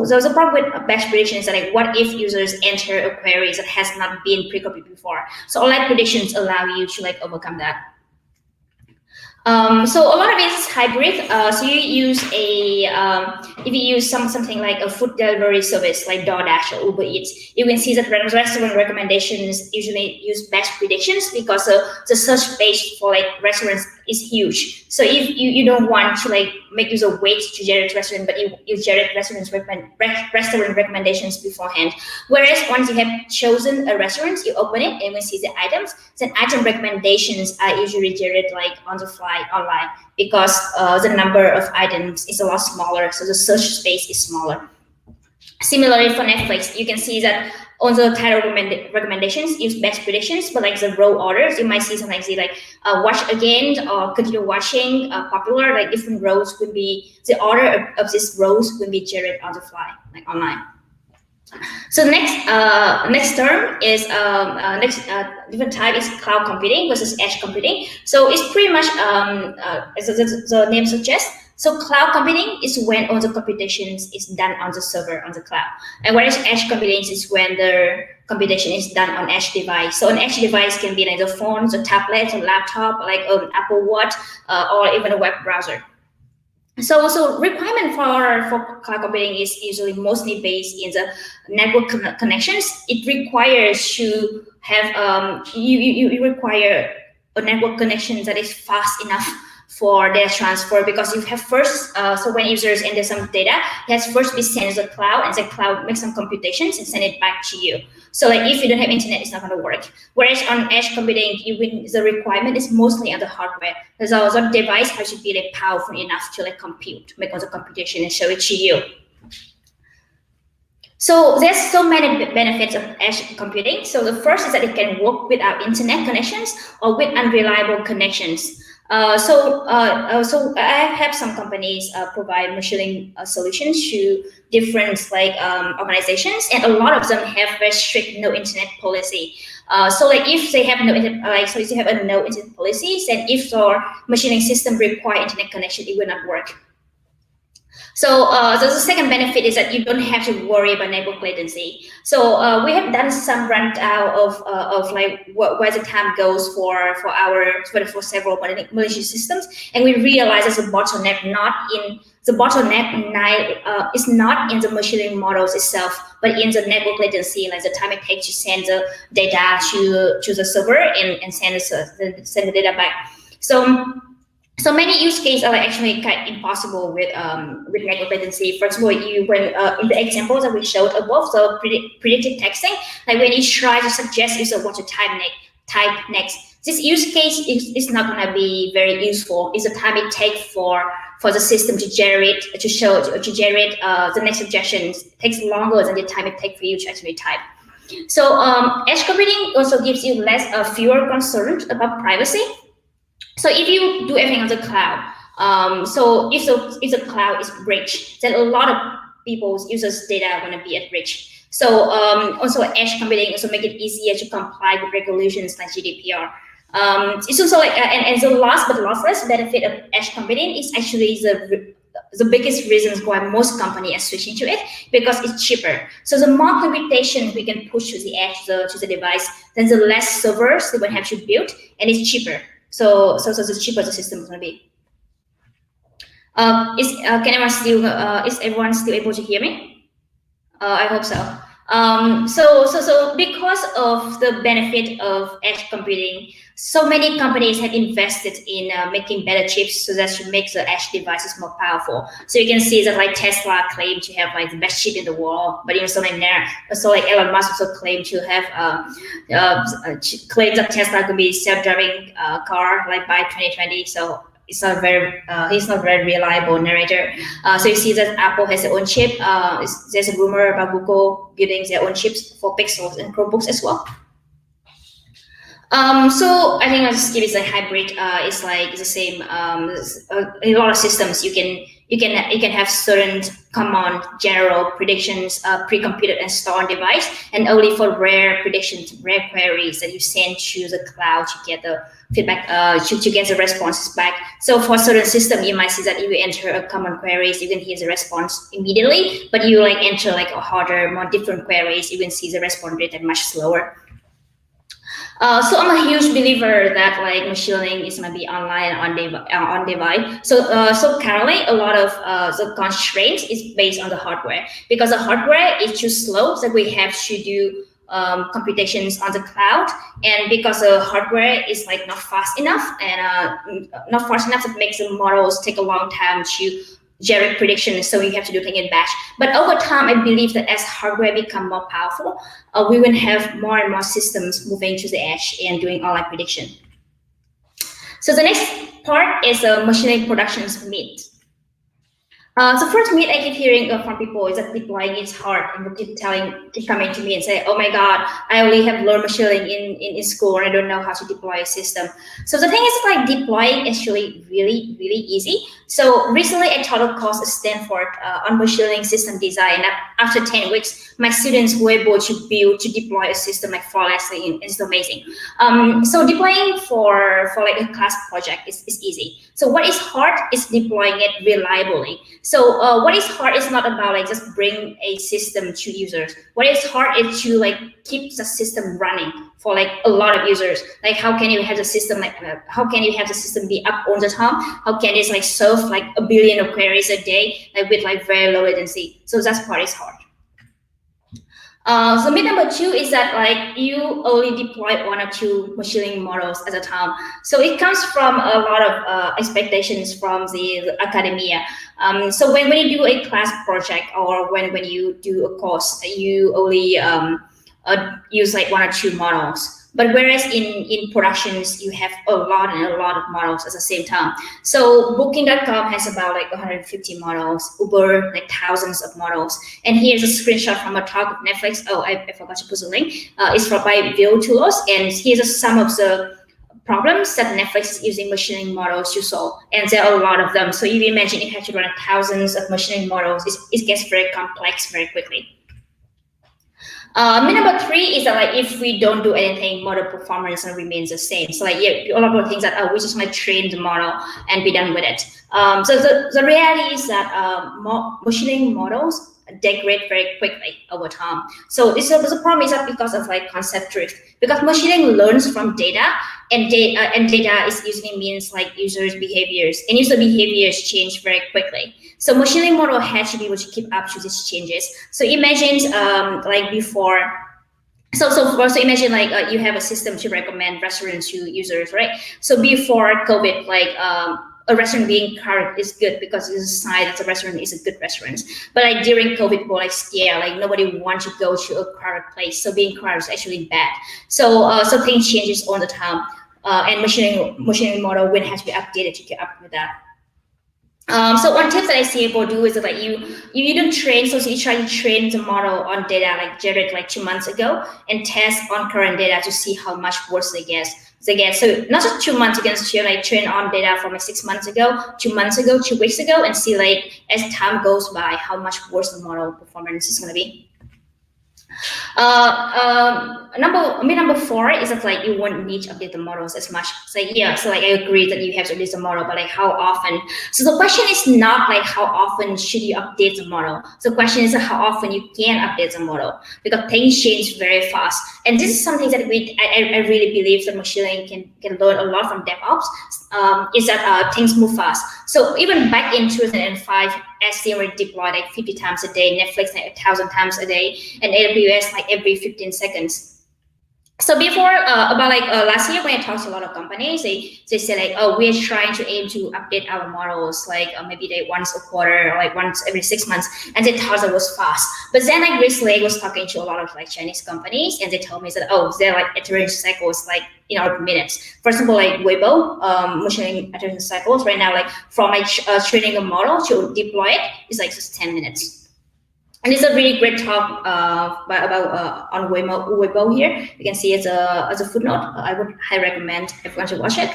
there's a problem with batch predictions that like, what if users enter a query that has not been pre-computed before? So online predictions allow you to like overcome that. So a lot of it is hybrid. So you use if you use something like a food delivery service like DoorDash or Uber Eats, you can see that restaurant recommendations usually use batch predictions because the search space for like restaurants is huge. So if you don't want to like make user wait to generate restaurant, but you generate restaurant recommendations beforehand. Whereas once you have chosen a restaurant, you open it and we see the items, then item recommendations are usually generated like on the fly online, because the number of items is a lot smaller, so the search space is smaller. Similarly for Netflix, you can see that on the title recommendations use batch predictions, but like the row orders, you might see something like watch again or continue watching, popular, like different rows would be, the order of these rows will be generated on the fly, like online. So next term is different type is cloud computing versus edge computing. So it's pretty much as the name suggests. So cloud computing is when all the computations is done on the server on the cloud, and whereas edge computing is when the computation is done on edge device. So an edge device can be like the phones, a tablet, a laptop, like an Apple Watch, or even a web browser. So requirement for cloud computing is usually mostly based in the network connections. It requires to have you require a network connection that is fast enough for data transfer, because you have first, so when users enter some data, it has first be sent to the cloud, and the cloud makes some computations and send it back to you. So like if you don't have internet, it's not going to work. Whereas on edge computing, the requirement is mostly on the hardware. So the device has to be like powerful enough to like compute, make all the computation and show it to you. So there's so many benefits of edge computing. So the first is that it can work without internet connections or with unreliable connections. So I have some companies provide machine learning solutions to different organizations, and a lot of them have very strict no internet policy. So like if they have no internet, so if you have a no internet policy, then if your machine learning system require internet connection, it will not work. So the second benefit is that you don't have to worry about network latency. So we have done some rundown of like where the time goes for several malicious systems, and we realize there's a bottleneck is not in the machine learning models itself, but in the network latency, like the time it takes to send the data to the server and send the data back. So many use cases are actually kind of impossible with network latency. First of all, in the examples that we showed above, so predictive texting, like when you try to suggest user what to type next, this use case is not going to be very useful. It's the time it takes for the system to generate the next suggestions. It takes longer than the time it takes for you to actually type. So edge computing also gives you fewer concerns about privacy. So if you do everything on the cloud, so if the cloud is breached, then a lot of people's users' data are going to be at risk. So also edge computing also make it easier to comply with regulations like GDPR. It's also like and the last but not least benefit of edge computing is actually the biggest reasons why most companies are switching to it, because it's cheaper. So the more computation we can push to the edge, to the device, then the less servers they will have to build, and it's cheaper. So the cheaper the system is going to be. Is everyone still able to hear me? I hope so. So because of the benefit of edge computing, so many companies have invested in making better chips so that to make the edge devices more powerful. So you can see that like Tesla claimed to have like the best chip in the world, but even so like Elon Musk also claimed to have claims that Tesla could be self-driving car like by 2020. So it's not very, he's not very reliable narrator. So you see that Apple has their own chip. There's a rumor about Google building their own chips for Pixels and Chromebooks as well. So I think this chip is a hybrid. It's like the same. In a lot of systems, you can have certain common general predictions pre-computed and stored on device, and only for rare predictions, rare queries that you send to the cloud to get the feedback, to get the responses back. So for certain system, you might see that if you enter a common queries, you can hear the response immediately, but you like enter like a harder, more different queries, you can see the response rate that much slower. So I'm a huge believer that like machine learning is going to be online on device. So currently a lot of the constraints is based on the hardware, because the hardware is too slow, so we have to do computations on the cloud, and because the hardware is like not fast enough, and not fast enough, it makes the models take a long time to generate predictions, so you have to do things in batch. But over time, I believe that as hardware become more powerful, we will have more and more systems moving to the edge and doing online prediction. So the next part is machine learning productions myth. So first myth I keep hearing from people is that deploying is hard, and they keep coming to me and say, oh my God, I only have learned machine learning in school and I don't know how to deploy a system. So the thing is like deploying is actually really, really easy. So recently I taught a course at Stanford on machine learning system design, and after 10 weeks, my students were able to deploy a system like flawlessly, and it's amazing. So deploying for like a class project is easy. So what is hard is deploying it reliably. So what is hard is not about like just bring a system to users. What is hard is to like keep the system running for like a lot of users. Like how can you have the system be up all the time? How can it like serve like a billion of queries a day, like with like very low latency? So that part is hard. So myth number 2 is that like you only deploy 1 or 2 machine learning models at a time. So it comes from a lot of expectations from the academia. So when you do a class project, or when you do a course, you only use like 1 or 2 models. But whereas in productions, you have a lot of models at the same time. So Booking.com has about like 150 models, Uber like thousands of models. And here's a screenshot from a talk of Netflix. Oh, I forgot to put the link. It's by Bill Toulos, and here's some of the problems that Netflix is using machine learning models to solve, and there are a lot of them. So you can imagine if you have to run thousands of machine learning models, it gets very complex very quickly. Myth number 3 is that like if we don't do anything, model performance remains the same. So like a lot of things that we just might train the model and be done with it. So the reality is that machine learning models degrade very quickly over time. So the problem is that because of like concept drift, because machine learning learns from data, and data is usually means like users' behaviors, and user behaviors change very quickly. So machine learning model has to be able to keep up to these changes. So imagine like before. So imagine like you have a system to recommend restaurants to users, right? So before COVID, like a restaurant being crowded is good because it's a sign that the restaurant is a good restaurant. But like during COVID, people like scared, like nobody wants to go to a crowded place. So being crowded is actually bad. So things changes all the time, and machine learning model will have to be updated to get up with that. So one tip that I see people do is that like you don't train, so you try to train the model on data like generated like 2 months ago, and test on current data to see how much worse they get. So not just 2 months ago, you like train on data from like 6 months ago, 2 months ago, 2 weeks ago, and see like as time goes by how much worse the model performance is going to be. Number 4 is that like you won't need to update the models as much. So yeah, so like I agree that you have to update the model, but like how often? So the question is not like how often should you update the model. So the question is how often you can update the model, because things change very fast. And this is something that I really believe that machine learning can learn a lot from DevOps. Is that things move fast. So even back in 2005, S3 were deployed like 50 times a day, Netflix like 1,000 times a day, and AWS like every 15 seconds. So before, about like last year when I talked to a lot of companies, they say like, oh, we're trying to aim to update our models like maybe they once a quarter or like once every 6 months, and they thought it was fast. But then like recently I was talking to a lot of like Chinese companies, and they told me that, oh, they're like iteration cycles like in our minutes. For example, like Weibo, machine learning iteration cycles right now, like from like training a model to deploy it is like just 10 minutes. And it's a really great talk about on Weibo here. You can see as a footnote. I would highly recommend everyone to watch it.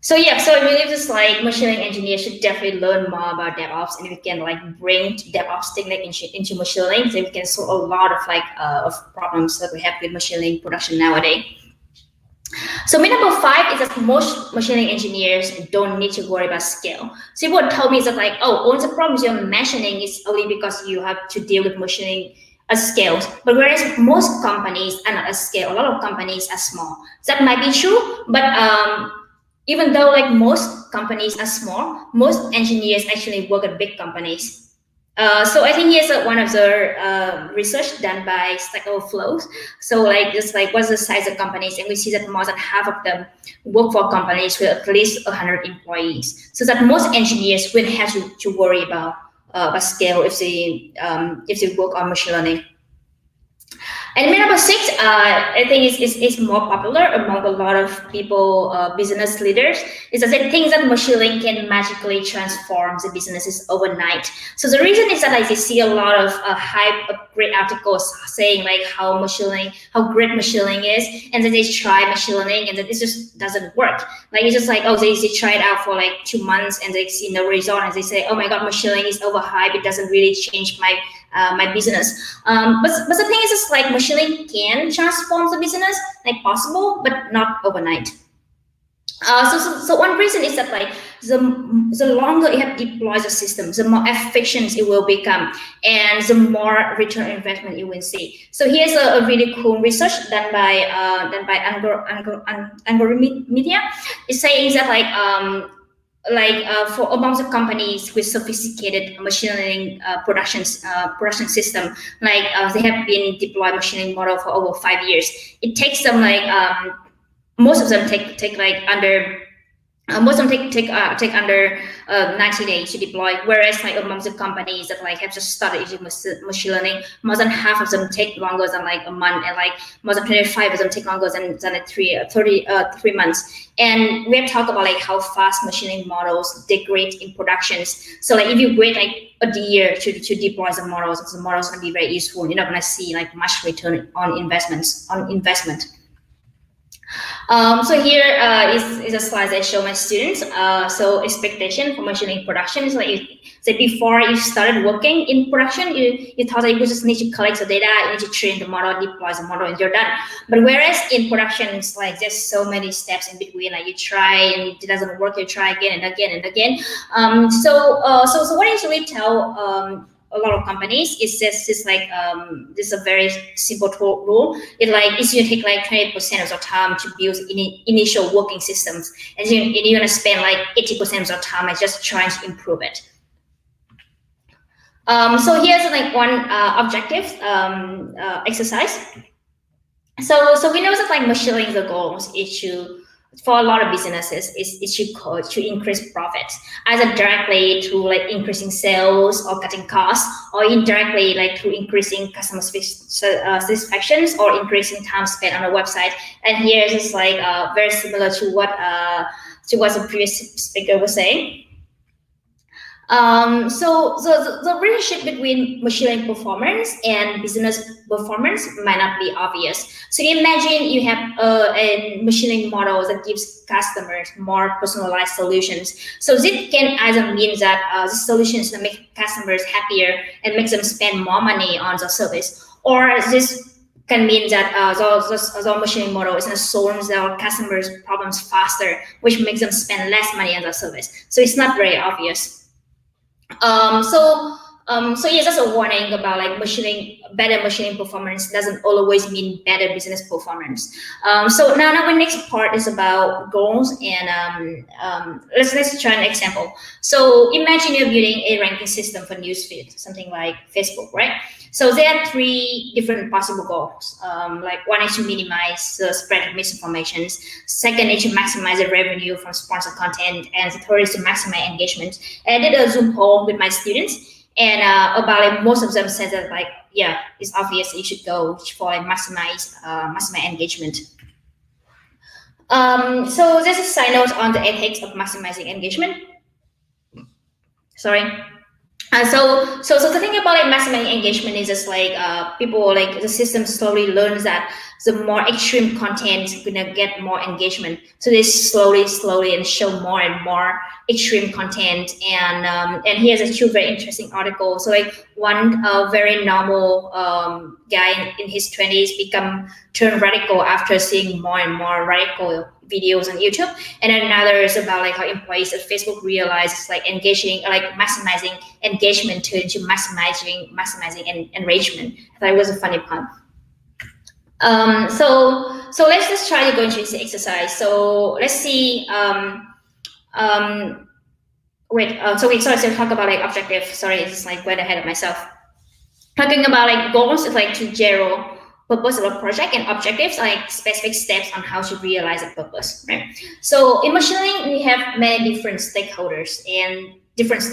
So yeah, so I believe this like machine learning engineers should definitely learn more about DevOps, and we can like bring DevOps technique into machine learning, so we can solve a lot of like of problems that we have with machine learning production nowadays. So number 5 is that most machine learning engineers don't need to worry about scale. So people tell me that like, oh, all the problems you're mentioning is only because you have to deal with machine learning at scale. But whereas most companies are not at scale, a lot of companies are small. That might be true, but even though like most companies are small, most engineers actually work at big companies. So I think here's one of the research done by Stack Overflow. So like just like what's the size of companies, and we see that more than half of them work for companies with at least 100 employees. So that most engineers will have to worry about scale if they work on machine learning. And number 6, I think is more popular among a lot of people, business leaders, is that they think that machine learning can magically transform the businesses overnight. So the reason is that I see a lot of hype of great articles saying like how great machine learning is, and then they try machine learning and that this just doesn't work. Like it's just like, oh, they try it out for like 2 months and they see no result, and they say, oh my god, machine learning is overhyped, it doesn't really change my business. But the thing is, it's like machine learning can transform the business, like possible, but not overnight. So one reason is that like the longer you have deployed the system, the more efficient it will become, and the more return on investment you will see. So here's a really cool research done by Media. It's saying that for among the companies with sophisticated machine learning production system, they have been deployed machine learning model for over 5 years. It takes them most of them take under 90 days to deploy, whereas among the companies that have just started using machine learning, more than half of them take longer than a month, and more than 25 of them take longer than 3 months. And we have talked about how fast machine learning models degrade in productions. So if you wait a year to deploy the models are going to be very useful. You're not going to see much return on investment. So here is a slide I show my students. So expectation for machine learning production is before you started working in production, you thought that you just need to collect the data, you need to train the model, deploy the model, and you're done. But whereas in production, it's there's so many steps in between. You try and it doesn't work, you try again and again and again. So what I usually tell a lot of companies is this is this is a very simple rule. It's going to take 20% of the time to build initial working systems, and you're going to spend 80% of the time just trying to improve it. So here's one objective exercise. So we know that machine learning, the goals is for a lot of businesses is to increase profits, either directly through increasing sales or cutting costs, or indirectly through increasing customer satisfactions or increasing time spent on a website. And here is very similar to what the previous speaker was saying. So the relationship between machine learning performance and business performance might not be obvious. So imagine you have a machine learning model that gives customers more personalized solutions. So this can either mean that the solutions that make customers happier and make them spend more money on the service, or this can mean that the machine model is going to solve their customers' problems faster, which makes them spend less money on the service. So it's not very obvious. So yeah, just a warning about like better machining performance doesn't always mean better business performance. So now our next part is about goals, and let's try an example. So imagine you're building a ranking system for newsfeed, something like Facebook, right? So there are 3 different possible goals. Like one is to minimize the spread of misinformation. Second is to maximize the revenue from sponsored content, and the third is to maximize engagement. And I did a Zoom poll with my students. And about it, most of them said that like, yeah, it's obvious you should go for like maximize engagement. So there's a side note on the ethics of maximizing engagement. Sorry. So the thing about like maximizing engagement is just like people like the system slowly learns that the more extreme content is gonna get more engagement. So they slowly and show more and more extreme content. And here's a 2 very interesting articles. So like one very normal guy in his 20s turned radical after seeing more and more radical videos on YouTube, and then another is about like how employees at Facebook realizes like maximizing engagement turned to maximizing enrichment. I thought it was a funny pun. So let's just try to go into this exercise. So let's see. So talk about like objective. Sorry, it's just like went ahead of myself. Talking about like goals is like to zero purpose of a project, and objectives are like specific steps on how to realize a purpose, right? So in machine learning, we have many different stakeholders, different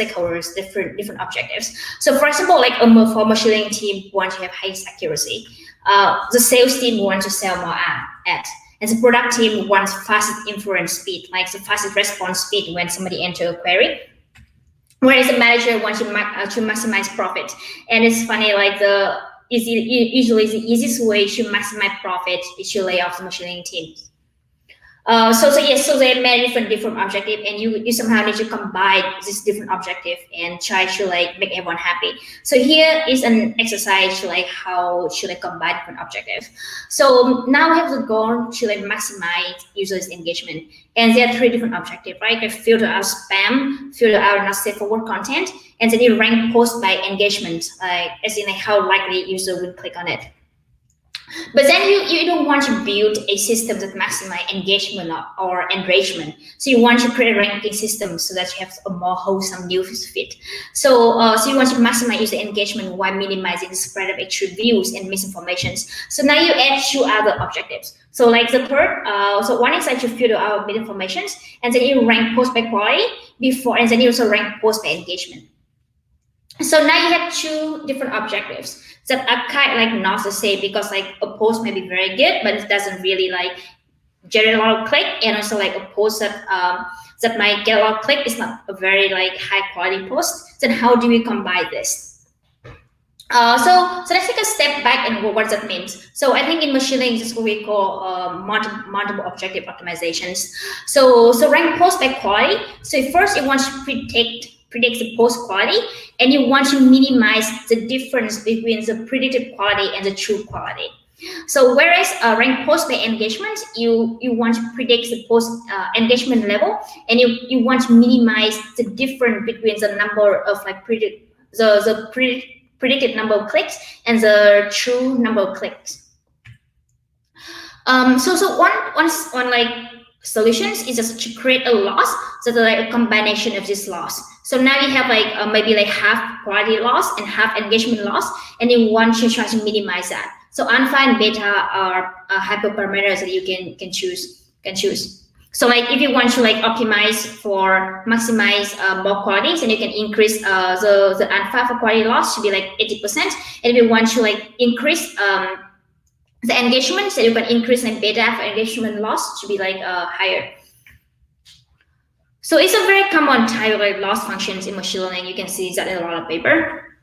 objectives. So for example, like for machine learning team want to have highest accuracy. The sales team wants to sell more ads. And the product team wants fastest inference speed, like the fastest response speed when somebody enters a query. Whereas the manager wants to maximize profit. And it's funny, like usually the easiest way to maximize profit is to lay off the machine learning teams. So there are many different objectives, and you somehow need to combine this different objective and try to like make everyone happy. So here is an exercise to like how should I combine different objectives. So now we have the goal to like maximize users' engagement, and there are 3 different objectives, right? Like filter out spam, filter out not safe for work content, and then you rank post by engagement, like as in like how likely user will click on it. But then you don't want to build a system that maximizes engagement or enrichment. So you want to create a ranking system so that you have a more wholesome news feed. So you want to maximize user engagement while minimizing the spread of extreme views and misinformations. So now you add 2 other objectives. So like the third, so one is like to filter out misinformation, and then you rank post by quality and then you also rank post by engagement. So now you have 2 different objectives that are kind of like not the same, because like a post may be very good, but it doesn't really like generate a lot of click, and also like a post that might get a lot of click is not a very like high quality post. Then how do we combine this? So let's take a step back and what does that mean? So I think in machine learning, this is what we call multiple objective optimizations. So rank post by quality. So first you want to predict the post quality, and you want to minimize the difference between the predicted quality and the true quality. So whereas rank post by engagement, you want to predict the post engagement level, and you want to minimize the difference between the number of like predicted number of clicks and the true number of clicks. So one like solutions is just to create a loss, so like a combination of this loss. So now you have like maybe like half quality loss and half engagement loss, and you want to try to minimize that. So alpha and beta are hyperparameters that you can choose. So like if you want to like optimize for maximize more qualities, then you can increase the alpha for quality loss to be like 80%, and if you want to like increase the engagement, so you can increase like beta for engagement loss to be like higher. So it's a very common type of like loss functions in machine learning. You can see that in a lot of paper.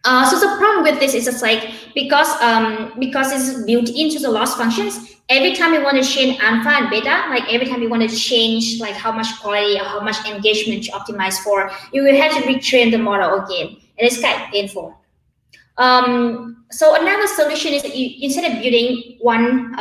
So the problem with this is just like because it's built into the loss functions, every time you want to change alpha and beta, like every time you want to change like how much quality or how much engagement to optimize for, you will have to retrain the model again, and it's quite painful. So another solution is that instead of building one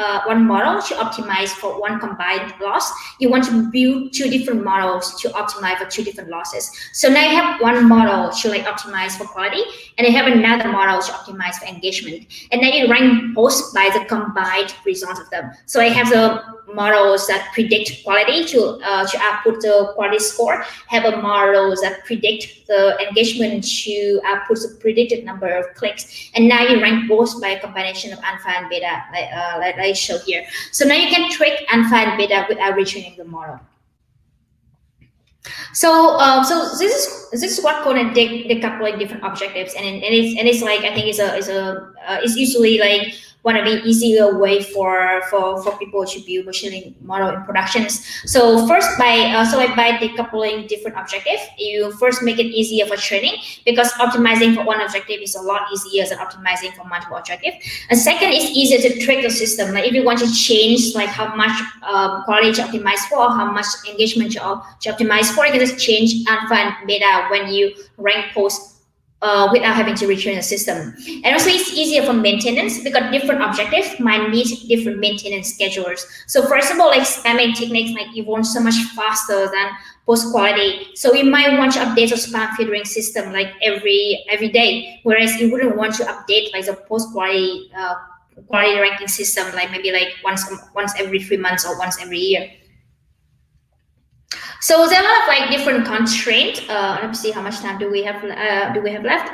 model to optimize for one combined loss, you want to build 2 different models to optimize for 2 different losses. So now you have one model to optimize for quality, and you have another model to optimize for engagement. And then you rank posts by the combined results of them. So I have the models that predict quality to output the quality score, have a models that predict the engagement to output the predicted number of clicks, and now you rank both by a combination of alpha and beta, like I show here. So now you can trick alpha and beta without retraining the model. So this is what called decoupling different objectives, and it's like, I think it's usually like one of the easier way for people to build machine learning model in productions. So first by decoupling different objectives, you first make it easier for training, because optimizing for one objective is a lot easier than optimizing for multiple objectives. And second, it's easier to trick the system. Like if you want to change like how much quality to optimize for, how much engagement to optimize for, you can just change alpha and beta when you rank posts without having to retrain the system. And also it's easier for maintenance, because different objectives might need different maintenance schedules. So first of all, like spamming techniques like evolve so much faster than post quality. So you might want to update the spam filtering system like every day, whereas you wouldn't want to update like the post quality quality ranking system like maybe like once every 3 months or once every year. So there are a lot of like different constraints. Let me see how much time do we have left.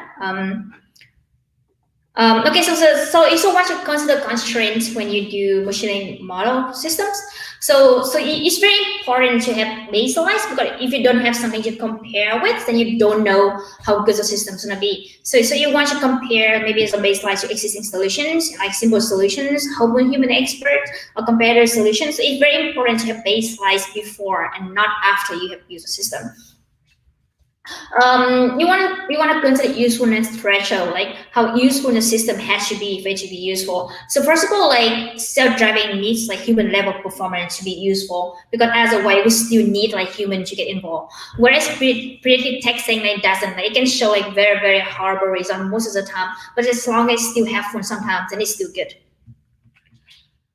Okay, so you also want to consider constraints when you do machine learning model systems. So it's very important to have baselines, because if you don't have something to compare with, then you don't know how good the system's gonna be. So you want to compare maybe as a baseline to existing solutions, like simple solutions, human expert, or competitor solutions. So it's very important to have baselines before and not after you have used the system. You want to consider usefulness threshold, like how useful the system has to be for it to be useful. So first of all, like self-driving needs like human level performance to be useful, because otherwise we still need like human to get involved. Whereas predictive texting like doesn't, like it can show like very, very horrible results most of the time, but as long as it still have fun sometimes, then it's still good.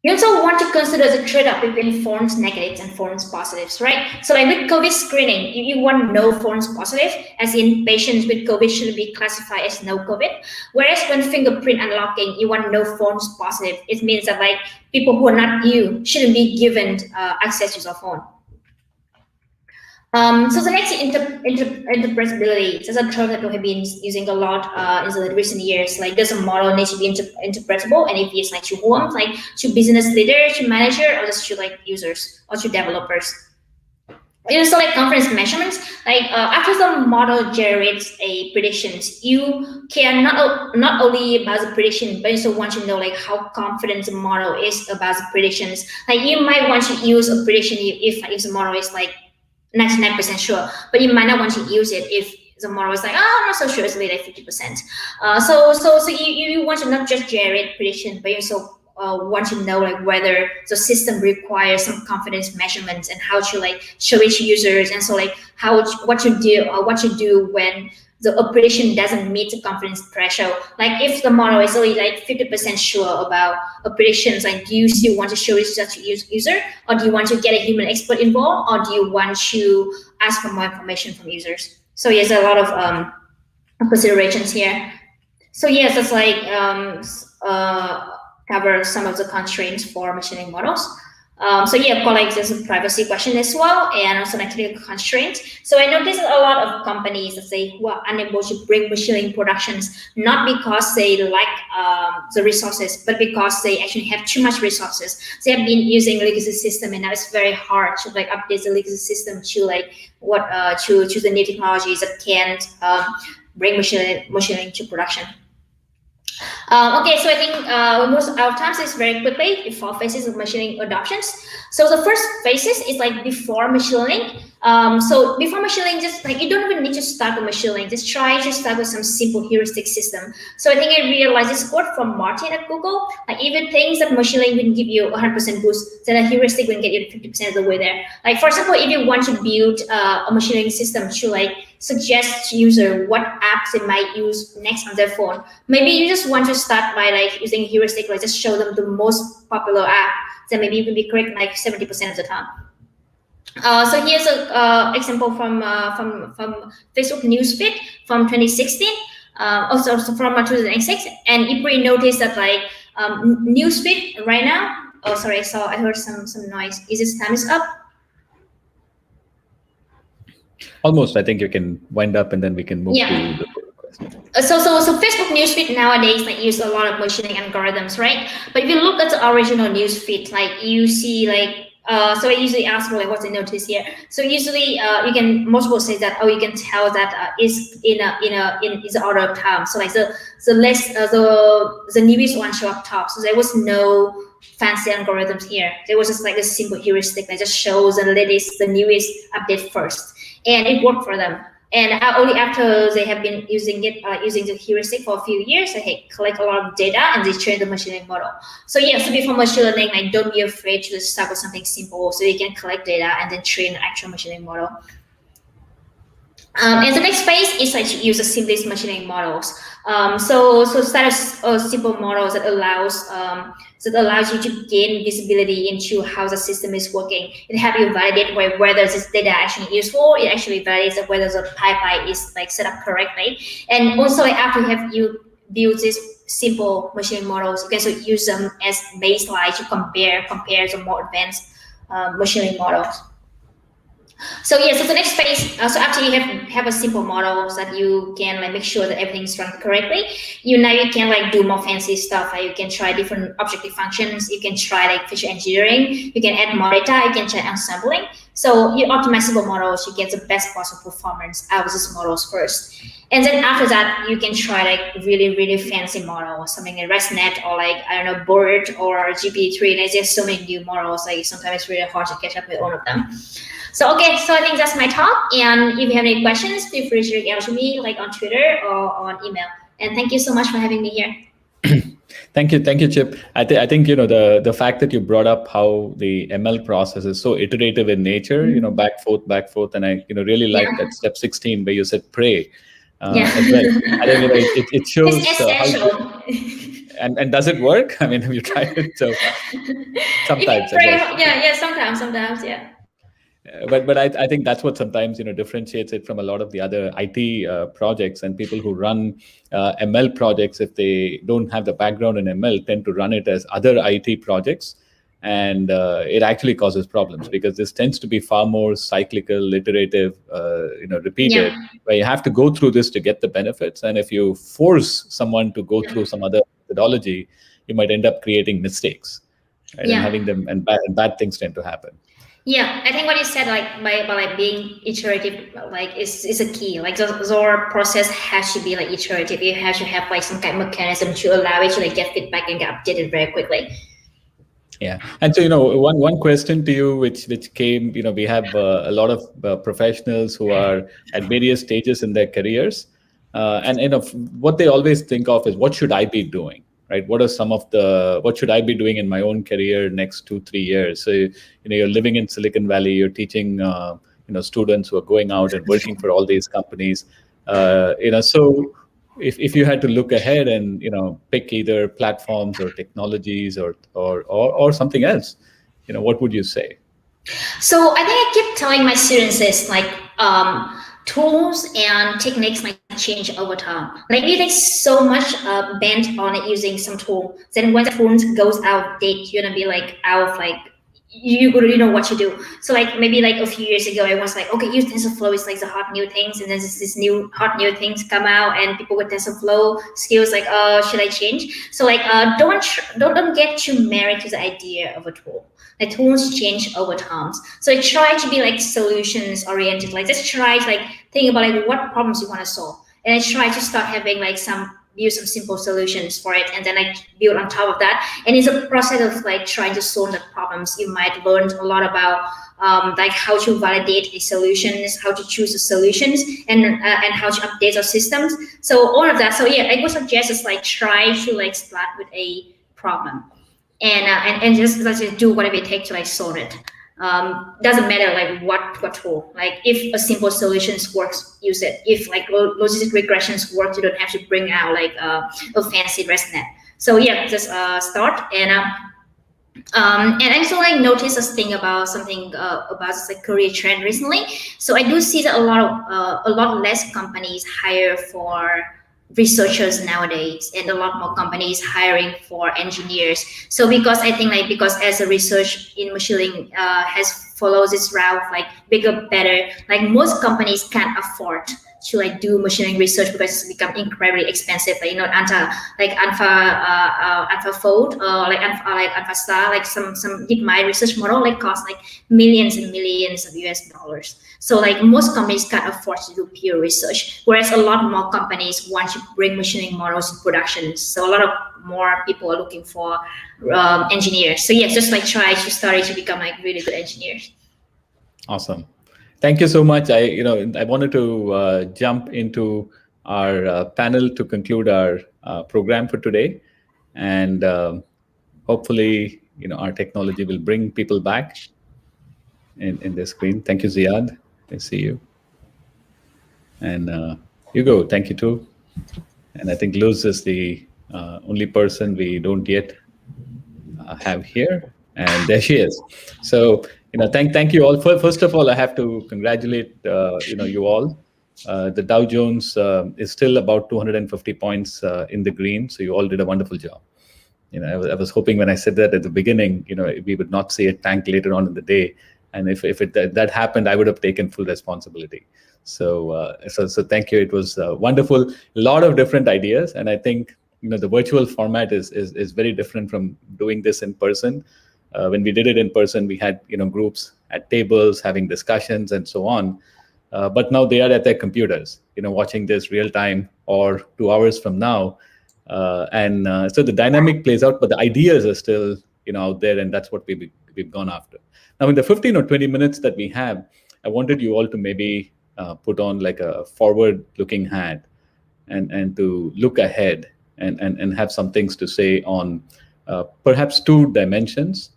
You also want to consider the trade-off between false negatives and false positives, right? So like with COVID screening, you want no false positive, as in patients with COVID shouldn't be classified as no COVID. Whereas when fingerprint unlocking, you want no false positive. It means that like people who are not you shouldn't be given access to the phone. So the next interpretability. That's a term that we have been using a lot in the recent years. Like, does a model need to be interpretable, and if it's like to whom, like to business leader, to manager, or just to like users or to developers? So like confidence measurements, like after the model generates a predictions, you care not only about the prediction, but you also want to know like how confident the model is about the predictions. Like you might want to use a prediction if the model is like 99% sure, but you might not want to use it if the model is like, oh, I'm not so sure, it's only like 50%. So you want to not just generate prediction, but you also want to know like whether the system requires some confidence measurements and how to like show it to users, and so like what to do when the prediction doesn't meet the confidence threshold. Like if the model is only like 50% sure about a prediction, like do you still want to show it to user, or do you want to get a human expert involved, or do you want to ask for more information from users? So yes, a lot of considerations here. So yes, that's like cover some of the constraints for machine learning models. So yeah, of course, like there's a privacy question as well, and also like technical constraints. So I noticed a lot of companies that say who are unable to bring machine learning productions, not because they lack the resources, but because they actually have too much resources. They have been using legacy system, and now it's very hard to like update the legacy system to like to the new technologies that can't bring machine learning to production. Okay, so I think most of our times is very quickly 4 phases of machine learning adoptions. So the first phases is like before machine learning. So before machine learning, just like you don't even need to start with machine learning. Just try to start with some simple heuristic system. So I think I realized this quote from Martin at Google. Like if it thinks that machine learning will give you 100% boost, then a heuristic will get you 50% of the way there. Like for example, if you want to build a machine learning system to like suggest to user what apps they might use next on their phone, maybe you just want to start by like using heuristic, like just show them the most popular app, then maybe you will be correct like 70% of the time. So here's an example from Facebook newsfeed from 2016, also from 2006, and if we notice that like newsfeed right now. Oh, sorry, I heard some noise. Is this time is up? Almost. I think you can wind up, and then we can move to the question. So Facebook newsfeed nowadays like use a lot of machine learning algorithms, right? But if you look at the original newsfeed, like you see like so I usually ask like what's the notice here. So usually you can most people say that you can tell that is in is order of time. So like the newest one show up top. So there was no fancy algorithms here. There was just like a simple heuristic that just shows the latest, the newest update first, and it worked for them. And only after they have been using it, using the heuristic for a few years, they collect a lot of data and they train the machine learning model. So yeah, so before machine learning, like don't be afraid to start with something simple, so you can collect data and then train an actual machine learning model. And the next phase is like to use the simplest machine learning models. So start with simple models that allows you to gain visibility into how the system is working. It helps you validate whether this data actually useful. It actually validates whether the pipeline is like set up correctly. And also like after you build these simple machine models, you can also use them as baseline to compare the more advanced machine learning models. So yeah, so the next phase, so after you have a simple model so that you can like make sure that everything's run correctly, now you can like do more fancy stuff. Like you can try different objective functions, you can try like feature engineering, you can add more data, you can try ensembling. So you optimize simple models, you get the best possible performance out of these models first. And then after that, you can try like really fancy models, something like ResNet or like, I don't know, BERT or GPT-3. There's just so many new models, like sometimes it's really hard to catch up with all of them. So okay, so I think that's my talk. And if you have any questions, feel free to reach out to me like on Twitter or on email. And thank you so much for having me here. Thank you, Chip. I think the fact that you brought up how the ML process is so iterative in nature, back forth, and I really like that step 16 where you said pray as well. I think it shows how. And does it work? I mean, have you tried it? So sometimes. Sometimes, yeah. But I think that's what sometimes differentiates it from a lot of the other IT projects, and people who run ML projects, if they don't have the background in ML, tend to run it as other IT projects, and it actually causes problems because this tends to be far more cyclical, iterative, repeated, where you have to go through this to get the benefits. And if you force someone to go through some other methodology, you might end up creating mistakes, right? And having them and bad things tend to happen. Yeah, I think what you said, like by like being iterative, like is a key. Like the process has to be like iterative. You have to have like some kind of mechanism to allow it to like get feedback and get updated very quickly. Yeah, and so one question to you, which came, we have a lot of professionals who are at various stages in their careers, and what they always think of is what should I be doing. Right? What should I be doing in my own career next 2-3 years? So, you're living in Silicon Valley, you're teaching, students who are going out and working for all these companies. So if you had to look ahead and, pick either platforms or technologies or something else, what would you say? So I think I keep telling my students this, like, tools and techniques might change over time. Like you take so much bent on it using some tool, then when the tool goes out of date, you're gonna be like out of like, you already know what to do. So like maybe like a few years ago, I was like, okay, use TensorFlow is like the hot new things, and then this new hot new things come out, and people with TensorFlow skills like, should I change? So like, don't get too married to the idea of a tool. The tools change over time. So I try to be like solutions oriented. Like just try to like think about like what problems you want to solve, and I try to start having like some build some simple solutions for it, and then I build on top of that. And it's a process of like trying to solve the problems. You might learn a lot about like how to validate the solutions, how to choose the solutions, and how to update our systems. So all of that. So yeah, I would suggest is like try to like start with a problem, and just do whatever it takes to like solve it. Doesn't matter like what tool. Like if a simple solutions works, use it. If like logistic regressions work, you don't have to bring out like a fancy ResNet. So yeah, just start. And also like notice this thing about something about this like career trend recently. So I do see that a lot less companies hire for researchers nowadays, and a lot more companies hiring for engineers. So because I think like because as a research in machine learning has follows this route like bigger, better, like most companies can't afford to like do machine learning research because it's become incredibly expensive. Like, you know, AlphaFold or like AlphaStar, like some DeepMind research model like cost like millions and millions of US dollars. So like most companies can't afford to do pure research, whereas a lot more companies want to bring machine learning models to production. So a lot of more people are looking for engineers. So yeah, just like try to start to become like really good engineers. Awesome. Thank you so much. I wanted to jump into our panel to conclude our program for today, and hopefully, our technology will bring people back in the screen. Thank you, Ziad. I see you, and Hugo. Thank you too. And I think Luz is the only person we don't yet have here, and there she is. So. Thank you all. First of all, I have to congratulate you all. The Dow Jones is still about 250 points in the green, so you all did a wonderful job. I was hoping when I said that at the beginning, we would not see a tank later on in the day, and if that happened, I would have taken full responsibility. So thank you. It was wonderful. A lot of different ideas, and I think the virtual format is very different from doing this in person. When we did it in person, we had groups at tables having discussions and so on. But now they are at their computers, watching this real time or 2 hours from now, and so the dynamic plays out. But the ideas are still out there, and that's what we've gone after. Now, in the 15 or 20 minutes that we have, I wanted you all to maybe put on like a forward-looking hat and to look ahead and have some things to say on perhaps 2 dimensions.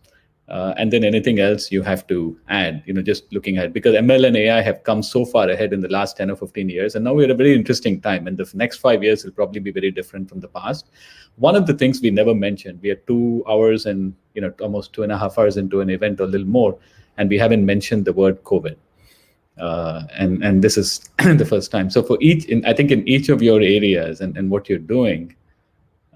And then anything else you have to add, just looking at, because ML and AI have come so far ahead in the last 10 or 15 years, and now we're at a very interesting time, and the next 5 years will probably be very different from the past. One of the things we never mentioned, we are 2 hours and almost 2.5 hours into an event, or a little more, and we haven't mentioned the word COVID. And this is the first time. So for I think in each of your areas and what you're doing,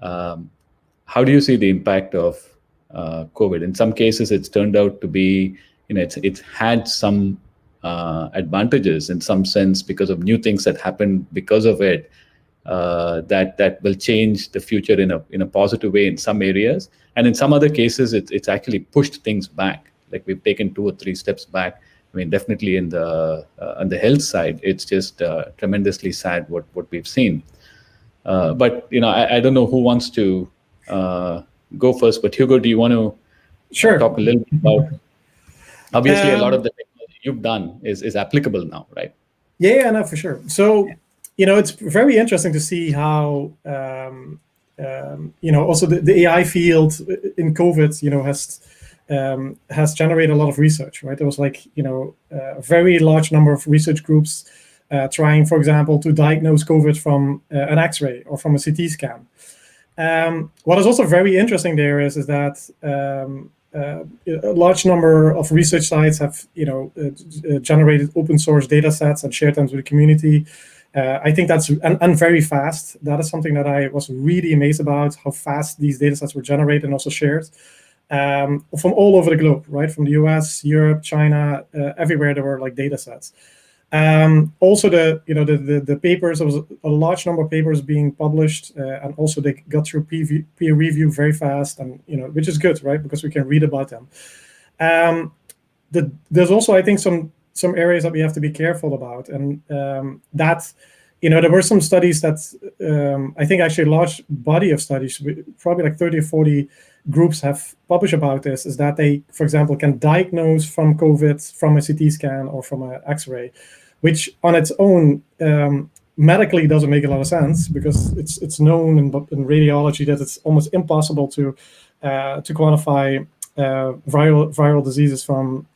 how do you see the impact of COVID? In some cases, it's turned out to be, it's had some advantages in some sense because of new things that happened because of it, that will change the future in a positive way in some areas. And in some other cases, it's actually pushed things back. Like we've taken 2 or 3 steps back. I mean, definitely on the health side, it's just tremendously sad what we've seen. But I don't know who wants to go first, but Hugo, do you want to talk a little bit about, obviously a lot of the technology you've done is applicable now, right? Yeah, no, for sure. So, it's very interesting to see how, also the AI field in COVID, has generated a lot of research, right? There was like, a very large number of research groups trying, for example, to diagnose COVID from an X-ray or from a CT scan. What is also very interesting there is that a large number of research sites have generated open source data sets and shared them with the community. I think that's and very fast. That is something that I was really amazed about, how fast these data sets were generated and also shared from all over the globe, right? From the US, Europe, China, everywhere there were like data sets. Also the papers, there was a large number of papers being published, and also they got through peer review very fast, and which is good, right? Because we can read about them. There's also, I think, some areas that we have to be careful about, and that there were some studies that I think actually a large body of studies, probably like 30 or 40 groups have published about this, is that they, for example, can diagnose from COVID from a CT scan or from an X-ray, which on its own medically doesn't make a lot of sense, because it's known in radiology that it's almost impossible to quantify viral diseases from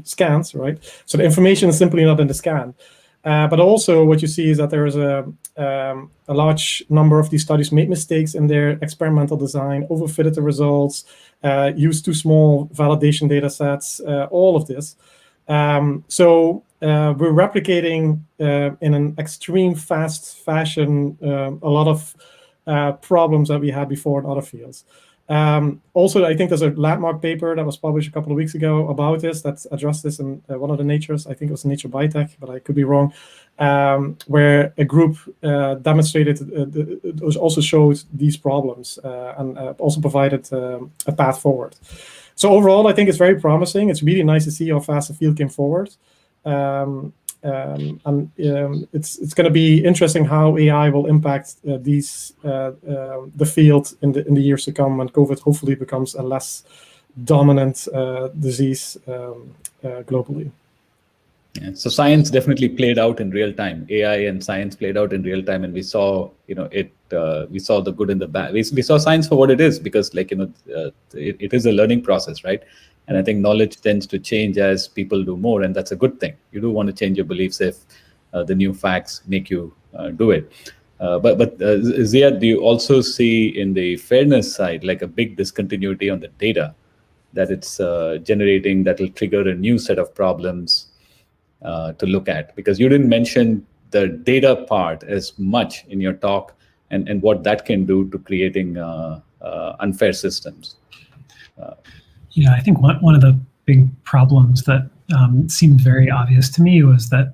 scans, right? So the information is simply not in the scan. But also what you see is that there is a large number of these studies made mistakes in their experimental design, overfitted the results, used too small validation data sets, all of this. So we're replicating in an extreme fast fashion a lot of problems that we had before in other fields. Also, I think there's a landmark paper that was published a couple of weeks ago about this, that's addressed this in one of the Natures, I think it was Nature Biotech, but I could be wrong, where a group demonstrated, also showed these problems and also provided a path forward. So overall, I think it's very promising. It's really nice to see how fast the field came forward. It's going to be interesting how AI will impact the field in the years to come, when COVID hopefully becomes a less dominant disease globally. Yeah, so science definitely played out in real time. AI and science played out in real time, and we saw, we saw the good and the bad. We saw science for what it is, because, it is a learning process, right? And I think knowledge tends to change as people do more, and that's a good thing. You do want to change your beliefs if the new facts make you do it. But Ziad, do you also see in the fairness side, like a big discontinuity on the data that it's generating that will trigger a new set of problems to look at? Because you didn't mention the data part as much in your talk, and what that can do to creating unfair systems. Yeah, I think one of the big problems that seemed very obvious to me was that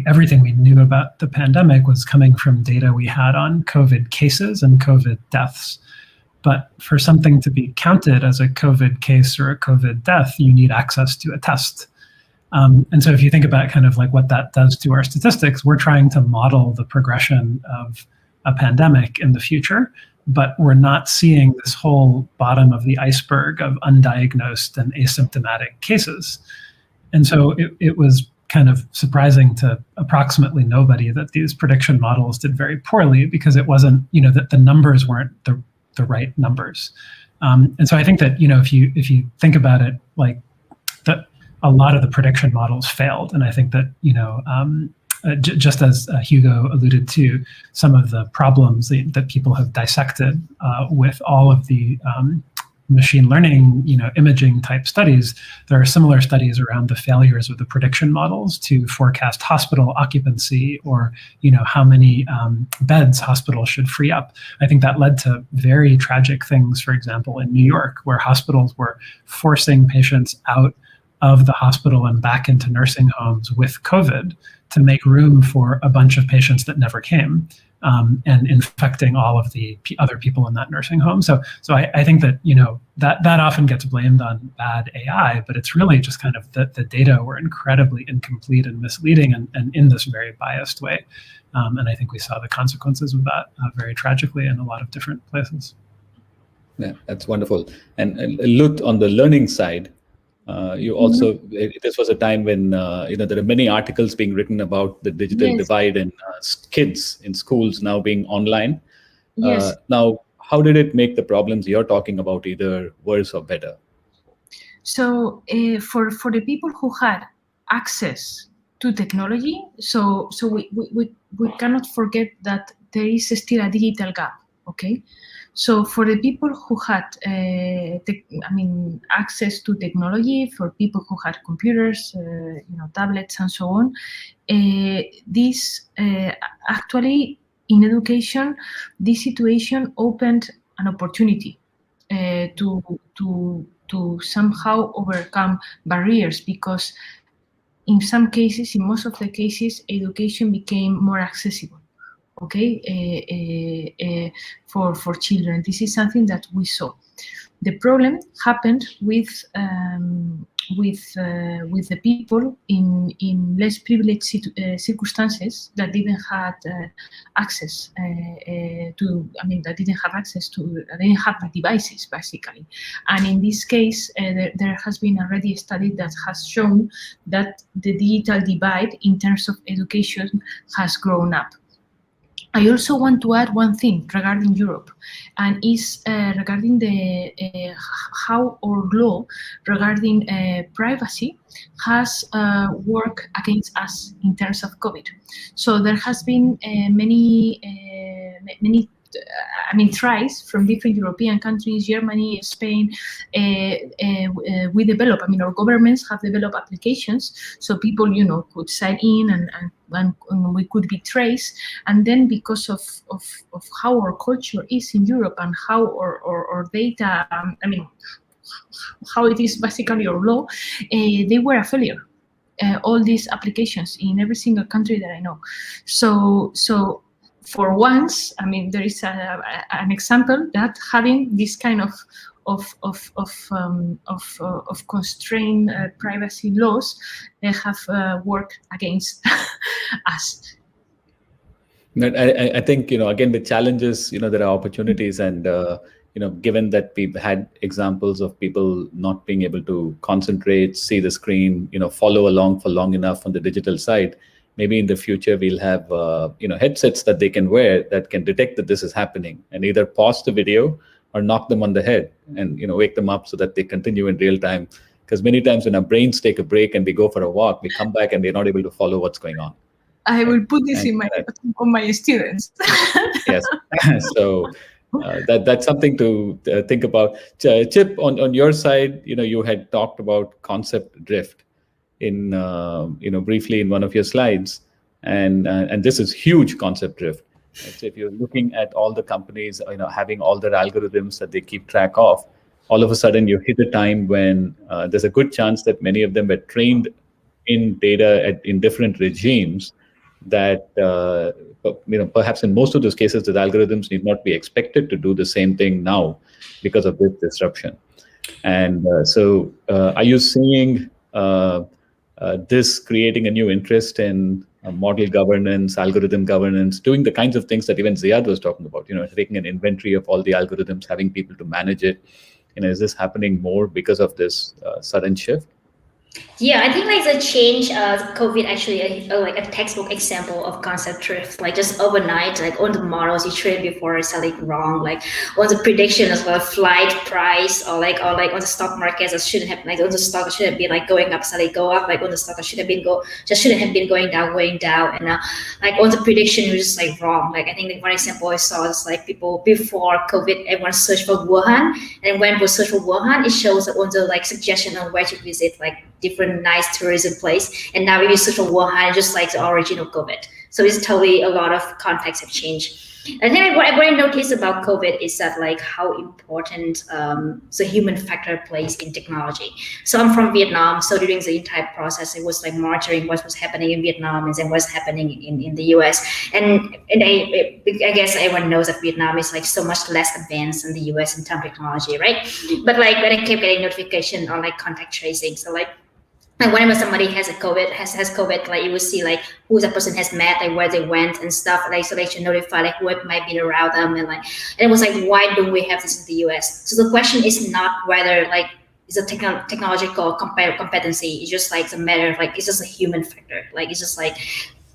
everything we knew about the pandemic was coming from data we had on COVID cases and COVID deaths. But for something to be counted as a COVID case or a COVID death, you need access to a test. And so if you think about kind of like what that does to our statistics, we're trying to model the progression of a pandemic in the future, but we're not seeing this whole bottom of the iceberg of undiagnosed and asymptomatic cases. And so it was kind of surprising to approximately nobody that these prediction models did very poorly, because it wasn't, that the numbers weren't the right numbers. And so I think that, if you think about it, like that a lot of the prediction models failed. And I think that, just as Hugo alluded to, some of the problems that people have dissected with all of the machine learning, imaging type studies, there are similar studies around the failures of the prediction models to forecast hospital occupancy, or how many beds hospitals should free up. I think that led to very tragic things, for example, in New York, where hospitals were forcing patients out of the hospital and back into nursing homes with COVID to make room for a bunch of patients that never came, and infecting all of the other people in that nursing home. So I think that, that often gets blamed on bad AI, but it's really just kind of the data were incredibly incomplete and misleading, and in this very biased way. And I think we saw the consequences of that very tragically in a lot of different places. Yeah, that's wonderful. And Lut, on the learning side, you also, this was a time when, there are many articles being written about the digital divide and kids in schools now being online. Yes. Now, how did it make the problems you're talking about either worse or better? So for the people who had access to technology, so we cannot forget that there is still a digital gap, okay? So for the people who had, access to technology, for people who had computers, tablets and so on, this actually in education, this situation opened an opportunity to somehow overcome barriers, because in some cases, in most of the cases, education became more accessible. okay, for children. This is something that we saw. The problem happened with the people in less privileged circumstances that didn't have access that didn't have the devices basically. And in this case, there has been already a study that has shown that the digital divide in terms of education has grown up. I also want to add one thing regarding Europe, and is regarding the how our law regarding privacy has worked against us in terms of COVID. So there has been many tries from different European countries, Germany, Spain. We develop, our governments have developed applications so people, could sign in and we could be traced. And then because of how our culture is in Europe and how our data, how it is basically our law, they were a failure. All these applications in every single country that I know. So for once, there is an example that having this kind of constrained privacy laws have worked against us. I think, again, the challenges, there are opportunities, and given that we've had examples of people not being able to concentrate, see the screen, follow along for long enough on the digital side, maybe in the future we'll have headsets that they can wear that can detect that this is happening and either pause the video or knock them on the head and wake them up so that they continue in real time. Because many times when our brains take a break and we go for a walk, we come back and we're not able to follow what's going on. I will put this on my students. Yes. So that's something to think about. Chip, on your side, you had talked about concept drift in briefly in one of your slides, and this is huge concept drift. Right? So if you're looking at all the companies, having all their algorithms that they keep track of, all of a sudden you hit a time when there's a good chance that many of them were trained in data in different regimes that perhaps in most of those cases the algorithms need not be expected to do the same thing now because of this disruption. And so are you seeing this creating a new interest in model governance, algorithm governance, doing the kinds of things that even Ziad was talking about, taking an inventory of all the algorithms, having people to manage it? Is this happening more because of this sudden shift? Yeah, I think the change, COVID actually like a textbook example of concept drift. Just overnight, all the models you trained before is wrong. On the prediction as well, flight price, or on the stock markets that shouldn't have on the stock shouldn't be going up, suddenly go up. On the stock that shouldn't have been going down. And on the prediction was just wrong. I think one example I saw is people before COVID, everyone searched for Wuhan, and when we search for Wuhan, it shows on the suggestion on where to visit different nice tourism place, and now we use social Wuhan just the origin of COVID. So it's totally a lot of context have changed. I think what I noticed about COVID is that how important the human factor plays in technology. So I'm from Vietnam, so during the entire process, it was monitoring what was happening in Vietnam and then what's happening in the US. And I guess everyone knows that Vietnam is so much less advanced than the US in terms of technology, right? But when I kept getting notification on contact tracing, so whenever somebody has COVID, you will see who that person has met, where they went and stuff, so they should notify who might be around them, and it was why don't we have this in the US? So the question is not whether it's a technological competency. It's just a matter of it's just a human factor. It's just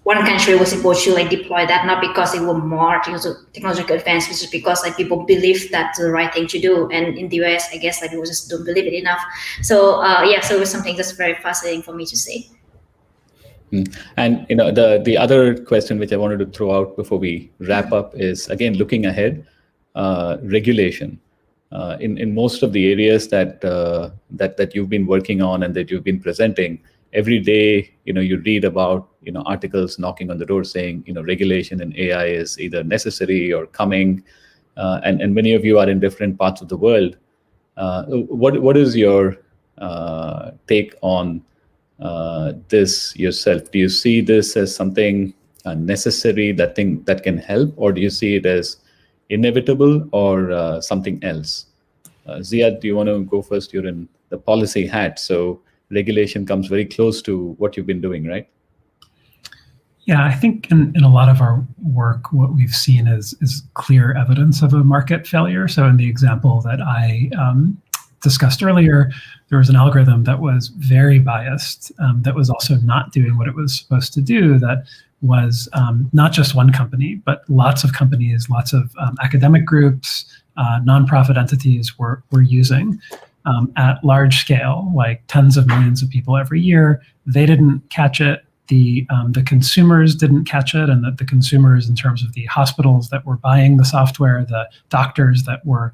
one country was able to deploy that not because they were more technological advanced, but just because people believe that's the right thing to do. And in the US, I guess people just don't believe it enough. So so it was something that's very fascinating for me to see. And the other question which I wanted to throw out before we wrap up is, again, looking ahead, regulation. In most of the areas that you've been working on and that you've been presenting, every day, you read about, articles knocking on the door saying, regulation in AI is either necessary or coming, and many of you are in different parts of the world. What is your take on this yourself? Do you see this as something necessary, that thing that can help, or do you see it as inevitable or something else? Ziad, do you want to go first? You're in the policy hat, so regulation comes very close to what you've been doing, right? Yeah, I think in a lot of our work, what we've seen is clear evidence of a market failure. So in the example that I discussed earlier, there was an algorithm that was very biased, that was also not doing what it was supposed to do, that was not just one company, but lots of companies, lots of academic groups, nonprofit entities were using at large scale, like tens of millions of people every year. They didn't catch it. The consumers didn't catch it, and that the consumers, in terms of the hospitals that were buying the software, the doctors that were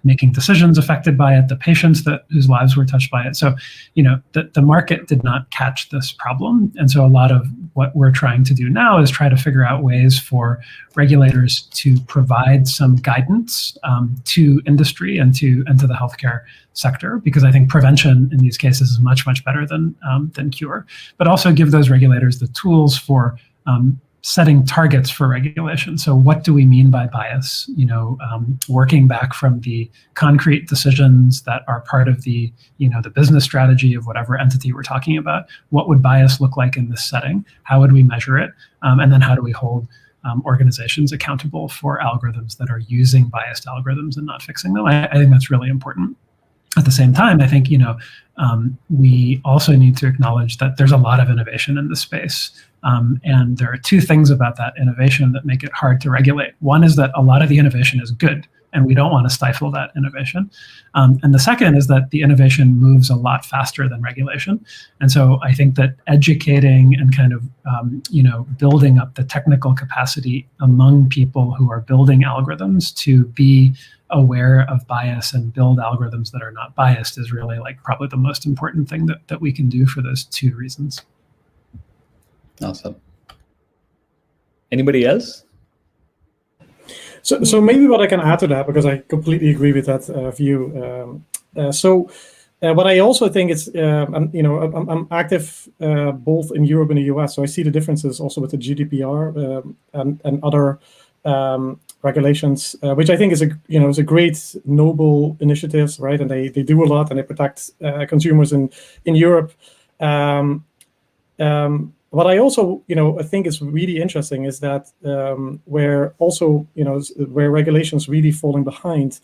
making decisions affected by it, the patients whose lives were touched by it. So, the market did not catch this problem. And so a lot of what we're trying to do now is try to figure out ways for regulators to provide some guidance to industry and to the healthcare sector, because I think prevention in these cases is much, much better than cure, but also give those regulators the tools for setting targets for regulation. So what do we mean by bias? Working back from the concrete decisions that are part of the business strategy of whatever entity we're talking about. What would bias look like in this setting? How would we measure it? And then how do we hold organizations accountable for algorithms that are using biased algorithms and not fixing them? I think that's really important. At the same time, I think we also need to acknowledge that there's a lot of innovation in this space. And there are two things about that innovation that make it hard to regulate. One is that a lot of the innovation is good, and we don't want to stifle that innovation. And the second is that the innovation moves a lot faster than regulation. And so I think that educating and kind of, building up the technical capacity among people who are building algorithms to be aware of bias and build algorithms that are not biased is really probably the most important thing that we can do for those two reasons. Awesome. Anybody else? So maybe what I can add to that, because I completely agree with that view. What I also think is, I'm active both in Europe and the US, so I see the differences also with the GDPR and other regulations, which I think is a great, noble initiatives, right? And they do a lot, and they protect consumers in Europe. What I also, I think is really interesting is that where regulations really falling behind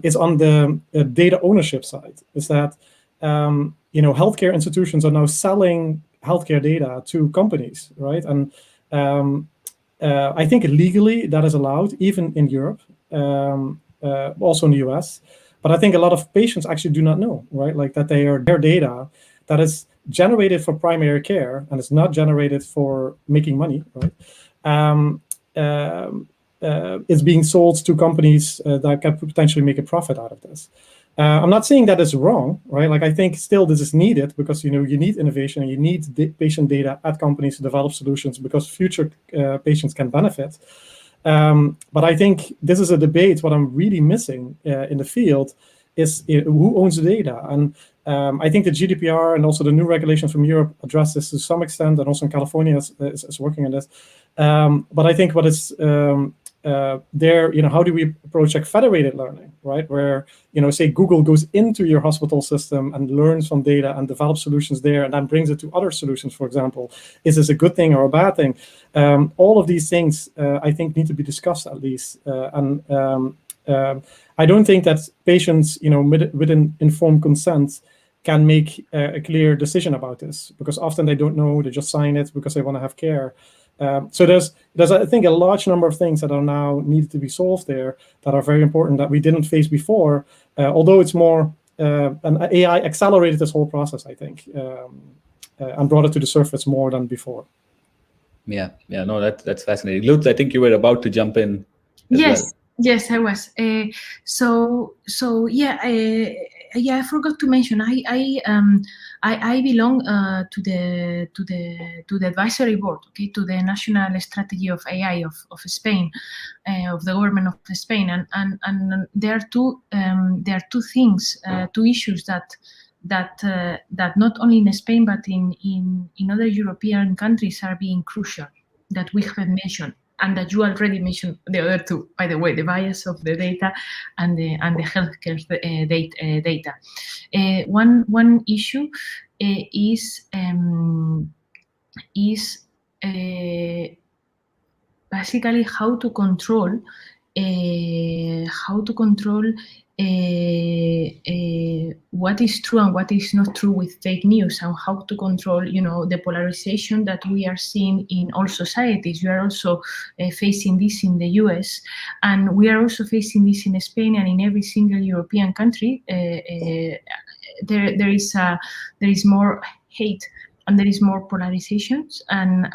is on the data ownership side. Is that healthcare institutions are now selling healthcare data to companies, right? And I think legally that is allowed, even in Europe, also in the US. But I think a lot of patients actually do not know, right? Like that their data that is generated for primary care and it's not generated for making money, right? Is being sold to companies that can potentially make a profit out of this. I'm not saying that is wrong, right? Like I think still this is needed because you need innovation and you need patient data at companies to develop solutions because future patients can benefit. But I think this is a debate. What I'm really missing in the field is who owns the data. And I think the GDPR and also the new regulations from Europe address this to some extent, and also in California is working on this. But I think what is there, how do we approach federated learning, right? Where, say Google goes into your hospital system and learns from data and develops solutions there and then brings it to other solutions, for example. Is this a good thing or a bad thing? All of these things, I think, need to be discussed at least. I don't think that patients, with an informed consent can make a clear decision about this because often they don't know, they just sign it because they want to have care. So there's I think a large number of things that are now needed to be solved there that are very important that we didn't face before, although it's more and AI accelerated this whole process, I think, and brought it to the surface more than before. Yeah, no, that's fascinating. Lutz, I think you were about to jump in as well. Yes, I was. I forgot to mention. I belong to the advisory board, to the national strategy of AI of Spain, of the government of Spain, and there are two things, two issues that not only in Spain but in other European countries are being crucial. that we haven't mentioned, and that you already mentioned the other two, by the way, the bias of the data and the healthcare data. One issue is basically how to control what is true and what is not true with fake news, and how to control, the polarization that we are seeing in all societies. You are also facing this in the US, and we are also facing this in Spain and in every single European country. There is more hate, and there is more polarizations, and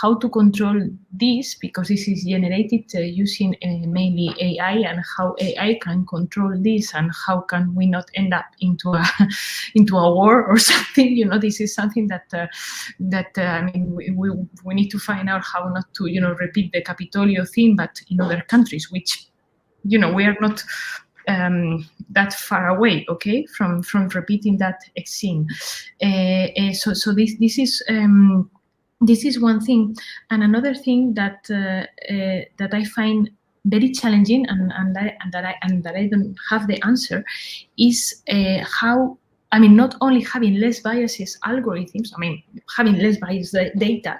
how to control this, because this is generated using mainly AI, and how AI can control this, and how can we not end up into a war or something. This is something that I mean, we need to find out how not to repeat the Capitolio thing, but in other countries, which we are not that far away, okay, from repeating that scene. So this is one thing, and another thing that I find very challenging, and that I don't have the answer, is how, I mean, not only having less biases algorithms, I mean, having less biased data,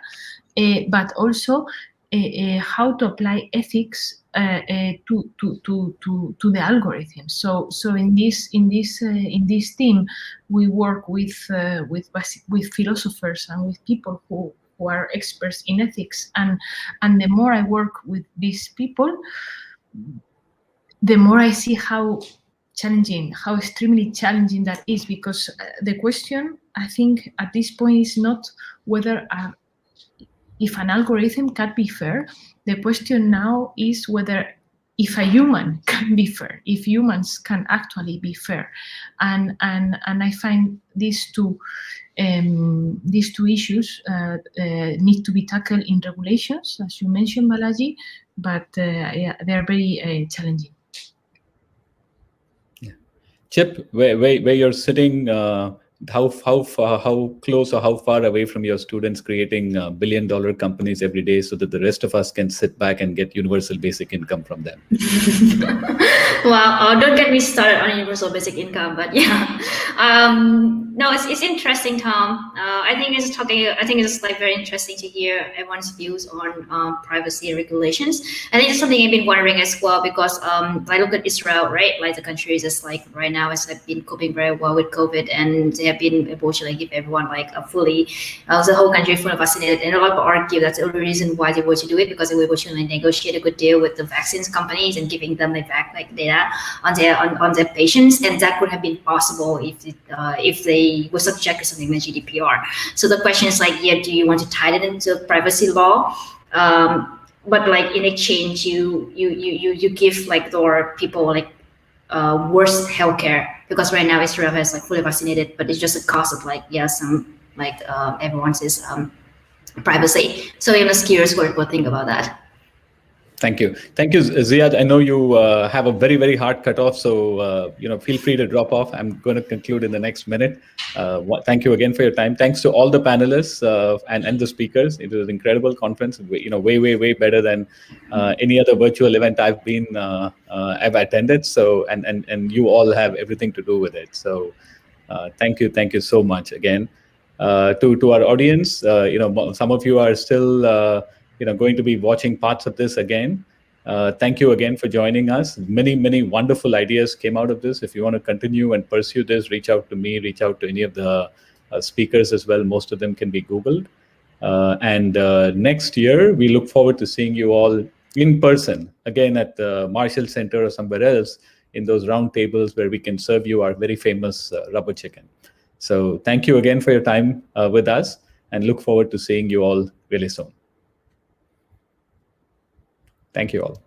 but also how to apply ethics to the algorithm. So in this team, we work with philosophers and with people who are experts in ethics, and the more I work with these people, the more I see how challenging, how extremely challenging that is, because the question, I think, at this point is not whether if an algorithm can be fair. The question now is whether if a human can be fair, if humans can actually be fair, and I find these two issues need to be tackled in regulations, as you mentioned, Balaji, but yeah, they're very challenging. Yeah. Chip, where you're sitting, how close or how far away from your students creating billion-dollar companies every day, so that the rest of us can sit back and get universal basic income from them? Well, don't get me started on universal basic income, but yeah, no, it's interesting, Tom. I think it's like very interesting to hear everyone's views on privacy and regulations. I think it's something I've been wondering as well, because I look at Israel, right? Like the country is just like right now has like been coping very well with COVID, and they have been able to like give everyone like a fully, the whole country fully vaccinated. And a lot of people argue that's the only reason why they were able to do it, because they were able to like negotiate a good deal with the vaccines companies and giving them like back like data on their patients, and that would have been possible if they were subject to something like GDPR. So the question is like, yeah, do you want to tie it into privacy law? But like in exchange, you give like your people like worse healthcare, because right now Israel has like fully vaccinated, but it's just a cost of like some like everyone's privacy. So I'm just curious what people think about that. Thank you, Ziad. I know you have a very, very hard cutoff, so feel free to drop off. I'm going to conclude in the next minute. Thank you again for your time. Thanks to all the panelists and the speakers. It was an incredible conference. Way better than any other virtual event I've attended. So and you all have everything to do with it. So thank you so much again. To our audience, some of you are still going to be watching parts of this again. Thank you again for joining us. Many wonderful ideas came out of this. If you want to continue and pursue this, reach out to me, reach out to any of the speakers as well. Most of them can be Googled. And next year, we look forward to seeing you all in person, again at the Marshall Center or somewhere else, in those round tables where we can serve you our very famous rubber chicken. So thank you again for your time with us, and look forward to seeing you all really soon. Thank you all.